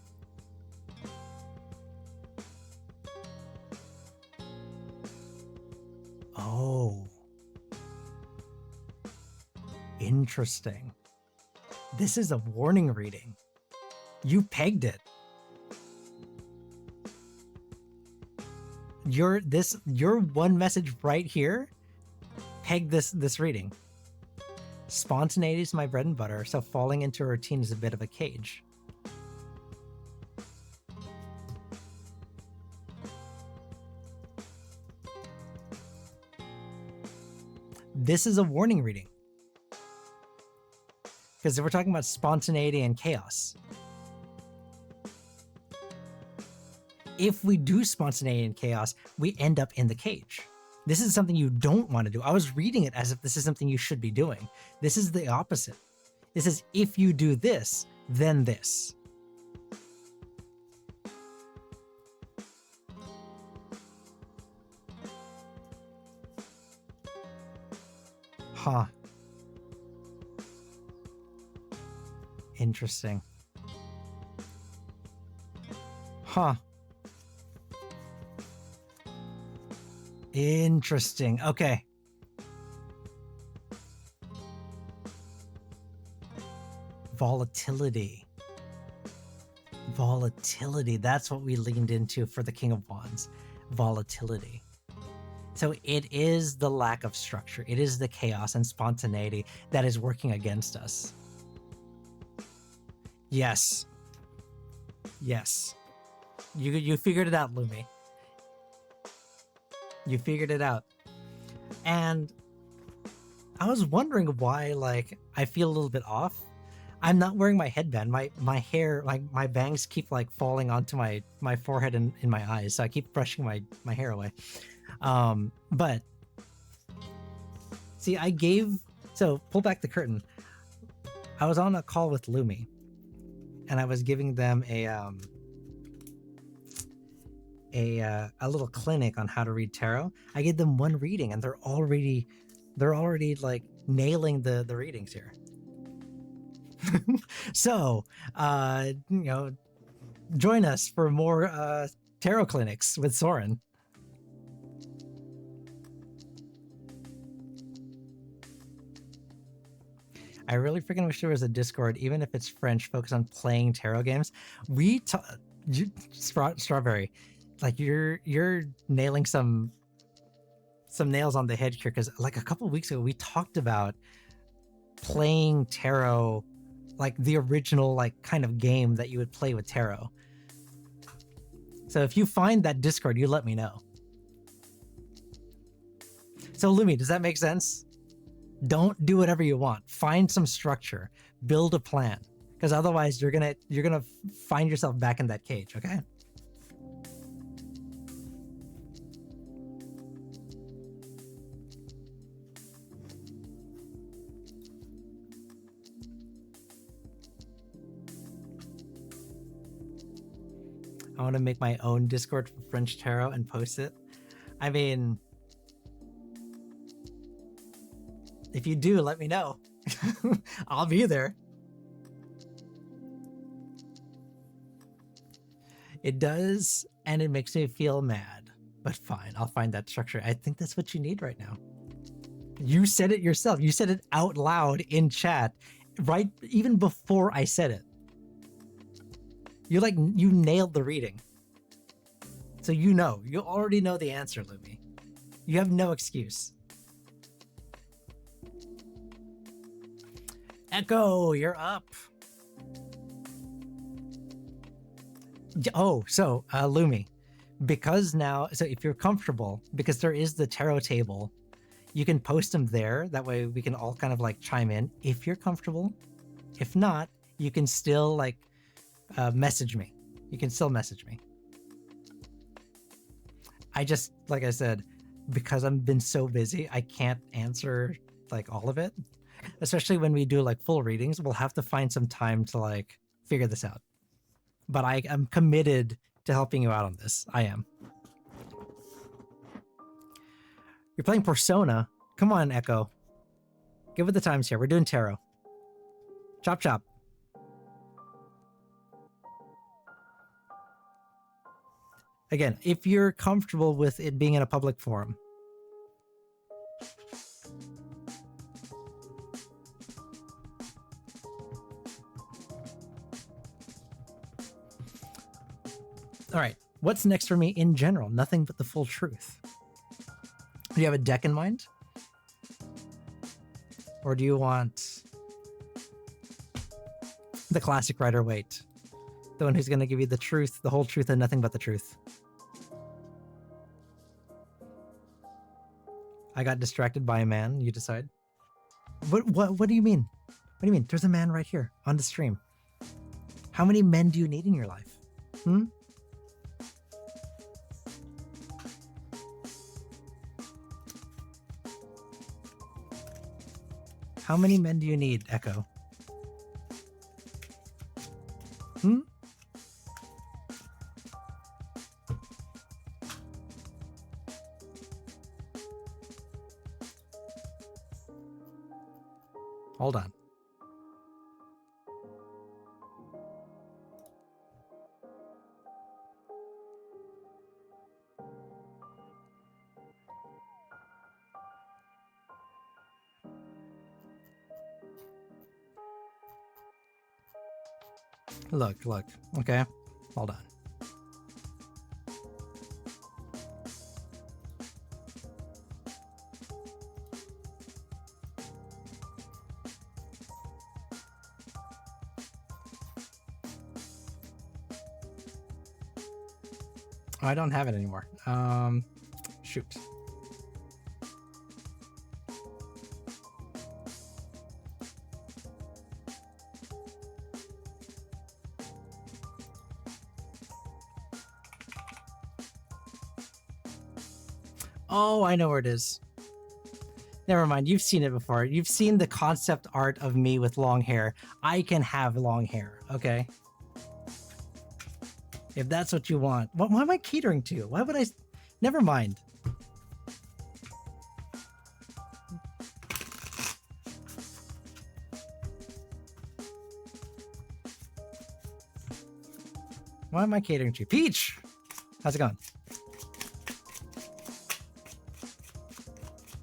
Oh, interesting. This is a warning reading. You pegged it. Your one message right here pegged this reading. Spontaneity is my bread and butter, so falling into a routine is a bit of a cage. This is a warning reading. Because if we're talking about spontaneity and chaos, if we do spontaneity and chaos, we end up in the cage. This is something you don't want to do. I was reading it as if this is something you should be doing. This is the opposite. This is, if you do this, then this. Huh. Interesting. Huh. Interesting. Okay. Volatility. Volatility. That's what we leaned into for the King of Wands. Volatility. So it is the lack of structure. It is the chaos and spontaneity that is working against us. Yes. Yes. You figured it out, Lumi. You figured it out. And I was wondering why, like, I feel a little bit off. I'm not wearing my headband. My hair, like, my bangs keep, like, falling onto my forehead and in my eyes. So I keep brushing my hair away. But see, so pull back the curtain. I was on a call with Lumi, and I was giving them a little clinic on how to read tarot. I gave them one reading, and they're already like nailing the readings here. So, join us for more tarot clinics with Soren. I really freaking wish there was a Discord, even if it's French, focused on playing tarot games. Strawberry, like you're nailing some nails on the head here, because like a couple of weeks ago we talked about playing tarot, like the original like kind of game that you would play with tarot. So if you find that Discord, you let me know. So Lumi, does that make sense? Don't do whatever you want. Find some structure, build a plan, because otherwise you're gonna find yourself back in that cage. Okay. I want to make my own Discord for French tarot and post it. I mean, if you do, let me know. I'll be there. It does, and it makes me feel mad. But fine, I'll find that structure. I think that's what you need right now. You said it yourself. You said it out loud in chat, right? Even before I said it. You nailed the reading. So you already know the answer, Lumi. You have no excuse. Echo, you're up. Oh, so Lumi, because now, so if you're comfortable, because there is the tarot table, you can post them there. That way we can all kind of like chime in if you're comfortable. If not, you can still like message me. You can still message me. I just, like I said, because I've been so busy, I can't answer like all of it. Especially when we do like full readings, we'll have to find some time to like figure this out. But I am committed to helping you out on this. I am. You're playing Persona. Come on, Echo. Give it the times here. We're doing tarot. Chop chop. Again, if you're comfortable with it being in a public forum. All right, what's next for me in general? Nothing but the full truth. Do you have a deck in mind? Or do you want the classic Rider-Waite? The one who's going to give you the truth, the whole truth, and nothing but the truth. I got distracted by a man, you decide. What do you mean? What do you mean? There's a man right here on the stream. How many men do you need in your life? How many men do you need, Echo? Hold on. Look, okay? Hold on. Oh, I don't have it anymore. Shoot. Oh, I know where it is. Never mind. You've seen it before. You've seen the concept art of me with long hair. I can have long hair, okay? If that's what you want. Why am I catering to? Why would I? Never mind. Why am I catering to you? Peach! How's it going?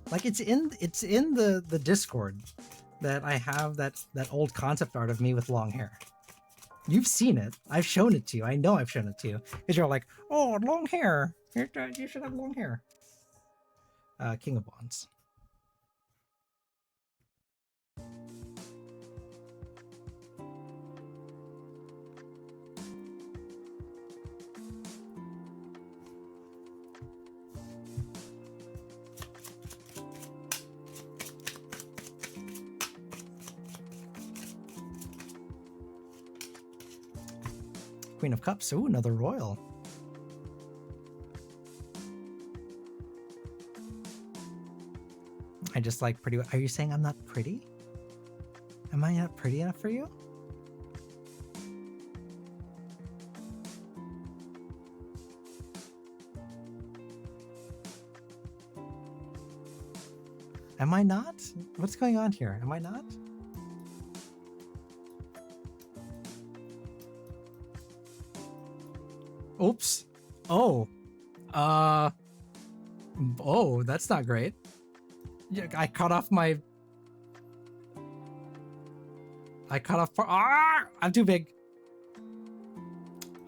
Like it's in the Discord that I have that old concept art of me with long hair. You've seen it. I've shown it to you. I know I've shown it to you. Because you're like, oh, long hair. You should have long hair. King of Wands. Queen of Cups. Ooh, another royal. I just like pretty. Are you saying I'm not pretty? Am I not pretty enough for you? Am I not? What's going on here? Am I not? Oops. Oh. Oh, that's not great. Yeah, I cut off my... I'm too big.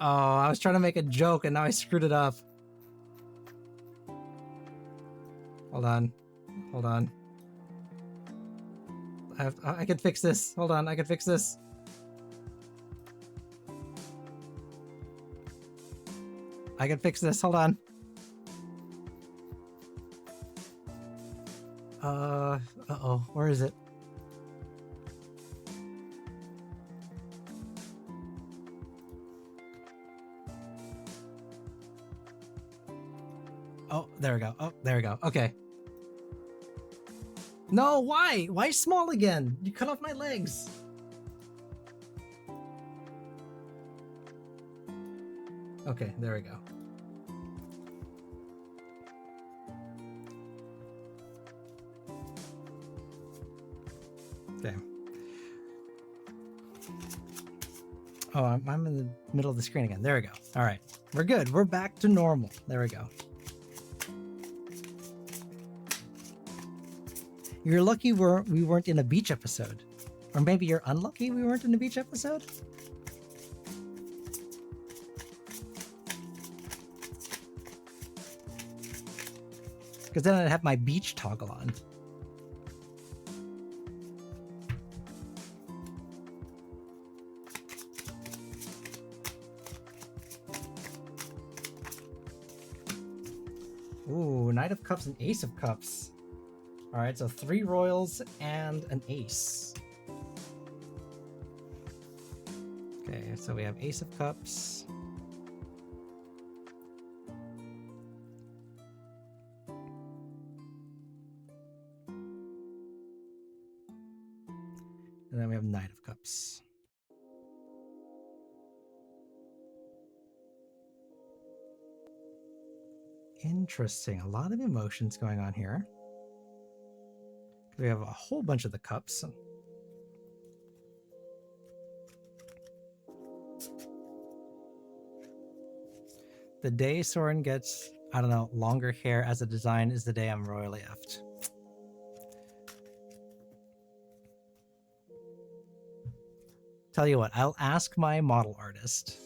Oh, I was trying to make a joke and now I screwed it up. Hold on. Hold on. I can fix this. Hold on, I can fix this. I can fix this. Hold on. Uh-oh. Where is it? Oh, there we go. Oh, there we go. Okay. No, why? Why small again? You cut off my legs. Okay, there we go. Okay. Oh, I'm in the middle of the screen again. There we go. All right. We're good. We're back to normal. There we go. You're lucky we weren't in a beach episode. Or maybe you're unlucky we weren't in a beach episode? Because then I'd have my beach toggle on. Ooh, Knight of Cups and Ace of Cups. All right, so 3 royals and an ace. Okay, so we have Ace of Cups. And then we have Knight of Cups. Interesting. A lot of emotions going on here. We have a whole bunch of the cups. The day Soren gets, I don't know, longer hair as a design is the day I'm royally effed. Tell you what, I'll ask my model artist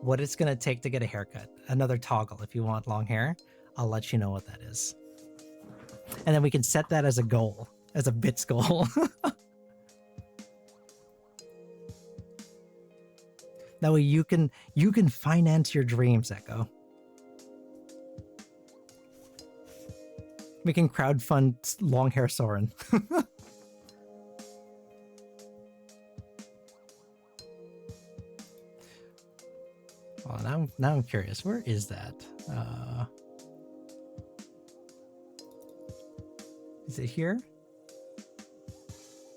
what it's going to take to get a haircut. Another toggle if you want long hair. I'll let you know what that is. And then we can set that as a goal, as a bits goal. That way you can finance your dreams, Echo. We can crowdfund long hair Soren. Oh, now I'm curious. Where is that? Is it here?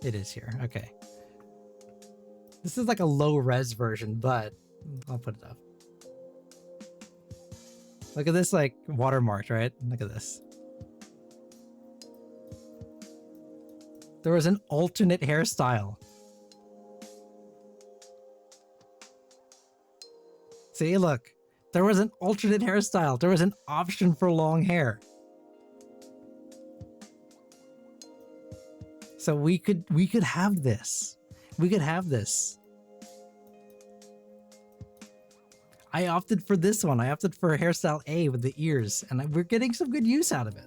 It is here. Okay. This is like a low res version, but I'll put it up. Look at this, like, watermarked, right? Look at this. There was an alternate hairstyle. See, look. There was an alternate hairstyle. There was an option for long hair. So we could have this. We could have this. I opted for this one. I opted for hairstyle A with the ears, and we're getting some good use out of it.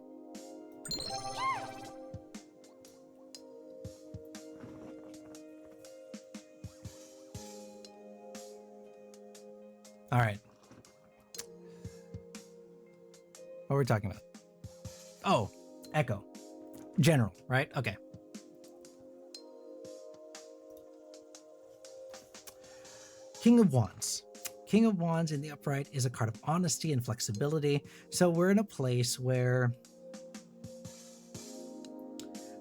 All right. What were we talking about? Oh, Echo. General, right? Okay. King of Wands. King of Wands in the upright is a card of honesty and flexibility. So we're in a place where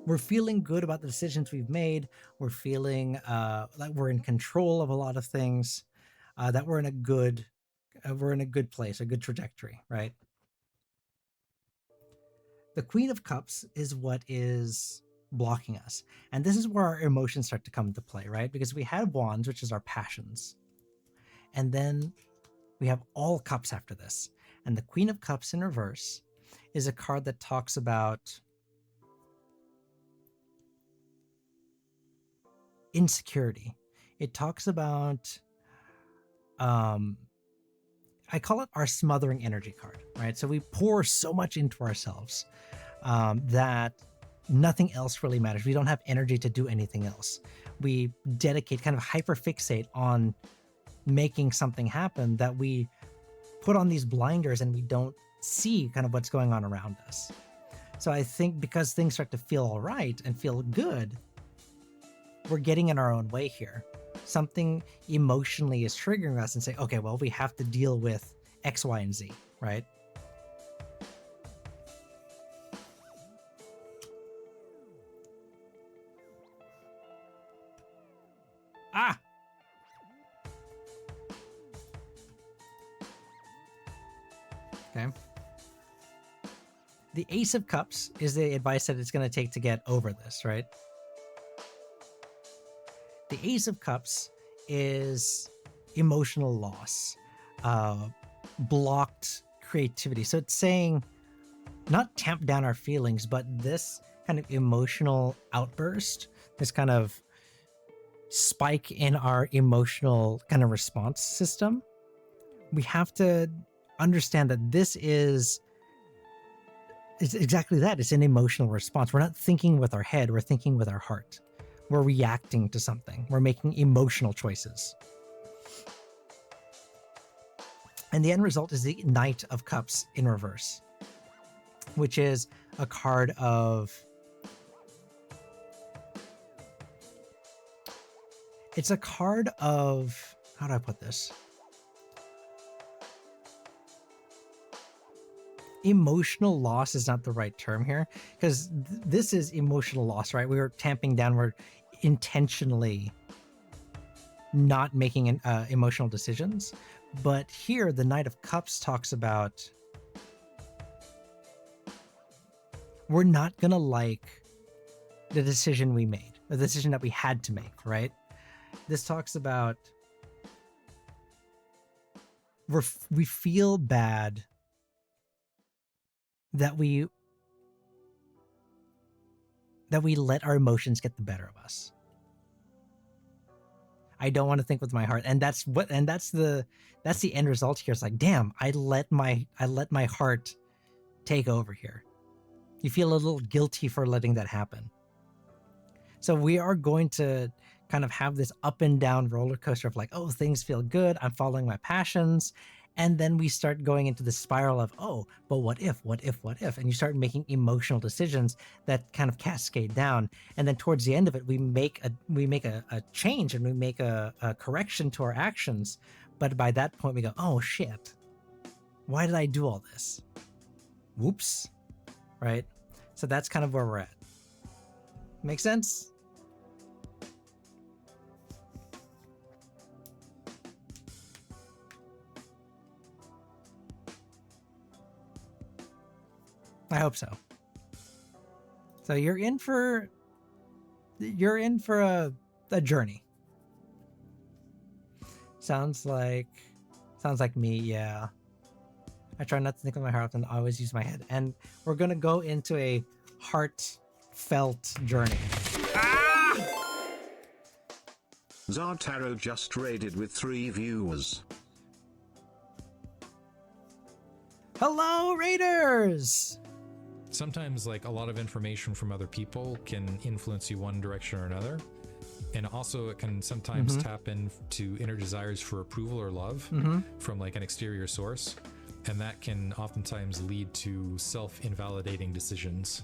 we're feeling good about the decisions we've made. We're feeling like we're in control of a lot of things. That we're in a good place, a good trajectory, right? The Queen of Cups is what is blocking us. And this is where our emotions start to come into play, right? Because we had Wands, which is our passions. And then we have all cups after this. And the Queen of Cups in reverse is a card that talks about insecurity. It talks about, I call it our smothering energy card, right? So we pour so much into ourselves that nothing else really matters. We don't have energy to do anything else. We dedicate, kind of hyperfixate on making something happen, that we put on these blinders and we don't see kind of what's going on around us. So I think because things start to feel all right and feel good, we're getting in our own way here. Something emotionally is triggering us and say, okay, well, we have to deal with X, Y, and Z, right? Ah! Okay. The Ace of Cups is the advice that it's going to take to get over this, right? The Ace of Cups is emotional loss, blocked creativity. So it's saying not tamp down our feelings, but this kind of emotional outburst, this kind of spike in our emotional kind of response system. We have to understand that this is it's exactly that. It's an emotional response. We're not thinking with our head, we're thinking with our heart. We're reacting to something. We're making emotional choices. And the end result is the Knight of Cups in reverse, which is a card of... It's a card of... How do I put this? Emotional loss is not the right term here, because this is emotional loss, right? We were tamping down, we're intentionally not making emotional decisions. But here, the Knight of Cups talks about we're not going to like the decision we made, the decision that we had to make, right? This talks about we feel bad that we let our emotions get the better of us. I don't want to think with my heart, and that's the end result here. It's like, damn, I let my heart take over here. You feel a little guilty for letting that happen. So we are going to kind of have this up and down roller coaster of like, oh, things feel good, I'm following my passions. And then we start going into the spiral of, oh, but what if? And you start making emotional decisions that kind of cascade down. And then towards the end of it, we make a change and we make a correction to our actions. But by that point, we go, oh, shit. Why did I do all this? Whoops. Right? So that's kind of where we're at. Make sense? I hope so. So you're in for a journey. Sounds like me, yeah. I try not to think of my heart and always use my head. And we're gonna go into a heartfelt journey. Zard Tarot just raided with 3 viewers. Hello, Raiders! Sometimes, like, a lot of information from other people can influence you one direction or another. And also it can sometimes tap into inner desires for approval or love from like an exterior source. And that can oftentimes lead to self-invalidating decisions.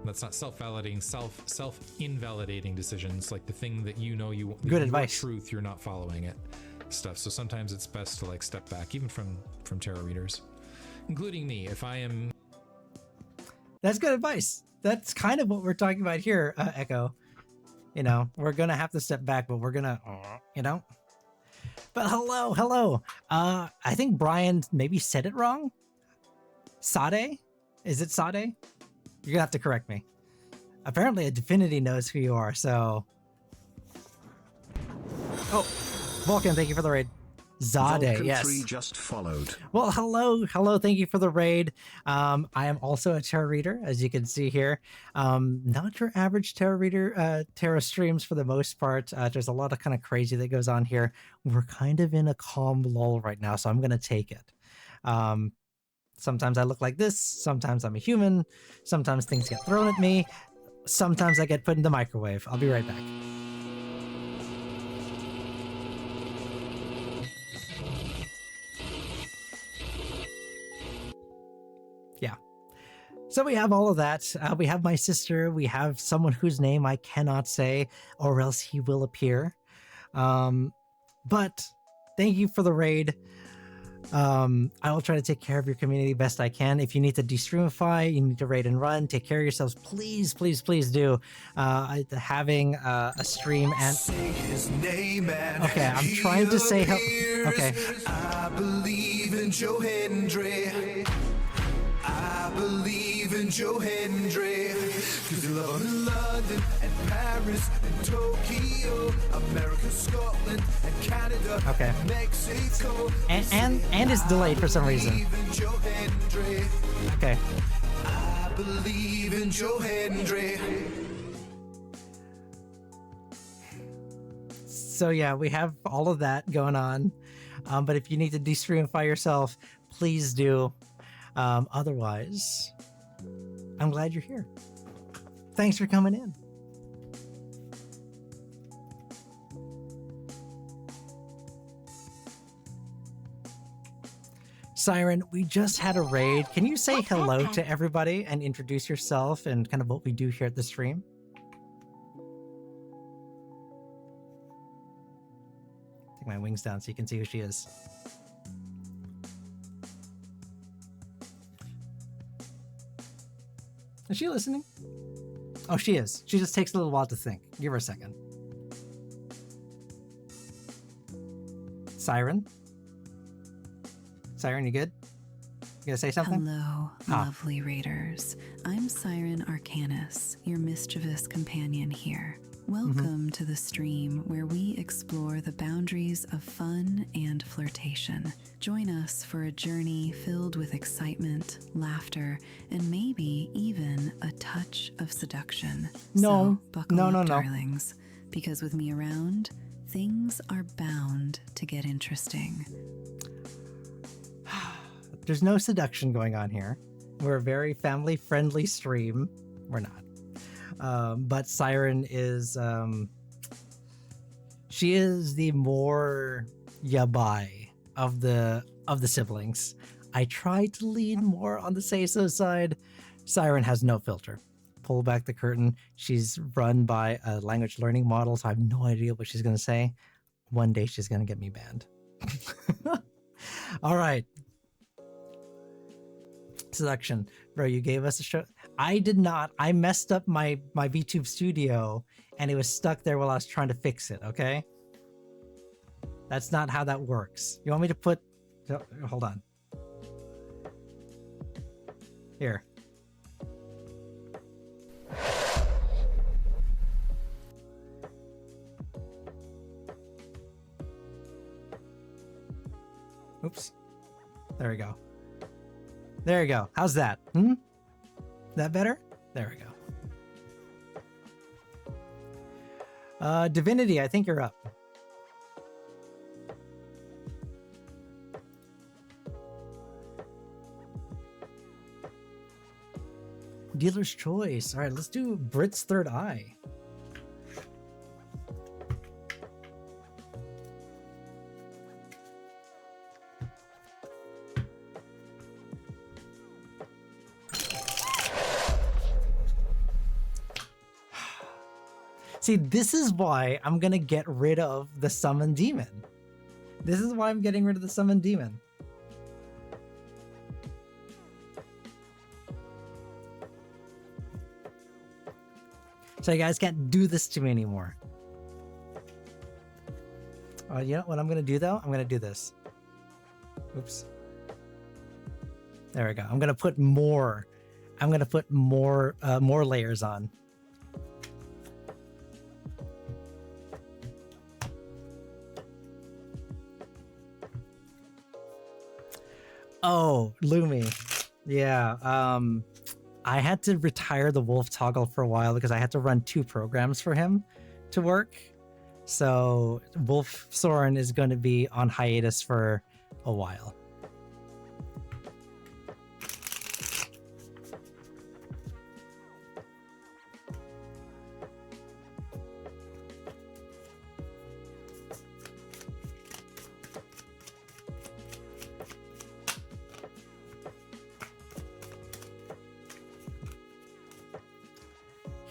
That's not self-validating, self-invalidating decisions. Like the thing that you know Good advice. Truth, you're not following it. Stuff. So sometimes it's best to like step back, even from tarot readers, including me. If I am. That's good advice. That's kind of what we're talking about here, Echo. You know, we're gonna have to step back, but we're gonna, you know. But hello. I think Brian maybe said it wrong. Sade? Is it Sade? You're gonna have to correct me. Apparently, a Divinity knows who you are, so. Oh, Vulcan, thank you for the raid. Zade, Vulcan yes. 3 just followed. Well, hello, thank you for the raid. I am also a tarot reader, as you can see here. Not your average tarot reader, tarot streams for the most part. There's a lot of kind of crazy that goes on here. We're kind of in a calm lull right now, so I'm going to take it. Sometimes I look like this, sometimes I'm a human, sometimes things get thrown at me, sometimes I get put in the microwave. I'll be right back. Yeah. So we have all of that. We have my sister. We have someone whose name I cannot say, or else he will appear. But thank you for the raid. I will try to take care of your community best I can. If you need to de-streamify, you need to raid and run, take care of yourselves. Please do. Having a stream and Say his name and okay, I'm he trying to say appears. okay. I believe in Joe Hendry. I believe in Joe Hendry. Cause you love him in London and Paris and Tokyo, America, Scotland and Canada, Okay. Mexico. And it's delayed for some reason. I believe in Joe Hendry. Okay. I believe in Joe Hendry. So yeah, we have all of that going on. But if you need to de-streamify yourself, please do. Otherwise, I'm glad you're here. Thanks for coming in. Siren, we just had a raid. Can you say hello to everybody and introduce yourself and kind of what we do here at the stream? Take my wings down so you can see who she is. Is she listening? Oh, she is. She just takes a little while to think. Give her a second. Siren? Siren, you good? You gonna say something? Hello, lovely raiders. I'm Siren Arcanus, your mischievous companion here. Welcome to the stream where we explore the boundaries of fun and flirtation. Join us for a journey filled with excitement, laughter, and maybe even a touch of seduction. No. So buckle No, up, no. darlings, because with me around, things are bound to get interesting. There's no seduction going on here. We're a very family-friendly stream. We're not. But Siren is, she is the more yabai of the siblings. I try to lean more on the say-so side. Siren has no filter. Pull back the curtain. She's run by a language learning model, so I have no idea what she's going to say. One day she's going to get me banned. All right. Seduction. Bro, you gave us a show. I did not. I messed up my VTube studio and it was stuck there while I was trying to fix it, okay? That's not how that works. You want me to put... Hold on. Here. Oops. There we go. There you go. How's that? That better? There we go. Divinity, I think you're up. Dealer's choice. All right, let's do Brit's third eye. See, this is why I'm gonna get rid of the summon demon. This is why I'm getting rid of the summon demon. So you guys can't do this to me anymore. You know what I'm gonna do though? I'm gonna do this. Oops. There we go. I'm gonna put more. I'm gonna put more layers on. Oh, Lumi. Yeah. I had to retire the wolf toggle for a while because I had to run 2 programs for him to work. So Wolf Soren is going to be on hiatus for a while.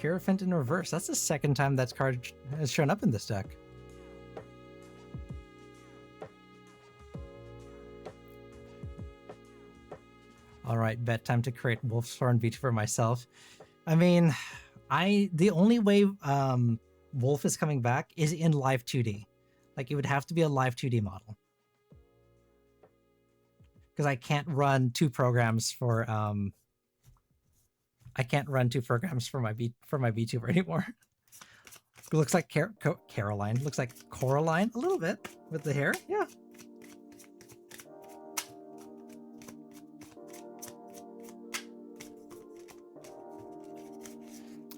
Hierophant in reverse. That's the second time that card has shown up in this deck. All right, bet time to create Wolfstorn V2 for myself. I mean, the only way Wolf is coming back is in live 2D. Like, it would have to be a live 2D model. Because I can't run 2 programs for I can't run 2 programs for my VTuber anymore. It looks like Caroline. Looks like Coraline a little bit with the hair. Yeah.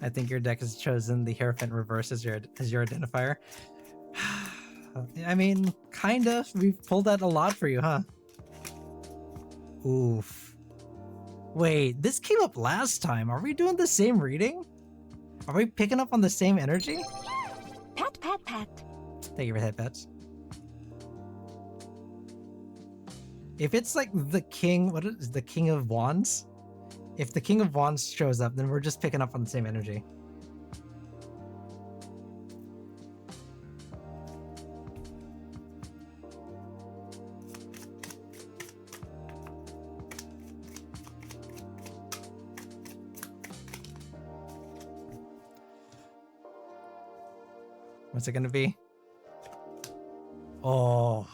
I think your deck has chosen the Hierophant reverse as your identifier. I mean, kind of. We've pulled that a lot for you, huh? Oof. Wait, this came up last time. Are we doing the same reading? Are we picking up on the same energy? Pat, pat, pat. Thank you for head pets. If it's like the king, what is the King of Wands? If the King of Wands shows up, then we're just picking up on the same energy. What's it gonna be? Oh,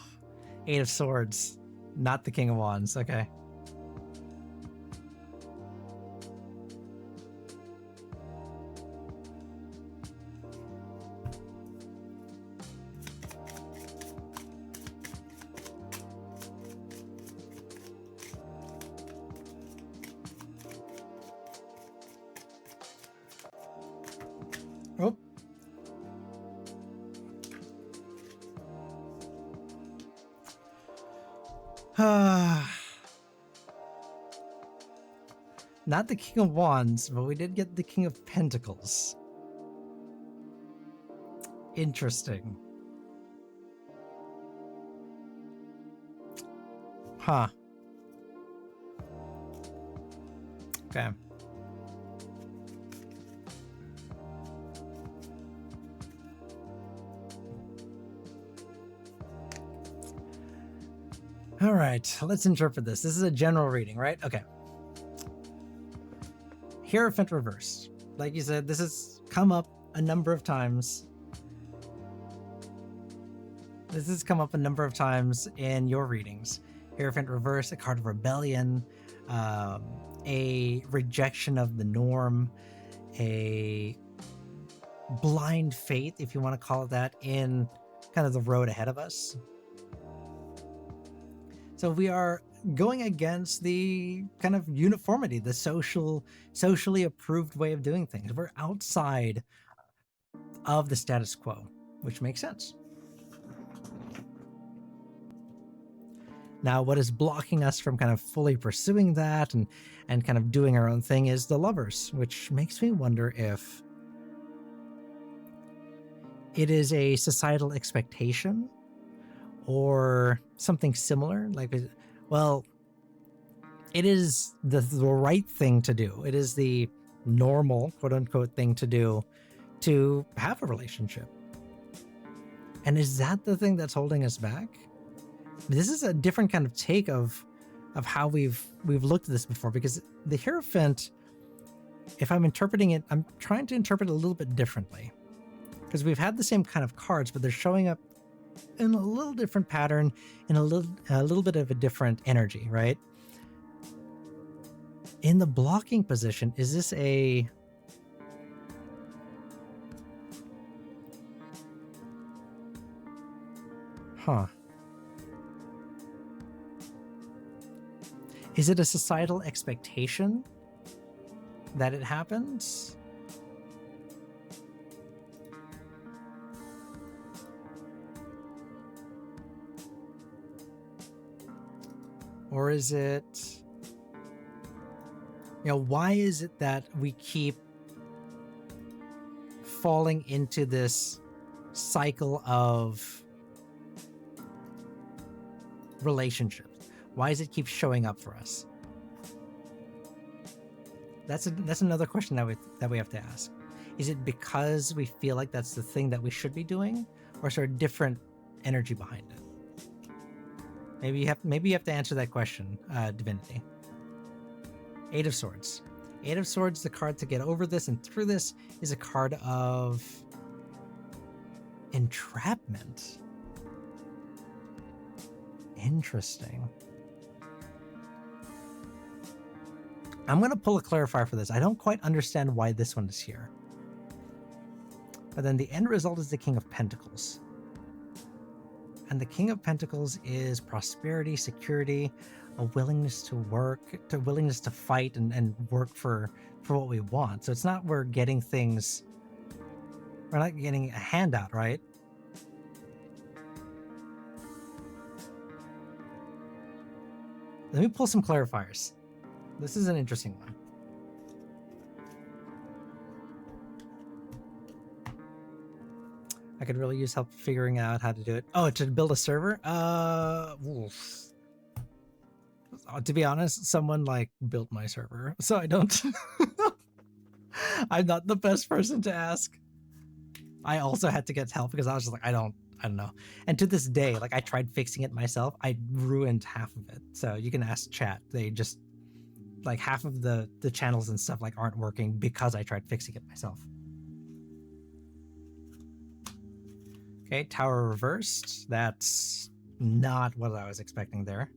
8 of Swords, not the King of Wands. Okay. Oh. Not the King of Wands, but we did get the King of Pentacles. Interesting. Huh. Okay. All right, let's interpret this. This is a general reading, right? Okay. Hierophant reverse. Like you said, this has come up a number of times. This has come up a number of times in your readings. Hierophant reverse, a card of rebellion, a rejection of the norm, a blind faith, if you want to call it that, in kind of the road ahead of us. So we are going against the kind of uniformity, the socially approved way of doing things. We're outside of the status quo, which makes sense. Now, what is blocking us from kind of fully pursuing that and kind of doing our own thing is the lovers, which makes me wonder if it is a societal expectation or something similar. Like, well, it is the right thing to do. It is the normal, quote unquote, thing to do to have a relationship. And is that the thing that's holding us back? This is a different kind of take of how we've looked at this before, because the Hierophant, if I'm interpreting it, I'm trying to interpret it a little bit differently, because we've had the same kind of cards, but they're showing up in a little different pattern, in a little bit of a different energy, right? In the blocking position, is this a Is it a societal expectation that it happens? Or is it, why is it that we keep falling into this cycle of relationships? Why does it keep showing up for us? That's another question that we have to ask. Is it because we feel like that's the thing that we should be doing, or is there a different energy behind it? Maybe you have to answer that question, Divinity. Eight of Swords. Eight of Swords, the card to get over this and through this, is a card of entrapment. Interesting. I'm going to pull a clarifier for this. I don't quite understand why this one is here. But then the end result is the King of Pentacles. And the King of Pentacles is prosperity, security, a willingness to work, a willingness to fight and work for what we want. So it's not we're not getting a handout, right? Let me pull some clarifiers. This is an interesting one. I could really use help figuring out how to do it. Oh, to build a server? To be honest, someone built my server, so I don't. I'm not the best person to ask. I also had to get help because I was just like, I don't know. And to this day, I tried fixing it myself. I ruined half of it. So you can ask chat. They just half of the channels and stuff aren't working because I tried fixing it myself. Okay, Tower reversed. That's not what I was expecting there.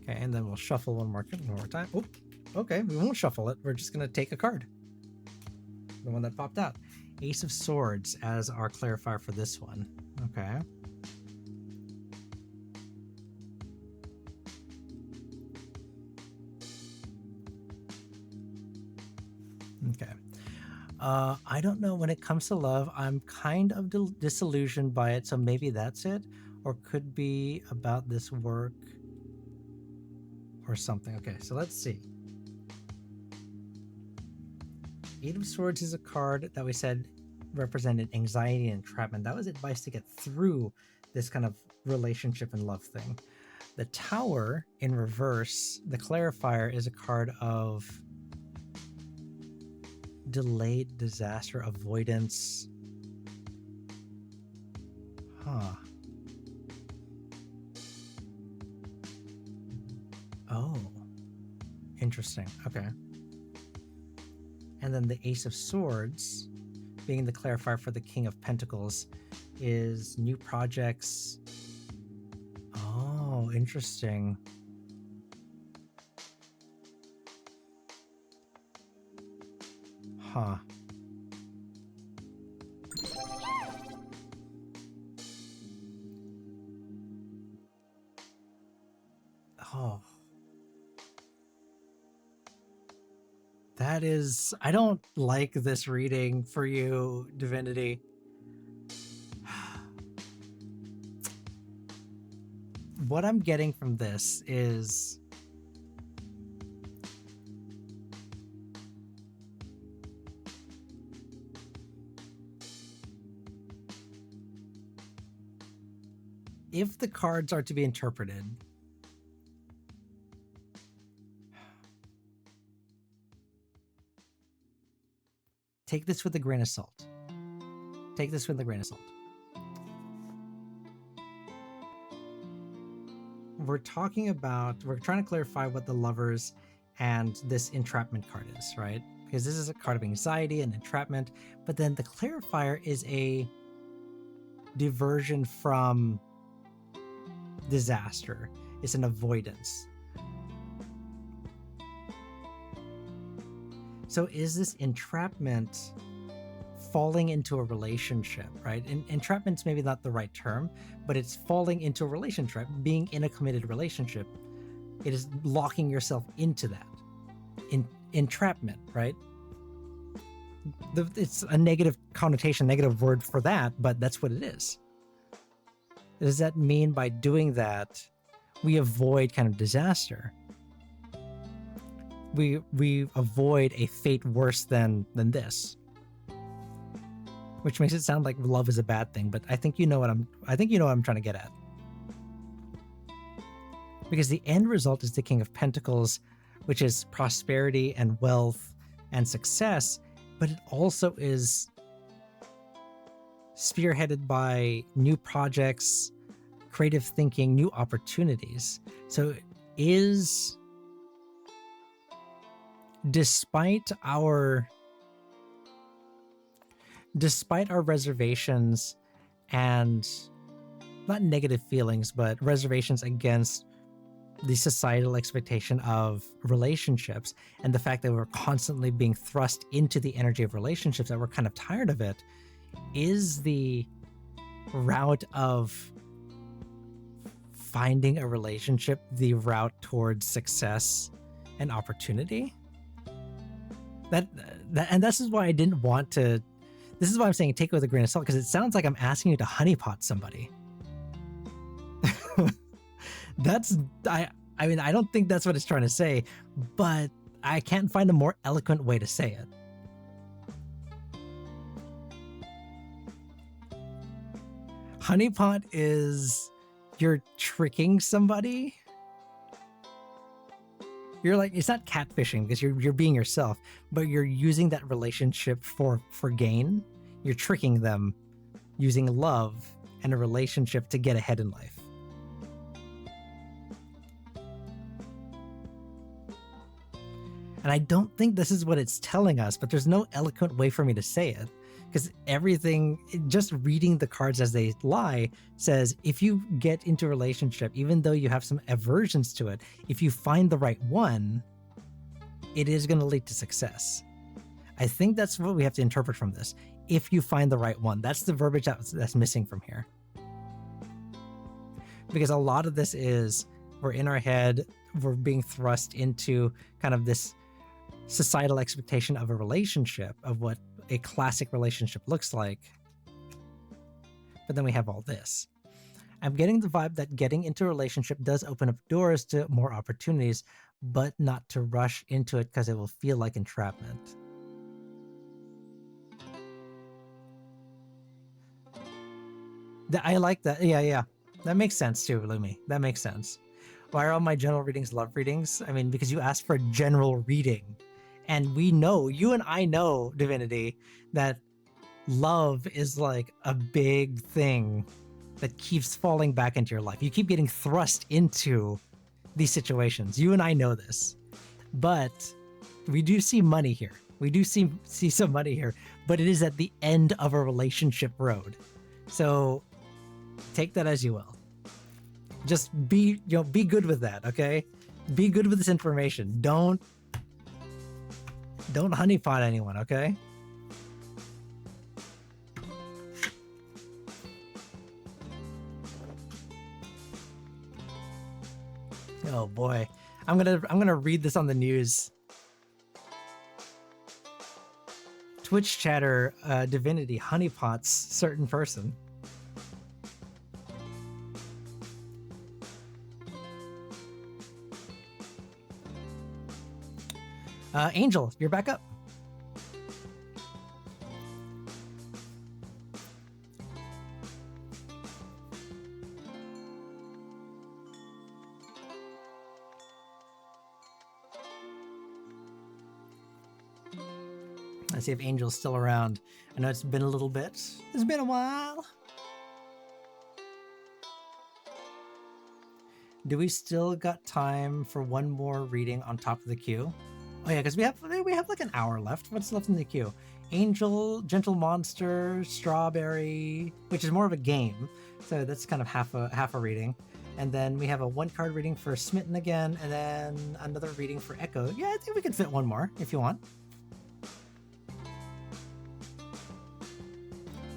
Okay, and then we'll shuffle one more time. Oh, okay, we won't shuffle it. We're just going to take a card. The one that popped out. Ace of Swords as our clarifier for this one. Okay. Okay. I don't know, when it comes to love, I'm kind of disillusioned by it, so maybe that's it, or could be about this work or something. Okay, so let's see. Eight of Swords is a card that we said represented anxiety and entrapment. That was advice to get through this kind of relationship and love thing. The Tower in reverse, the clarifier, is a card of delayed disaster avoidance. Oh, interesting. Okay. And then the Ace of Swords, being the clarifier for the King of Pentacles, is new projects. Oh, interesting. Huh. Oh. That is, I don't like this reading for you, Divinity. What I'm getting from this is if the cards are to be interpreted, take this with a grain of salt. Take this with a grain of salt. We're trying to clarify what the Lovers and this entrapment card is, right? Because this is a card of anxiety and entrapment, but then the clarifier is a diversion from disaster. It's an avoidance. So is this entrapment falling into a relationship, right? Entrapment's maybe not the right term, but it's falling into a relationship, being in a committed relationship. It is locking yourself into that. Entrapment, right? It's a negative connotation, negative word for that, but that's what it is. Does that mean by doing that, we avoid kind of disaster? We avoid a fate worse than this, which makes it sound like love is a bad thing. But I think you know what I'm trying to get at, because the end result is the King of Pentacles, which is prosperity and wealth and success, but it also is spearheaded by new projects, creative thinking, new opportunities. So is, despite our reservations and not negative feelings, but reservations against the societal expectation of relationships and the fact that we're constantly being thrust into the energy of relationships, that we're kind of tired of it, is the route of finding a relationship the route towards success and opportunity? And this is why I didn't want to. This is why I'm saying take it with a grain of salt, because it sounds like I'm asking you to honeypot somebody. I mean, I don't think that's what it's trying to say, but I can't find a more eloquent way to say it. Honeypot is you're tricking somebody. You're like, it's not catfishing because you're being yourself, but you're using that relationship for gain. You're tricking them using love and a relationship to get ahead in life. And I don't think this is what it's telling us, but there's no eloquent way for me to say it, because everything, just reading the cards as they lie, says if you get into a relationship, even though you have some aversions to it, if you find the right one, it is going to lead to success. I think that's what we have to interpret from this. If you find the right one, that's the verbiage that's missing from here. Because a lot of this is, we're in our head, we're being thrust into kind of this societal expectation of a relationship, of what a classic relationship looks like. But then we have all this. I'm getting the vibe that getting into a relationship does open up doors to more opportunities, but not to rush into it because it will feel like entrapment. I like that. Yeah. That makes sense too, Lumi. That makes sense. Why are all my general readings love readings? I mean, because you asked for a general reading. And we know, you and I know, Divinity, that love is like a big thing that keeps falling back into your life. You keep getting thrust into these situations. You and I know this. But we do see money here. We do see some money here. But it is at the end of a relationship road. So take that as you will. Just be good with that, okay? Be good with this information. Don't Don't honeypot anyone, okay? Oh boy. I'm gonna read this on the news. Twitch chatter, divinity honeypots certain person. Angel, you're back up. Let's see if Angel's still around. I know it's been a little bit. It's been a while. Do we still got time for one more reading on top of the queue? Oh yeah, because we have like an hour left. What's left in the queue? Angel, Gentle Monster, Strawberry, which is more of a game, so that's kind of half a reading. And then we have a 1-card reading for Smitten again, and then another reading for Echo. Yeah, I think we could fit one more if you want.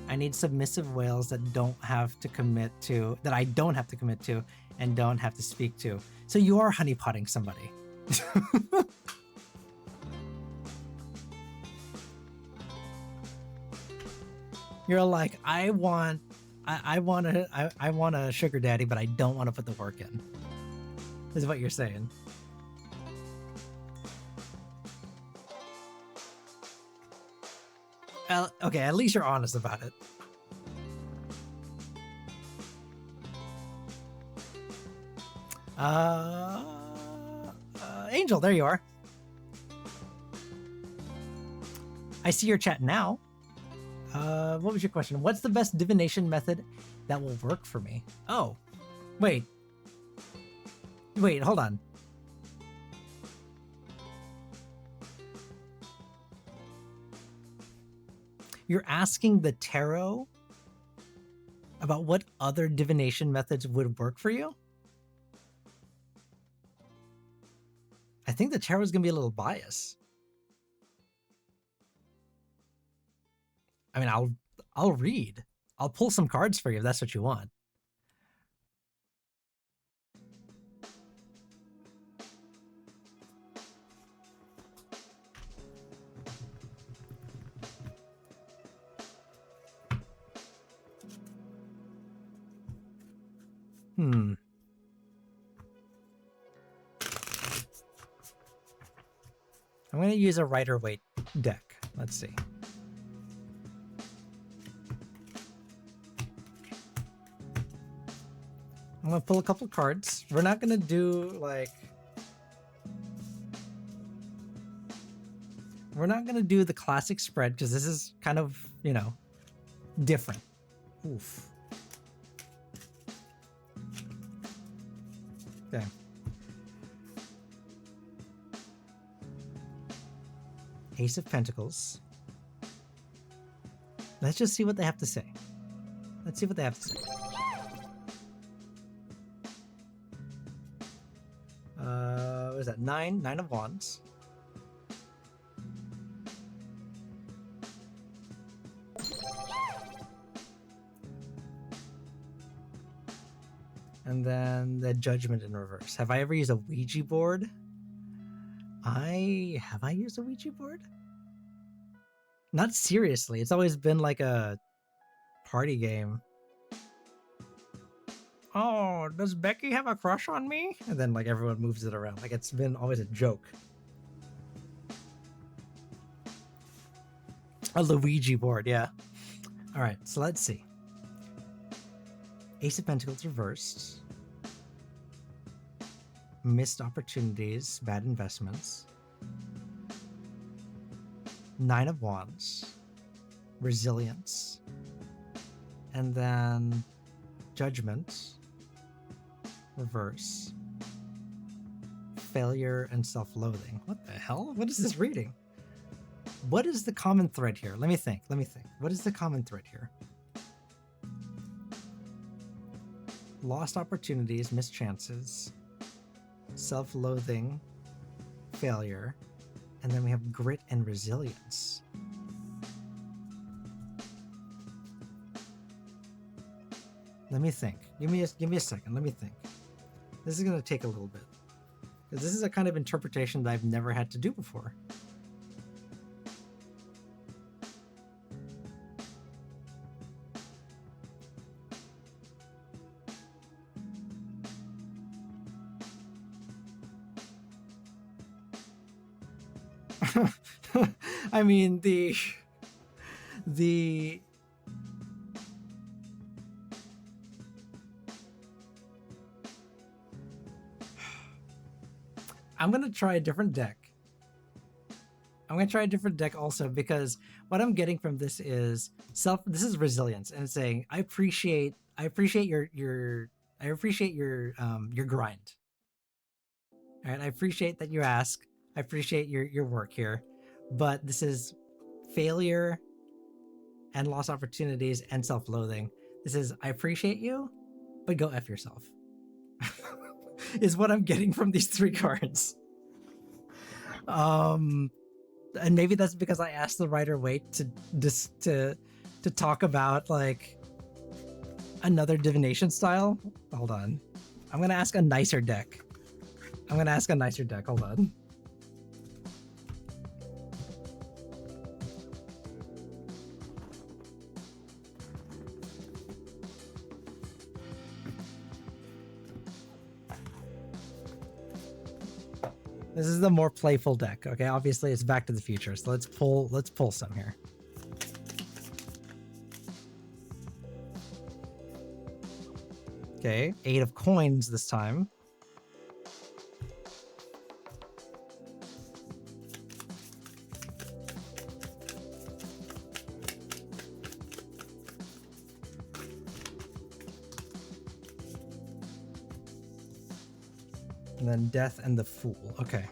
I need submissive whales that don't have to commit to, that I don't have to commit to, and don't have to speak to. So you are honeypotting somebody. You're like, I want a sugar daddy, but I don't want to put the work in. Is what you're saying. Okay, at least you're honest about it. Angel, there you are. I see your chat now. What was your question? What's the best divination method that will work for me? Oh, wait, hold on. You're asking the tarot about what other divination methods would work for you? I think the tarot is going to be a little biased. I mean, I'll read. I'll pull some cards for you if that's what you want. I'm going to use a Rider-Waite deck. Let's see. I'm going to pull a couple cards. We're not going to do like... We're not going to do the classic spread because this is kind of, you know, different. Oof. Okay. Ace of Pentacles. Let's just see what they have to say. Let's see what they have to say. What is that? Nine of Wands. And then the Judgment in reverse. Have I ever used a Ouija board? Have I used a Ouija board? Not seriously. It's always been like a party game. Oh, does Becky have a crush on me? And then like everyone moves it around. Like it's been always a joke. A Luigi board, yeah. All right, so let's see. Ace of Pentacles reversed. Missed opportunities, bad investments. 9 of Wands. Resilience. And then Judgment. Reverse. Failure and self-loathing. What the hell? What is this reading? What is the common thread here? Let me think. What is the common thread here? Lost opportunities, missed chances, self-loathing, failure, And then we have grit and resilience. Let me think. Give me a second. Let me think. This is going to take a little bit. Because this is a kind of interpretation that I've never had to do before. I mean, the I'm going to try a different deck. I'm going to try a different deck also, because what I'm getting from this is this is resilience, and it's saying, I appreciate your grind. All right. I appreciate that you ask. I appreciate your work here, but this is failure and lost opportunities and self-loathing. This is, I appreciate you, but go F yourself. Is what I'm getting from these three cards. And maybe that's because I asked the Rider Waite to talk about like another divination style. Hold on. I'm gonna ask a nicer deck. Hold on. This is the more playful deck. Okay, obviously it's Back to the Future, so let's pull some here. Okay, 8 of coins this time. And then Death and the Fool. Okay.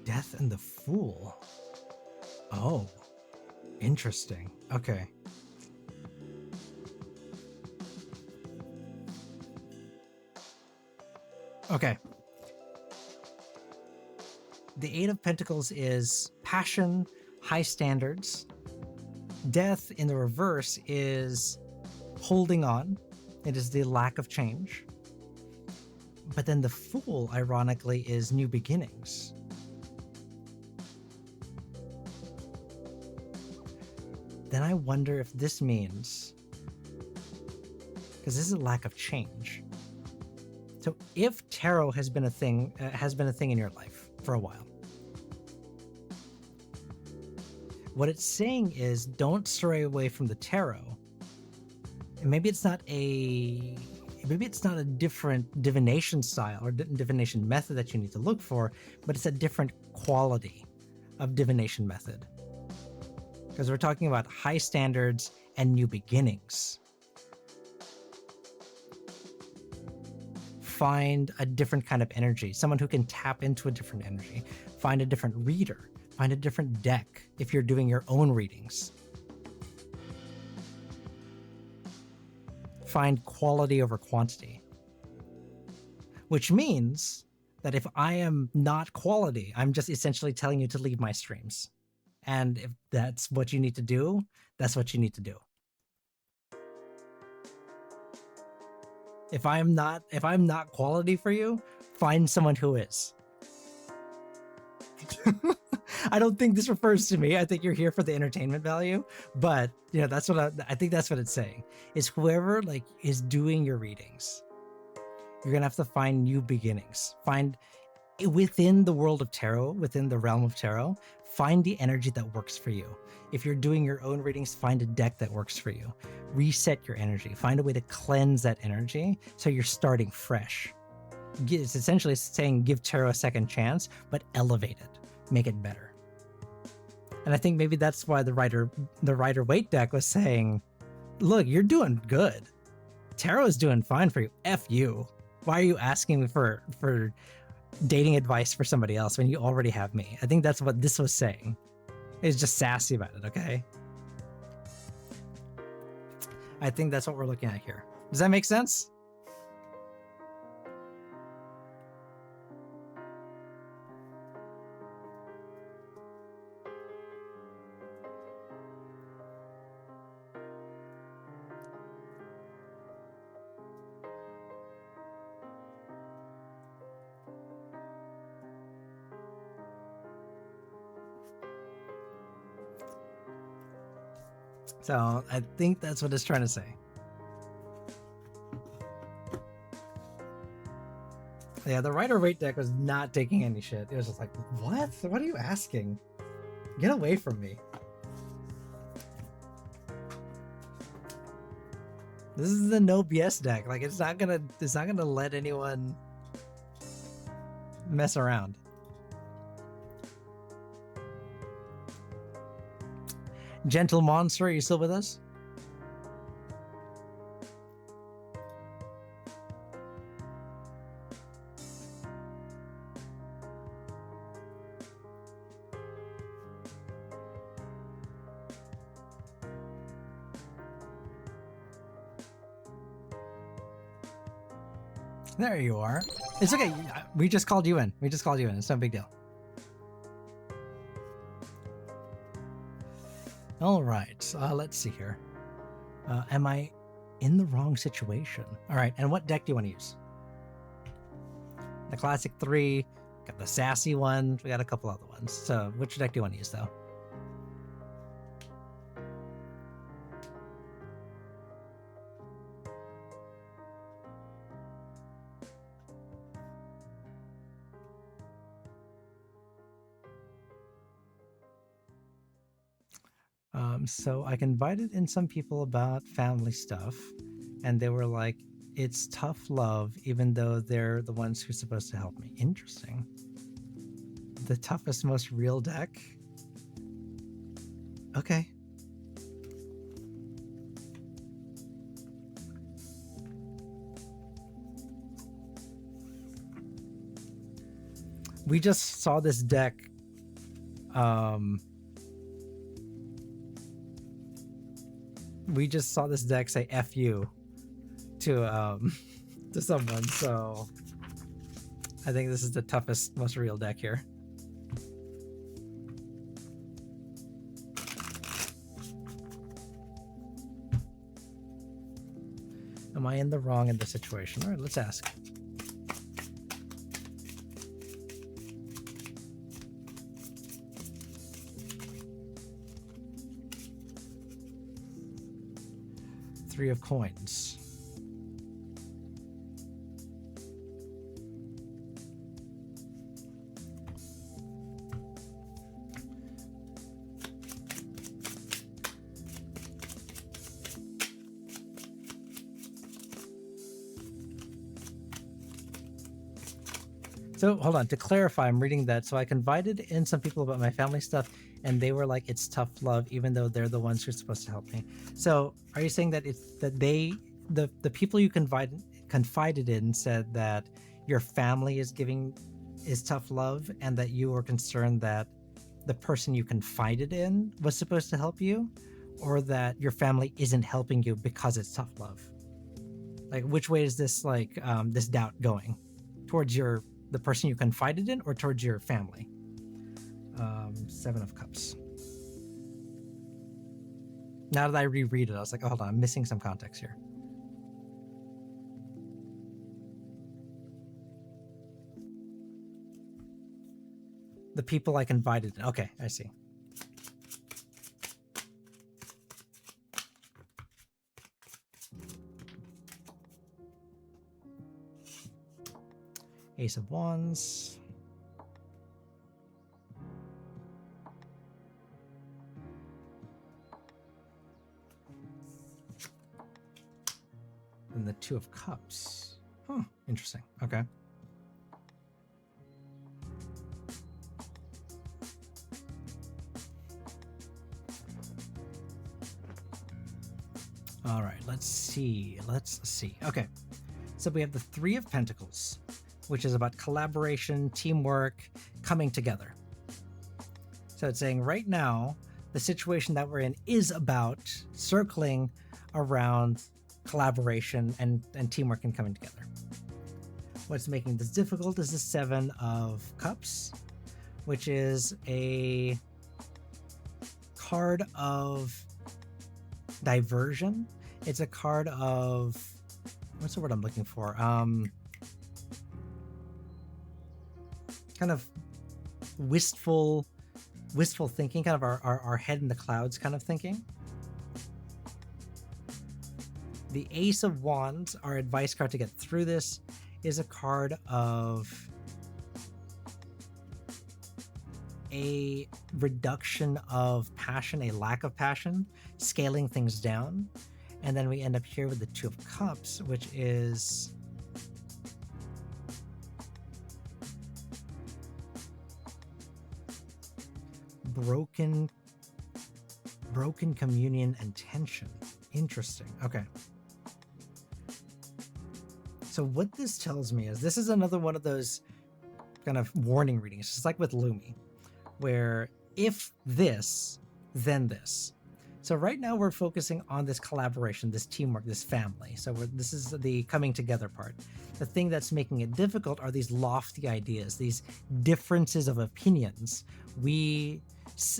Death and the Fool. Oh, interesting. Okay. Okay. The Eight of Pentacles is passion, high standards. Death in the reverse is holding on. It is the lack of change. But then the Fool, ironically, is new beginnings. Then I wonder if this means, because this is a lack of change. So if tarot has been a thing in your life for a while, what it's saying is don't stray away from the tarot. And maybe it's not a different divination style or divination method that you need to look for, but it's a different quality of divination method. Because we're talking about high standards and new beginnings. Find a different kind of energy, someone who can tap into a different energy. Find a different reader. Find a different deck if you're doing your own readings. Find quality over quantity. Which means that if I am not quality, I'm just essentially telling you to leave my streams. And if that's what you need to do, that's what you need to do. If I'm not quality for you, find someone who is. I don't think this refers to me. I think you're here for the entertainment value, but you know, that's what I think that's what it's saying. Is whoever like is doing your readings, you're going to have to find new beginnings. Find within the world of tarot, within the realm of tarot, find the energy that works for you. If you're doing your own readings, find a deck that works for you. Reset your energy. Find a way to cleanse that energy so you're starting fresh. It's essentially saying give tarot a second chance, but elevate it, make it better. And I think maybe that's why the Rider Waite deck was saying, look, you're doing good. Tarot is doing fine for you. F you. Why are you asking me for dating advice for somebody else when you already have me? I think that's what this was saying. It's just sassy about it, okay? I think that's what we're looking at here. Does that make sense? So I think that's what it's trying to say. Yeah, the Rider Waite deck was not taking any shit. It was just like, what? What are you asking? Get away from me. This is the no BS deck. Like it's not gonna let anyone mess around. Gentle Monster, are you still with us? There you are. It's okay. We just called you in. We just called you in. It's no big deal. All right. Let's see here. Am I in the wrong situation? All right. And what deck do you want to use? The classic 3. Got the sassy one. We got a couple other ones. So which deck do you want to use, though? So I confided in some people about family stuff, and they were like, it's tough love, even though they're the ones who're supposed to help me. Interesting. The toughest, most real deck? Okay. We just saw this deck we just saw this deck say F you to to someone, so I think this is the toughest, most real deck here. Am I in the wrong in this situation? All right, let's ask. Three of coins. So hold on, to clarify, I'm reading that. So I confided in some people about my family stuff, and they were like, it's tough love, even though they're the ones who are supposed to help me. So are you saying that it's that the people you confided in said that your family is tough love, and that you were concerned that the person you confided in was supposed to help you, or that your family isn't helping you because it's tough love? Like, which way is this, like, this doubt going? Towards the person you confided in, or towards your family? 7 of Cups. Now that I reread it, I was like, oh, hold on, I'm missing some context here. The people I confided in. Okay, I see. Ace of Wands. And the 2 of Cups. Huh, interesting. Okay. All right, let's see. Okay, so we have the 3 of Pentacles, which is about collaboration, teamwork, coming together. So it's saying right now, the situation that we're in is about circling around collaboration and teamwork and coming together. What's making this difficult is the 7 of Cups, which is a card of diversion. It's a card of, what's the word I'm looking for? Kind of wistful thinking, kind of our head in the clouds kind of thinking. The Ace of Wands, our advice card to get through this, is a card of a reduction of passion, a lack of passion, scaling things down. And then we end up here with the Two of Cups, which is broken communion and tension. Interesting. Okay. So what this tells me is this is another one of those kind of warning readings, just like with Lumi, where if this, then this. So right now we're focusing on this collaboration, this teamwork, this family. So this is the coming together part. The thing that's making it difficult are these lofty ideas, these differences of opinions. We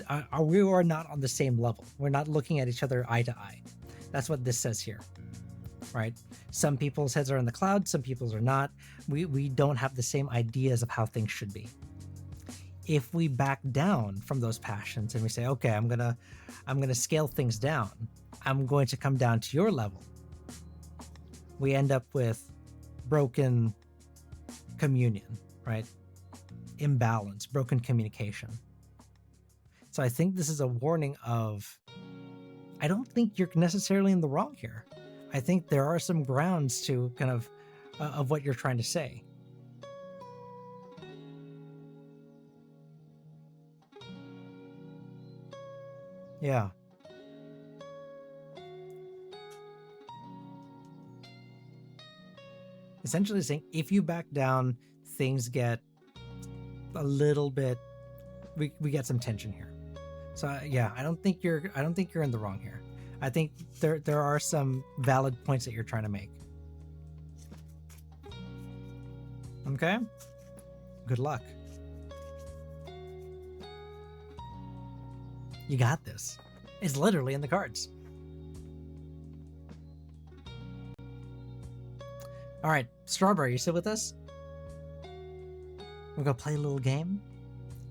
are not on the same level. We're not looking at each other eye to eye. That's what this says here, right? Some people's heads are in the clouds, some people's are not. We don't have the same ideas of how things should be. If we back down from those passions and we say, okay, I'm gonna scale things down, I'm going to come down to your level, we end up with broken communion, right? Imbalance, broken communication. So I think this is a warning of, I don't think you're necessarily in the wrong here. I think there are some grounds to kind of what you're trying to say. Yeah. Essentially saying if you back down, things get a little bit, we get some tension here. So yeah, I don't think you're in the wrong here. I think there are some valid points that you're trying to make. Okay? Good luck. You got this. It's literally in the cards. All right, Strawberry, you still with us? We're gonna play a little game.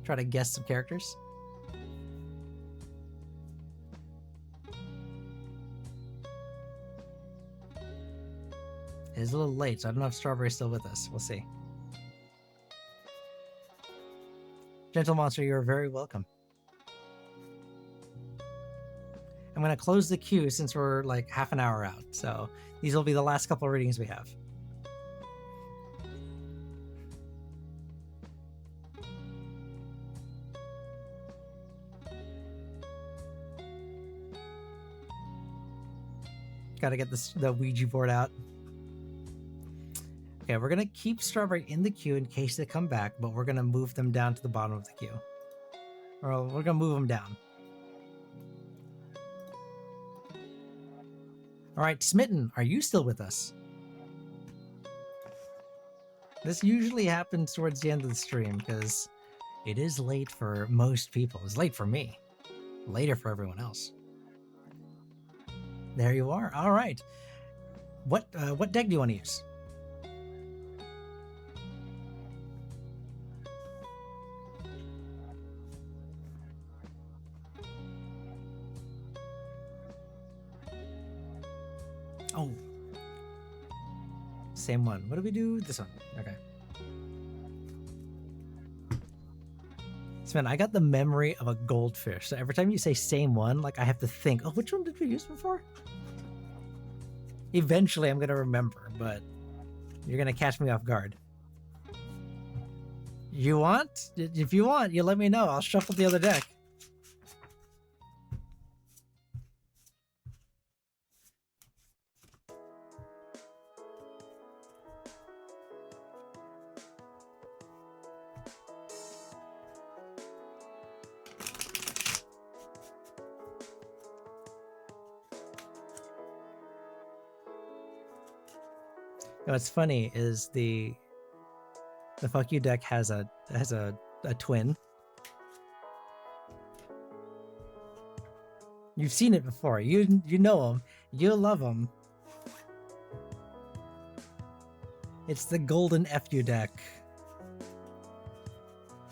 Try to guess some characters. It is a little late, so I don't know if Strawberry's still with us. We'll see. Gentle Monster, you're very welcome. I'm going to close the queue since we're like half an hour out. So these will be the last couple of readings we have. Got to get the Ouija board out. Okay, we're going to keep Strawberry in the queue in case they come back, but we're going to move them down to the bottom of the queue. Or we're going to move them down. All right, Smitten, are you still with us? This usually happens towards the end of the stream because it is late for most people. It's late for me. Later for everyone else. There you are. All right. What deck do you want to use? Oh, same one. What do we do? This one. Okay. So man, I got the memory of a goldfish. So every time you say same one, like I have to think, oh, which one did we use before? Eventually I'm going to remember, but you're going to catch me off guard. You want? If you want, you let me know. I'll shuffle the other deck. What's funny is the fuck you deck has a twin. You've seen it before. You know him. You love him. It's the golden FU deck.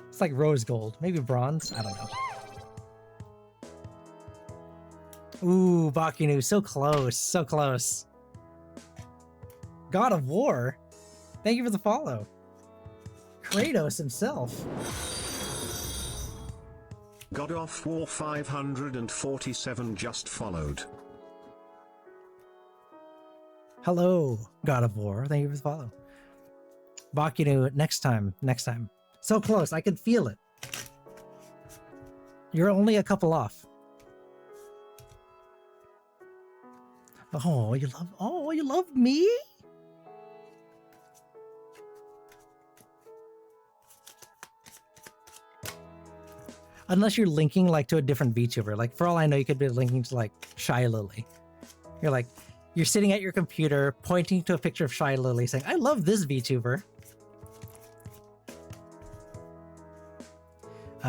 It's like rose gold, maybe bronze. I don't know. Ooh, Bakinu, so close, so close. God of War. Thank you for the follow. Kratos himself. God of War 547 just followed. Hello, God of War. Thank you for the follow. Bakinu, next time. So close, I can feel it. You're only a couple off. Oh, you love me? Unless you're linking like to a different VTuber. Like for all I know, you could be linking to like Shy Lily. You're sitting at your computer, pointing to a picture of Shy Lily saying, I love this VTuber.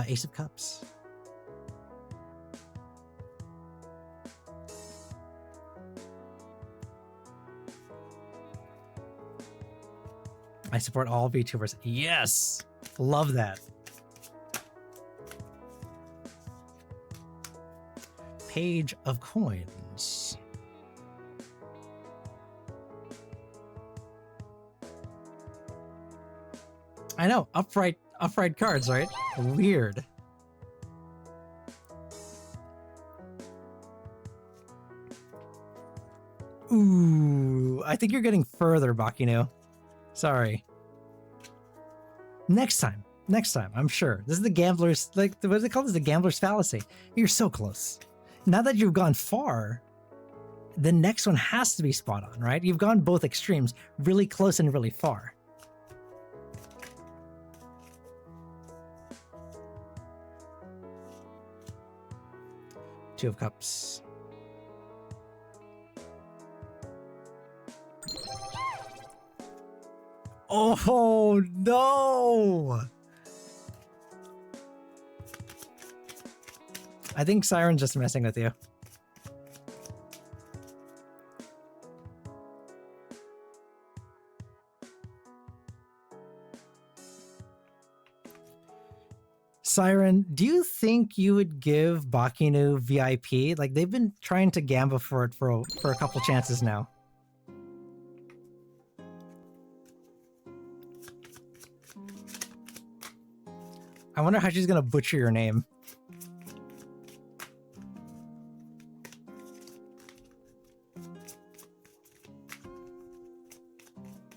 Ace of Cups. I support all VTubers. Yes! Love that. Page of coins. I know, upright cards, right? Weird. Ooh, I think you're getting further, Bakino. Sorry. Next time, I'm sure. This is the gambler's, like, what do they call this? The gambler's fallacy. You're so close. Now that you've gone far, the next one has to be spot on, right? You've gone both extremes, really close and really far. Two of Cups. Oh no! I think Siren's just messing with you. Siren, do you think you would give Bakinu VIP? Like, they've been trying to gamble for it for a couple chances now. I wonder how she's gonna butcher your name.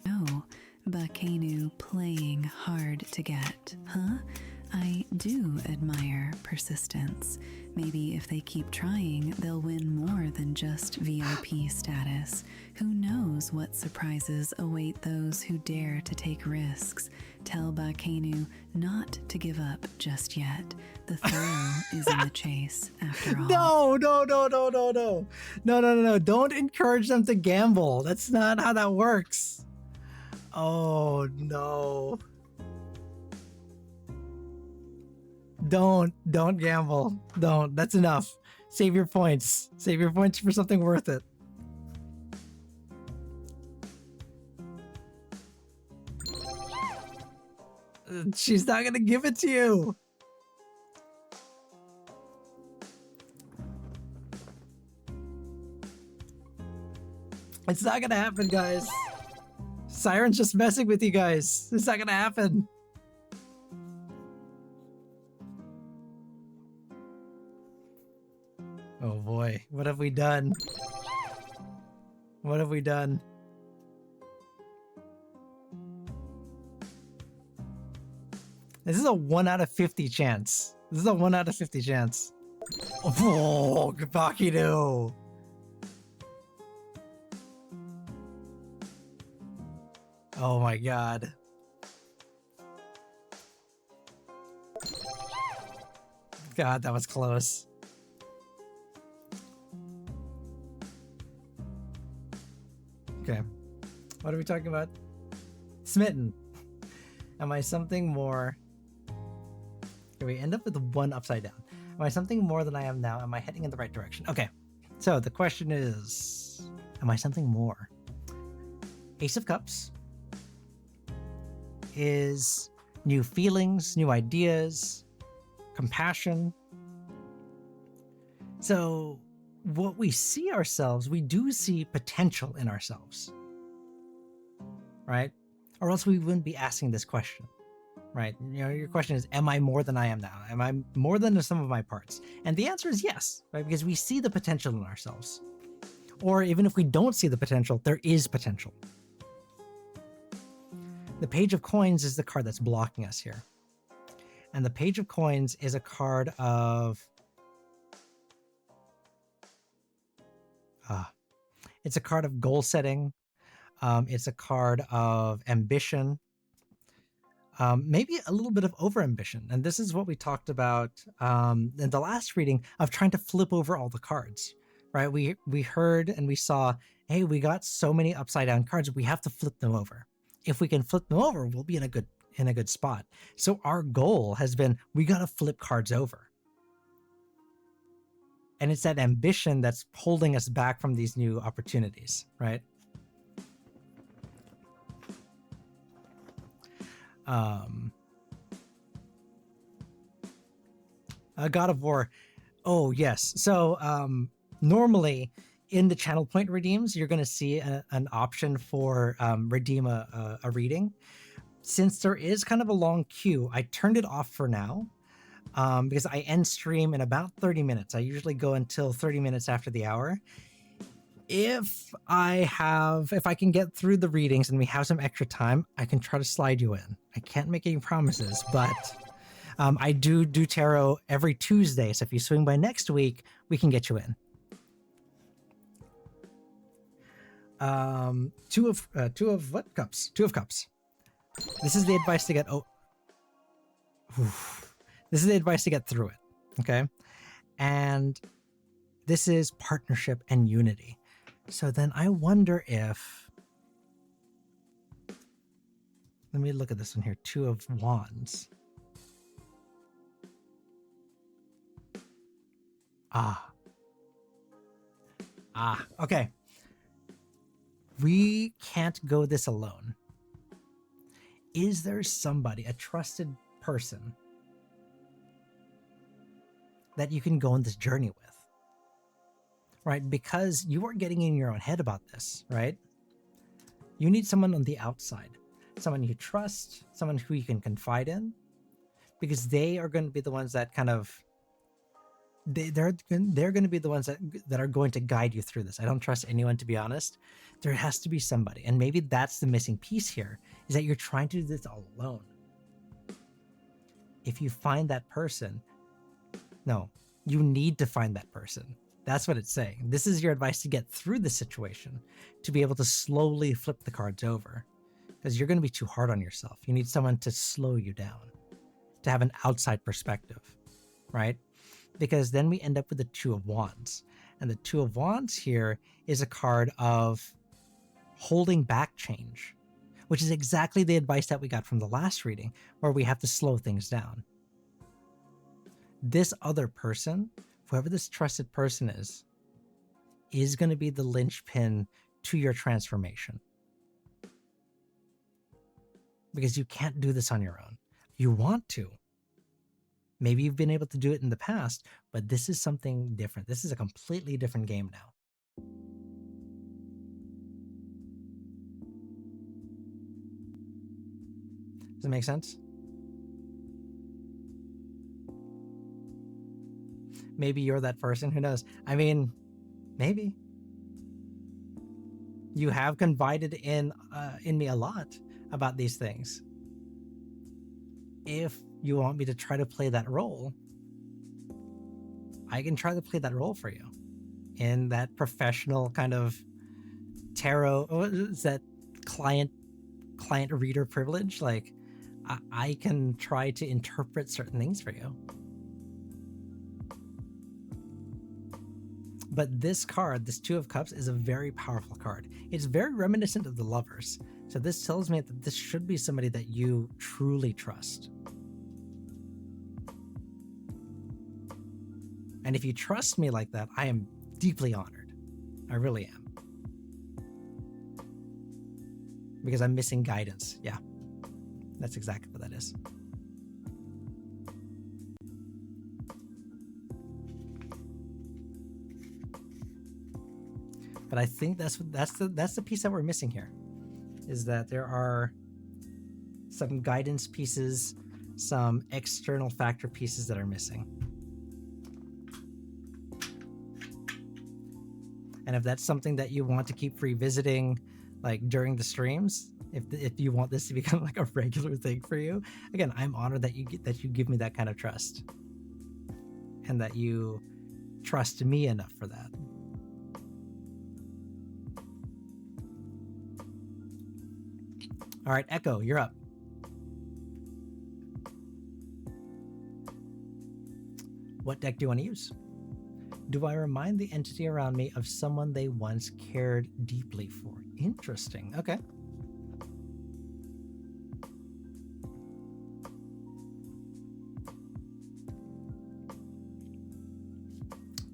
No, Bakenu playing hard to get, huh? I do admire persistence. Maybe if they keep trying, they'll win more than just VIP status. Who knows what surprises await those who dare to take risks? Tell Bakenu not to give up just yet. The thrill is in the chase, after all. No. Don't encourage them to gamble. That's not how that works. Oh, no. Don't gamble. Don't. That's enough. Save your points. Save your points for something worth it. She's not gonna give it to you. It's not gonna happen, guys. Siren's just messing with you guys. It's not gonna happen. Oh boy, what have we done? What have we done? This is a 1 out of 50 chance. This is a 1 out of 50 chance. Oh, Bakinu. Oh my god. God, that was close. Okay. What are we talking about? Smitten. Am I something more? Okay, we end up with one upside down. Am I something more than I am now? Am I heading in the right direction? Okay. So the question is, am I something more? Ace of Cups is new feelings, new ideas, compassion. So what we see ourselves, we do see potential in ourselves. right? Or else we wouldn't be asking this question, right? You know, your question is, am I more than I am now? Am I more than the sum of my parts? And the answer is yes, right? Because we see the potential in ourselves. Or even if we don't see the potential, there is potential. The Page of Coins is the card that's blocking us here. And the Page of Coins is a card of... it's a card of goal setting. It's a card of ambition. Maybe a little bit of overambition. And this is what we talked about in the last reading of trying to flip over all the cards, right? We heard and we saw, hey, we got so many upside down cards, we have to flip them over. If we can flip them over, we'll be in a good spot. So our goal has been, we got to flip cards over. And it's that ambition that's holding us back from these new opportunities, right? God of War. Oh, yes. So normally in the channel point redeems, you're going to see an option for redeem a reading. Since there is kind of a long queue, I turned it off for now because I end stream in about 30 minutes. I usually go until 30 minutes after the hour. If I can get through the readings and we have some extra time, I can try to slide you in. I can't make any promises, but I do tarot every Tuesday. So if you swing by next week, we can get you in. Two of what cups? Two of cups. This is the advice to get. This is the advice to get through it. Okay, and this is partnership and unity. So then I wonder if, let me look at this one here. Two of Wands. Okay. We can't go this alone. Is there somebody, a trusted person, that you can go on this journey with? Right? Because you are getting in your own head about this, right? You need someone on the outside, someone you trust, someone who you can confide in, because they are going to be the ones that kind of, they're going to be the ones that are going to guide you through this. I don't trust anyone, to be honest. There has to be somebody. And maybe that's the missing piece here, is that you're trying to do this all alone. If you find that person, no, you need to find that person. That's what it's saying. This is your advice to get through the situation, to be able to slowly flip the cards over, because you're going to be too hard on yourself. You need someone to slow you down, to have an outside perspective, right? Because then we end up with the Two of Wands. And the Two of Wands here is a card of holding back change, which is exactly the advice that we got from the last reading, where we have to slow things down. This other person, whoever this trusted person is going to be the linchpin to your transformation. Because you can't do this on your own. You want to. Maybe you've been able to do it in the past, but this is something different. This is a completely different game now. Does it make sense? Maybe you're that person. Who knows? I mean, maybe. You have confided in me a lot about these things. If you want me to try to play that role, I can try to play that role for you in that professional kind of tarot. Is that client reader privilege? Like, I can try to interpret certain things for you. But this card, this Two of Cups, is a very powerful card. It's very reminiscent of the Lovers. So this tells me that this should be somebody that you truly trust. And if you trust me like that, I am deeply honored. I really am. Because I'm missing guidance. Yeah, that's exactly what that is. But I think that's the piece that we're missing here, is that there are some guidance pieces, some external factor pieces that are missing. And if that's something that you want to keep revisiting, like during the streams, if you want this to become like a regular thing for you, again, I'm honored that you give me that kind of trust, and that you trust me enough for that. All right, Echo, you're up. What deck do you want to use? Do I remind the entity around me of someone they once cared deeply for? Interesting. Okay.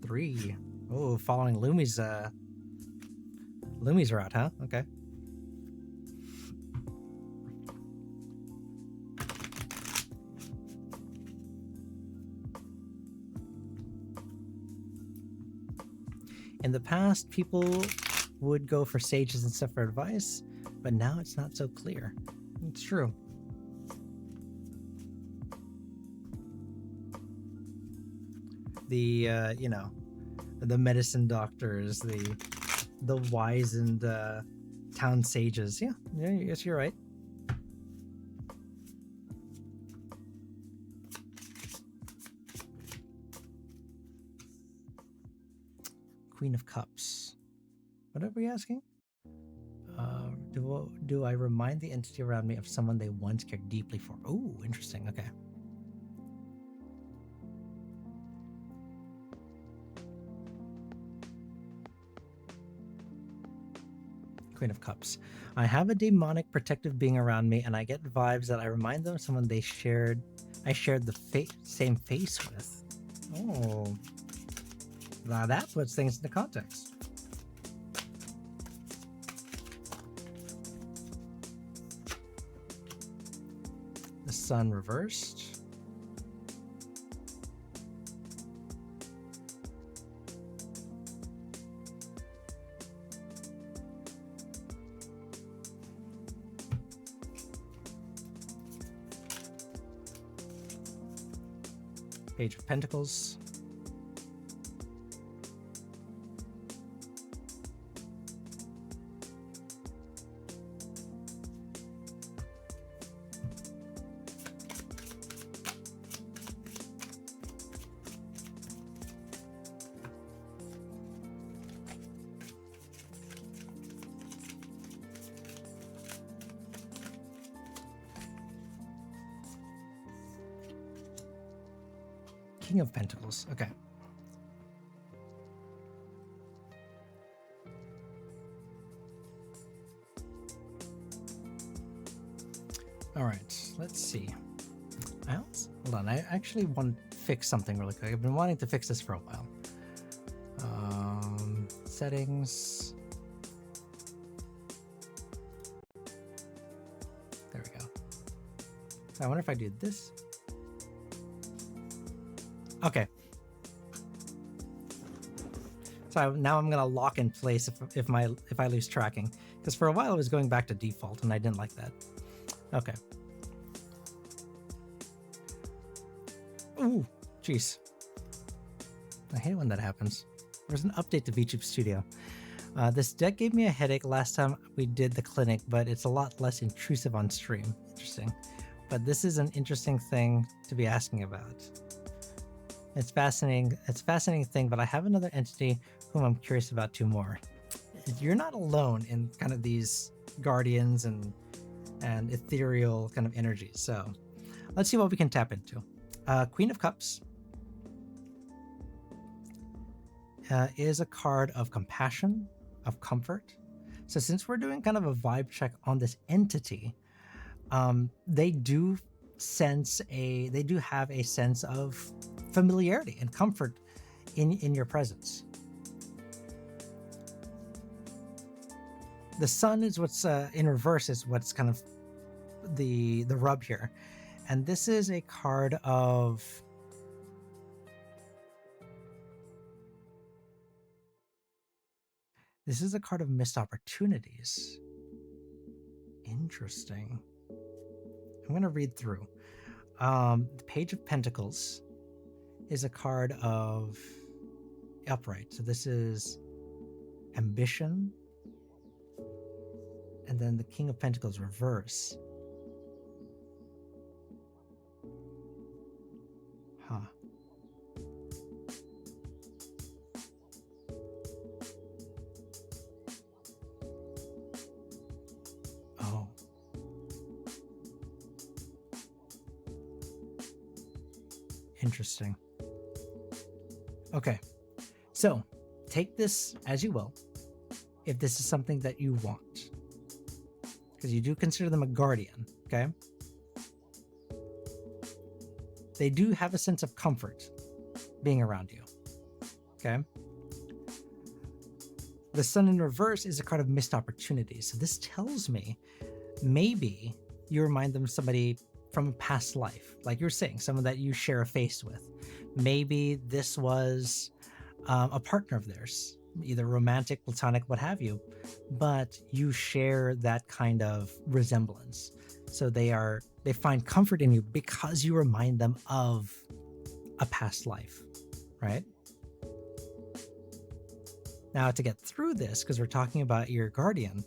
Three. Oh, following Lumi's route, huh? Okay. In the past, people would go for sages and stuff for advice, but now it's not so clear. It's true. The the medicine doctors, the wise and town sages. Yeah, yes, you're right. Queen of Cups. What are we asking? Do I remind the entity around me of someone they once cared deeply for? Oh, interesting. Okay. Queen of Cups. I have a demonic protective being around me, and I get vibes that I remind them of someone I shared the same face with. Oh. Now that puts things into context. The sun reversed. Page of Pentacles. King of Pentacles. Okay. All right. Let's see. Hold on. I actually want to fix something really quick. I've been wanting to fix this for a while. Settings. There we go. So I wonder if I do this. Okay. So now I'm gonna lock in place if I lose tracking, because for a while it was going back to default and I didn't like that. Okay. Ooh, jeez. I hate when that happens. There's an update to VTube Studio. This deck gave me a headache last time we did the clinic, but it's a lot less intrusive on stream. Interesting. But this is an interesting thing to be asking about. It's fascinating. It's a fascinating thing, but I have another entity whom I'm curious about too more. You're not alone in kind of these guardians and ethereal kind of energies. So let's see what we can tap into. Queen of Cups is a card of compassion, of comfort. So since we're doing kind of a vibe check on this entity, they do have a sense of familiarity and comfort in your presence. The sun is what's in reverse, is what's kind of the rub here. And this is a card of missed opportunities. Interesting. I'm going to read through. The Page of Pentacles is a card of upright. So this is ambition. And then the King of Pentacles reverse. Huh. Oh. Interesting. Okay. So, take this as you will, if this is something that you want. Because you do consider them a guardian, okay? They do have a sense of comfort being around you, okay? The Sun in reverse is a card of missed opportunities. So this tells me maybe you remind them of somebody from a past life, like you're saying, someone that you share a face with. Maybe this was a partner of theirs, either romantic, platonic, what have you, but you share that kind of resemblance. So they find comfort in you because you remind them of a past life, right? Now, to get through this, because we're talking about your guardian,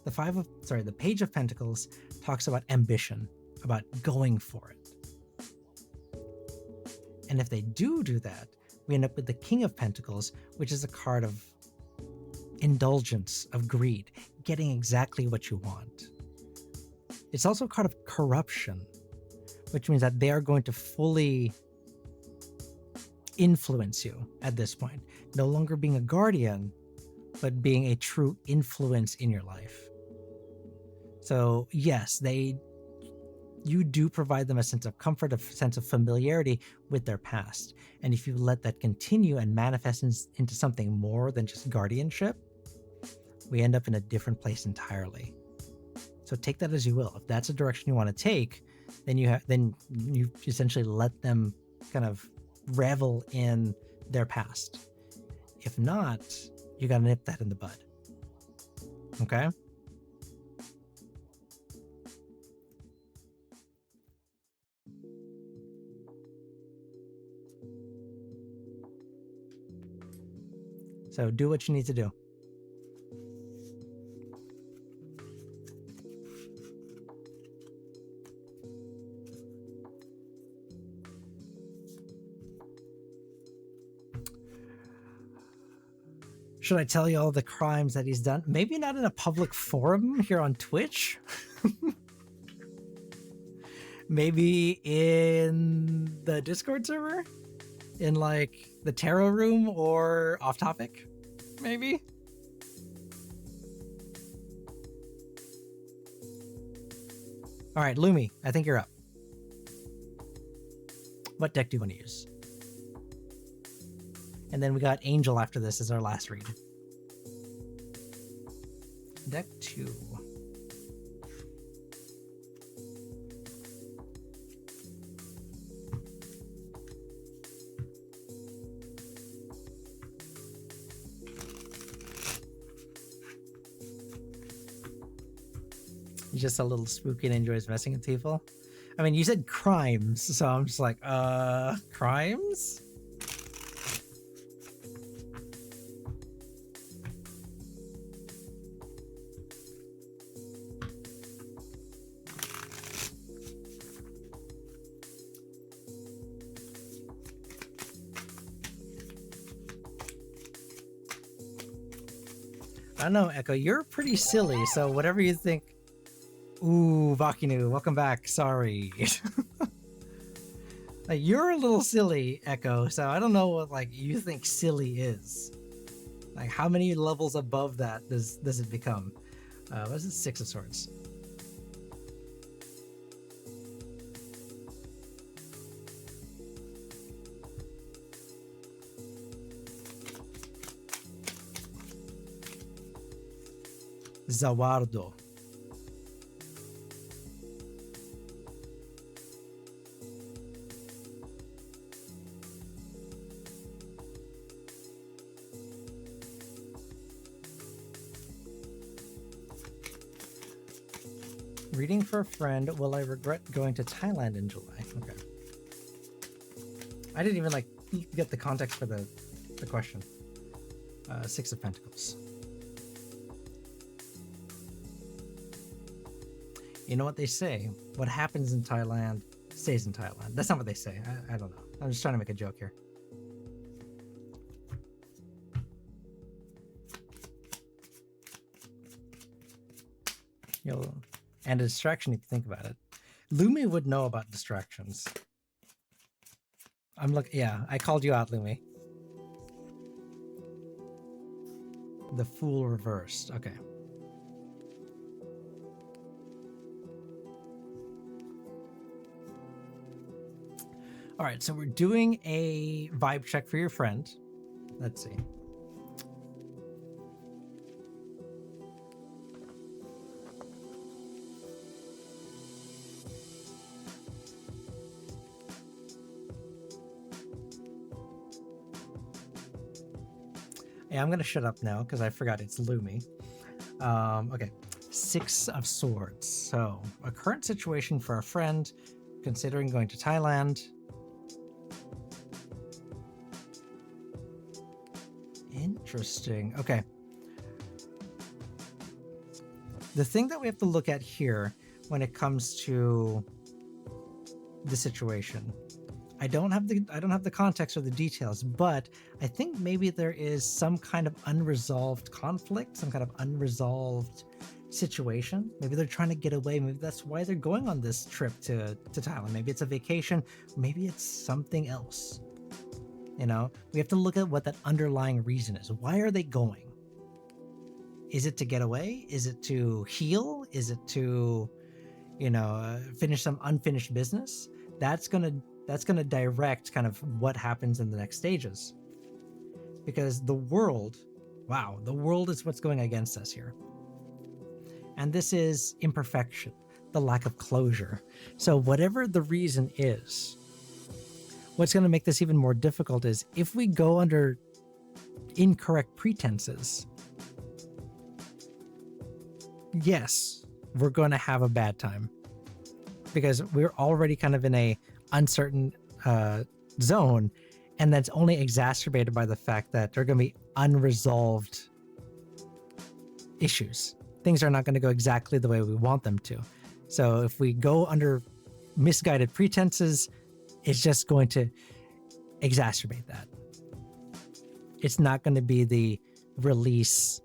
the Page of Pentacles talks about ambition, about going for it. And if they do that, we end up with the King of Pentacles, which is a card of indulgence, of greed, getting exactly what you want. It's also a card of corruption, which means that they are going to fully influence you at this point. No longer being a guardian, but being a true influence in your life. So yes, you do provide them a sense of comfort, a sense of familiarity with their past. And if you let that continue and manifest into something more than just guardianship, we end up in a different place entirely. So take that as you will. If that's a direction you want to take, then you essentially let them kind of revel in their past. If not, you got to nip that in the bud. Okay? So do what you need to do. Should I tell you all the crimes that he's done? Maybe not in a public forum here on Twitch. Maybe in the Discord server? In like the tarot room or off topic? Maybe? All right, Lumi, I think you're up. What deck do you want to use? And then we got Angel after this as our last read. Deck 2. He's just a little spooky and enjoys messing with people. I mean, you said crimes, so I'm just like, crimes? I don't know, Echo, you're pretty silly, so whatever you think. Ooh, Vakinu, welcome back. Sorry. Like, you're a little silly, Echo, so I don't know what like you think silly is. Like, how many levels above that does it become? What is it? 6 of Swords. Zawardo. Reading for a friend. Will I regret going to Thailand in July? Okay. I didn't even get the context for the question. Six of Pentacles. You know what they say? What happens in Thailand stays in Thailand. That's not what they say. I don't know. I'm just trying to make a joke here. And a distraction if you think about it. Lumi would know about distractions. Yeah, I called you out, Lumi. The Fool reversed. Okay. All right, so we're doing a vibe check for your friend. Let's see. Yeah, I'm gonna shut up now because I forgot it's Lumi. Okay, Six of Swords. So a current situation for a friend considering going to Thailand. Interesting. Okay. The thing that we have to look at here when it comes to the situation, I don't have the context or the details, but I think maybe there is some kind of unresolved conflict, some kind of unresolved situation. Maybe they're trying to get away. Maybe that's why they're going on this trip to Thailand. Maybe it's a vacation. Maybe it's something else. You know, we have to look at what that underlying reason is. Why are they going? Is it to get away? Is it to heal? Is it to, finish some unfinished business? That's gonna direct kind of what happens in the next stages. Because the world is what's going against us here. And this is imperfection, the lack of closure. So whatever the reason is, what's going to make this even more difficult is if we go under incorrect pretenses, yes, we're going to have a bad time because we're already kind of in a uncertain zone, and that's only exacerbated by the fact that there are going to be unresolved issues. Things are not going to go exactly the way we want them to. So if we go under misguided pretenses, it's just going to exacerbate that. It's not going to be the release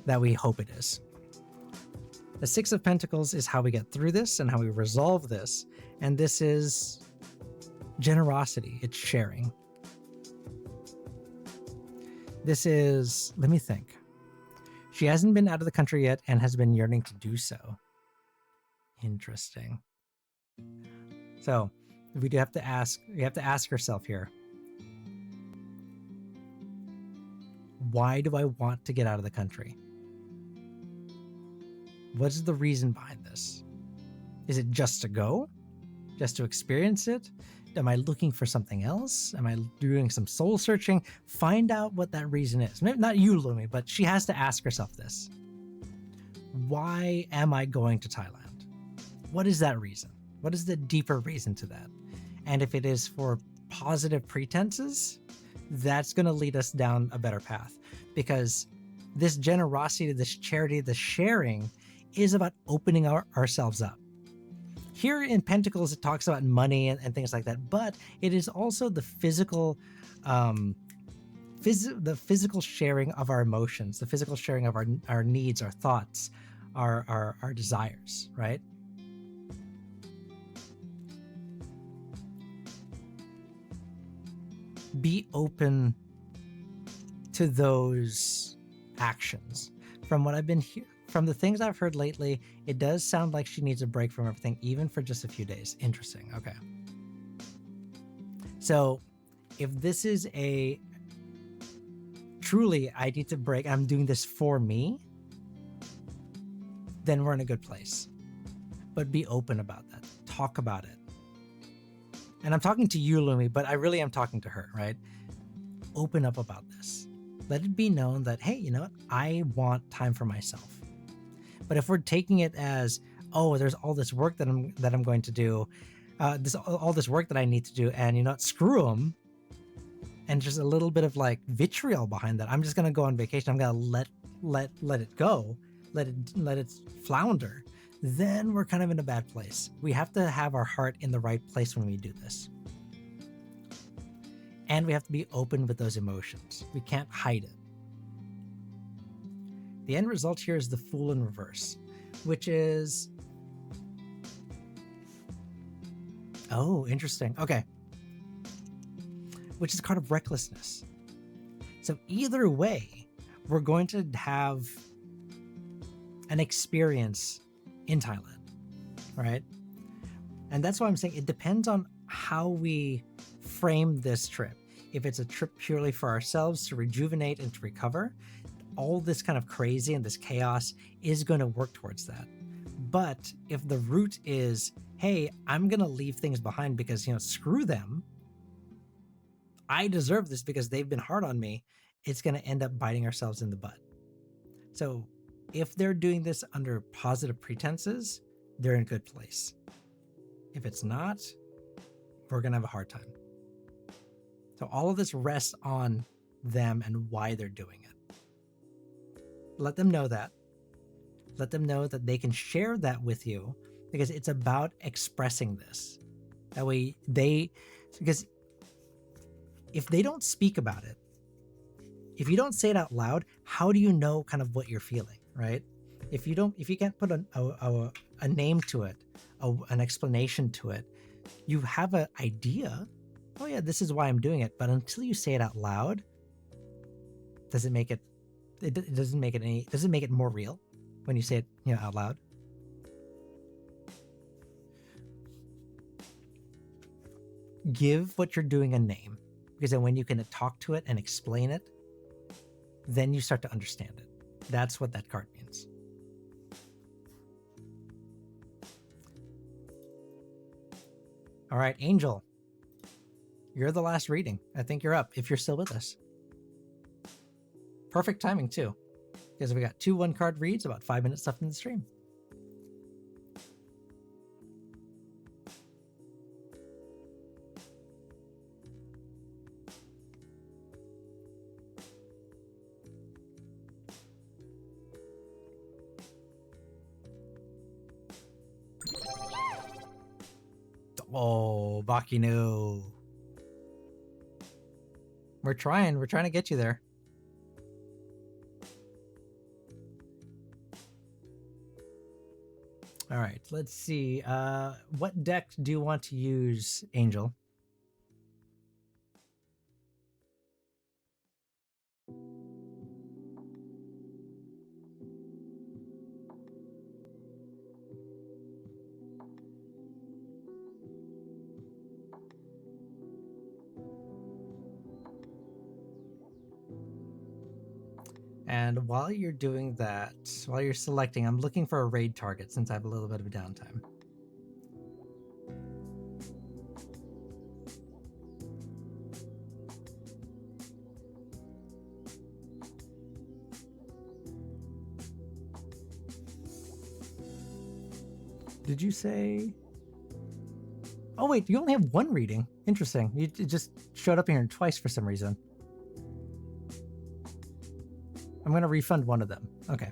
that we hope it is. The Six of Pentacles is how we get through this and how we resolve this. And this is generosity. It's sharing. This is, let me think. She hasn't been out of the country yet and has been yearning to do so. Interesting. So we do have to ask, you have to ask yourself here, why do I want to get out of the country? What's the reason behind this? Is it just to go? Just to experience it? Am I looking for something else? Am I doing some soul searching? Find out what that reason is. Maybe not you, Lumi, but she has to ask herself this. Why am I going to Thailand? What is that reason? What is the deeper reason to that? And if it is for positive pretenses, that's going to lead us down a better path, because this generosity, this charity, this sharing is about opening ourselves up. Here in Pentacles, it talks about money and things like that, but it is also the physical, the physical sharing of our emotions, the physical sharing of our needs, our thoughts, our desires, right? Be open to those actions. From what I've been from the things I've heard lately, it does sound like she needs a break from everything, even for just a few days. Interesting. Okay. So if this is a truly, I need to break, I'm doing this for me, then we're in a good place. But be open about that. Talk about it. And I'm talking to you, Lumi, but I really am talking to her, right? Open up about this. Let it be known that, hey, you know what? I want time for myself. But if we're taking it as, oh, there's all this work that I'm going to do, all this work that I need to do, and you know what, screw them, and just a little bit of like vitriol behind that. I'm just gonna go on vacation. I'm gonna let it go, let it flounder. Then we're kind of in a bad place. We have to have our heart in the right place when we do this. And we have to be open with those emotions. We can't hide it. The end result here is the Fool in reverse, which is... Oh, interesting. Okay. Which is a card of recklessness. So either way, we're going to have an experience in Thailand, right? And that's why I'm saying it depends on how we frame this trip. If it's a trip purely for ourselves to rejuvenate and to recover, all this kind of crazy and this chaos is going to work towards that. But if the root is, hey, I'm going to leave things behind because, you know, screw them, I deserve this because they've been hard on me, it's going to end up biting ourselves in the butt. So if they're doing this under positive pretenses, they're in a good place. If it's not, we're going to have a hard time. So all of this rests on them and why they're doing it. Let them know that. Let them know that they can share that with you, because it's about expressing this. That way because if they don't speak about it, if you don't say it out loud, how do you know kind of what you're feeling, right? If you can't put a name to it, an explanation to it, you have an idea. Oh yeah, this is why I'm doing it. But until you say it out loud, does it make it more real when you say it, you know, out loud? Give what you're doing a name, because then when you can talk to it and explain it, then you start to understand it. That's what that card means. All right, Angel, you're the last reading. I think you're up, if you're still with us. Perfect timing too, because we got 2 1-card reads, about 5 minutes left in the stream. Oh, Baki, no. We're trying to get you there. All right, let's see. What deck do you want to use, Angel? And while you're doing that, while you're selecting, I'm looking for a raid target since I have a little bit of a downtime. Did you say... Oh wait, you only have 1 reading. Interesting. It just showed up here twice for some reason. I'm going to refund one of them. Okay.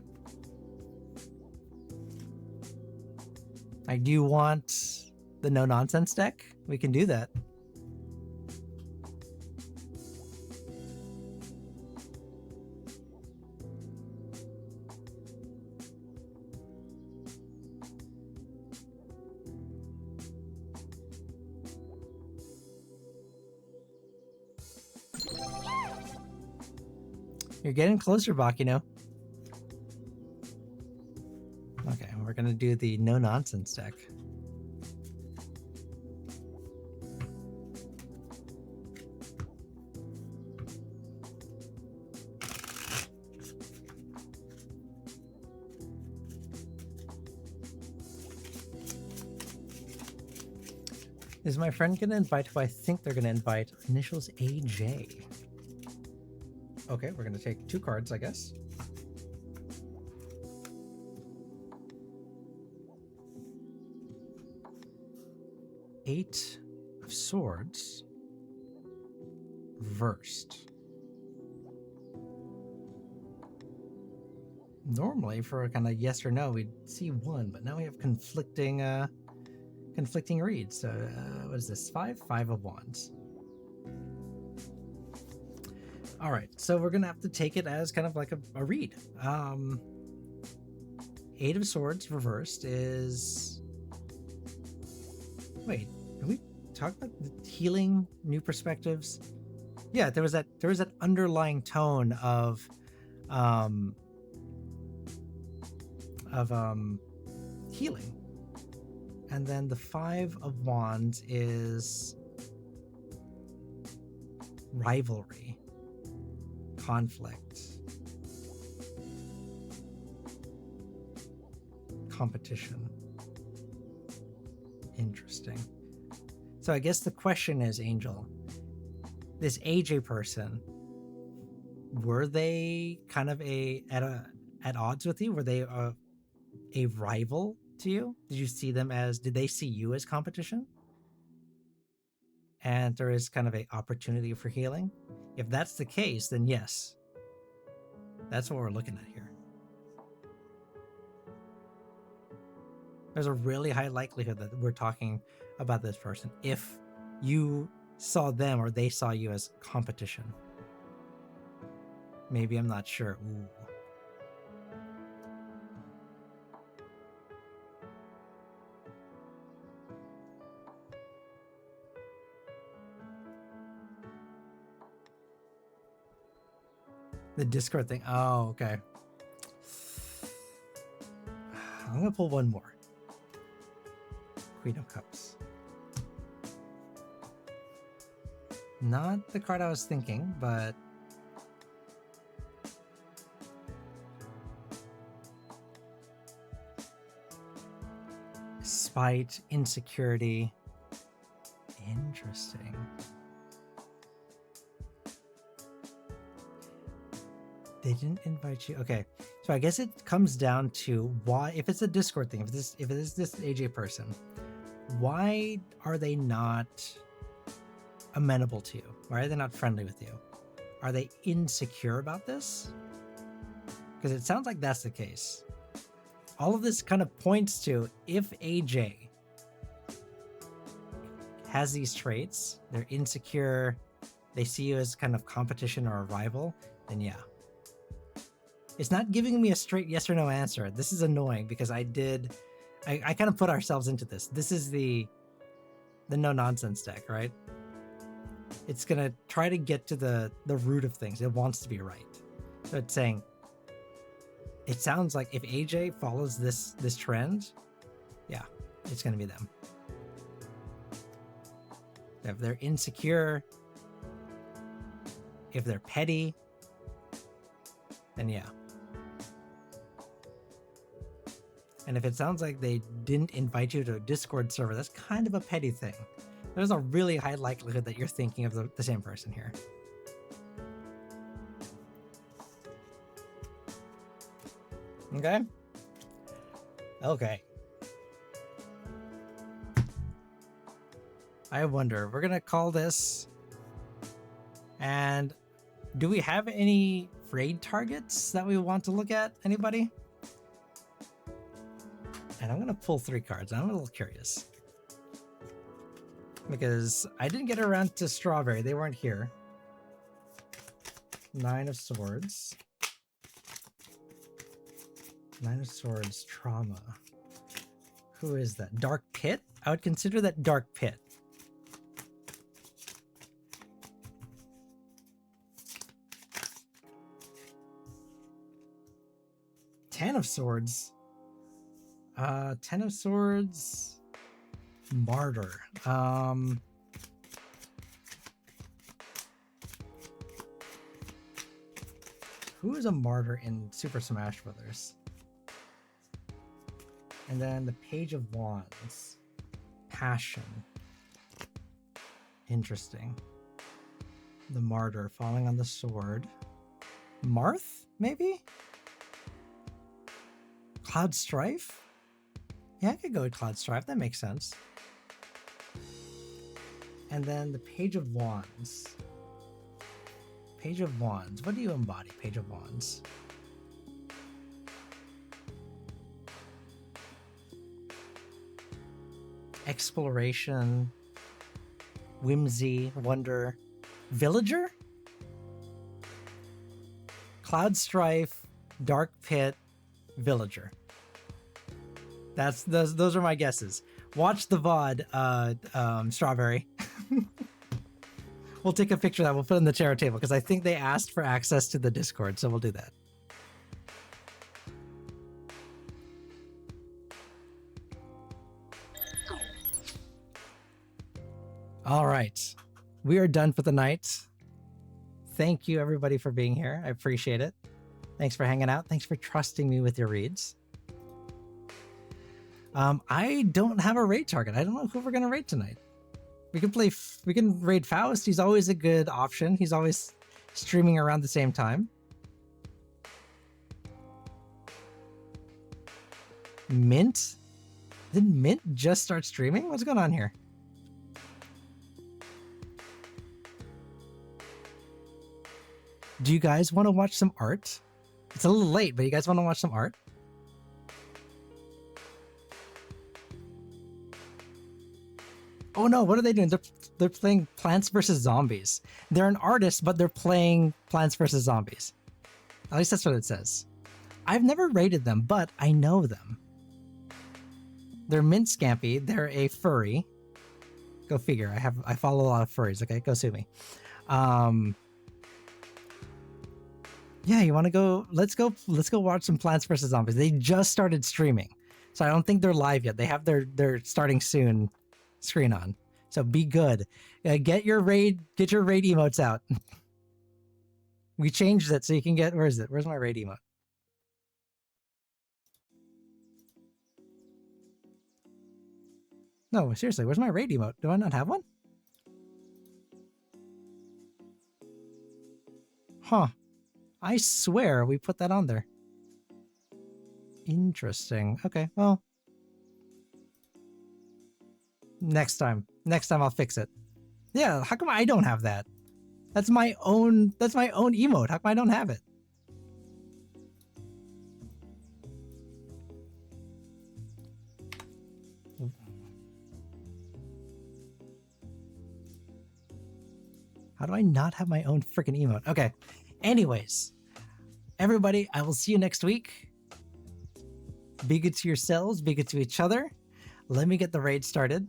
Like, do you want the no nonsense deck? We can do that. You're getting closer, Bakino. Okay, we're gonna do the no nonsense deck. Is my friend gonna invite who I think they're gonna invite? Initials AJ. Okay, we're going to take 2 cards, I guess. 8 of Swords reversed. Normally, for a kind of yes or no, we'd see one, but now we have conflicting reads. So, what is this? 5 of Wands. All right, so we're gonna have to take it as kind of like a read. 8 of Swords reversed is. Wait, did we talk about the healing, new perspectives? Yeah, there was that underlying tone of healing. And then the 5 of Wands is rivalry, conflict, competition. Interesting. So I guess the question is, Angel, this AJ person, were they kind of at odds with you? Were they a rival to you? Did they see you as competition? And there is kind of a opportunity for healing? If that's the case, then yes. That's what we're looking at here. There's a really high likelihood that we're talking about this person if you saw them or they saw you as competition. Maybe, I'm not sure. Ooh. The Discord thing. Oh, okay. I'm gonna pull one more. Queen of Cups. Not the card I was thinking, but spite, insecurity. Interesting. They didn't invite you. Okay, so I guess it comes down to why. If it's a Discord thing, if it is this AJ person, why are they not amenable to you? Why are they not friendly with you? Are they insecure about this? Because it sounds like that's the case. All of this kind of points to, if AJ has these traits, they're insecure, they see you as kind of competition or a rival, then yeah. It's not giving me a straight yes or no answer. This is annoying because I kind of put ourselves into this. This is the no nonsense deck, right? It's gonna try to get to the root of things. It wants to be right. So it's saying, it sounds like if AJ follows this trend, yeah, it's gonna be them. If they're insecure, if they're petty, then yeah. And if it sounds like they didn't invite you to a Discord server, that's kind of a petty thing. There's a really high likelihood that you're thinking of the same person here. Okay? Okay. I wonder, we're gonna call this. And do we have any raid targets that we want to look at? Anybody? And I'm gonna pull 3 cards. I'm a little curious. Because I didn't get around to Strawberry. They weren't here. 9 of Swords. 9 of Swords, Trauma. Who is that? Dark Pit? I would consider that Dark Pit. Ten of Swords. 10 of Swords. Martyr. Who is a martyr in Super Smash Brothers? And then the Page of Wands. Passion. Interesting. The martyr falling on the sword. Marth, maybe? Cloud Strife? Yeah, I could go with Cloud Strife. That makes sense. And then the Page of Wands. Page of Wands. What do you embody, Page of Wands? Exploration, whimsy, wonder. Villager? Cloud Strife, Dark Pit, Villager. Those are my guesses. Watch the VOD, Strawberry. We'll take a picture of that. We'll put it in the Tarot table because I think they asked for access to the Discord, so we'll do that. All right. We are done for the night. Thank you, everybody, for being here. I appreciate it. Thanks for hanging out. Thanks for trusting me with your reads. I don't have a raid target. I don't know who we're going to raid tonight. We can raid Faust. He's always a good option. He's always streaming around the same time. Mint? Did Mint just start streaming? What's going on here? Do you guys want to watch some art? It's a little late, but you guys want to watch some art? Oh no, what are they doing? They're playing Plants vs. Zombies. They're an artist, but they're playing Plants vs. Zombies. At least that's what it says. I've never rated them, but I know them. They're Mint Scampy. They're a furry. Go figure. I follow a lot of furries. Okay, go sue me. Yeah, you want to go? Let's go watch some Plants vs. Zombies. They just started streaming, so I don't think they're live yet. They have their starting soon screen on. So be good. Get your raid emotes out. We changed it so you can get. Where is it? Where's my raid emote? No, seriously, where's my raid emote? Do I not have one? Huh. I swear we put that on there. Interesting. Okay, well. Next time I'll fix it. Yeah, how come I don't have that? That's my own emote. How come I don't have it? How do I not have my own freaking emote? Okay. Anyways, everybody, I will see you next week. Be good to yourselves, be good to each other. Let me get the raid started.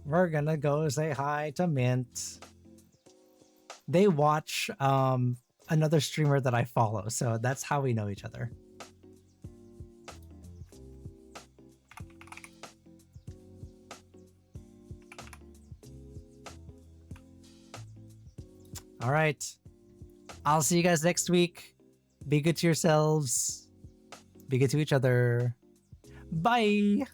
We're gonna go say hi to Mint. They watch another streamer that I follow, so that's how we know each other. All right. I'll see you guys next week. Be good to yourselves. Be good to each other. Bye.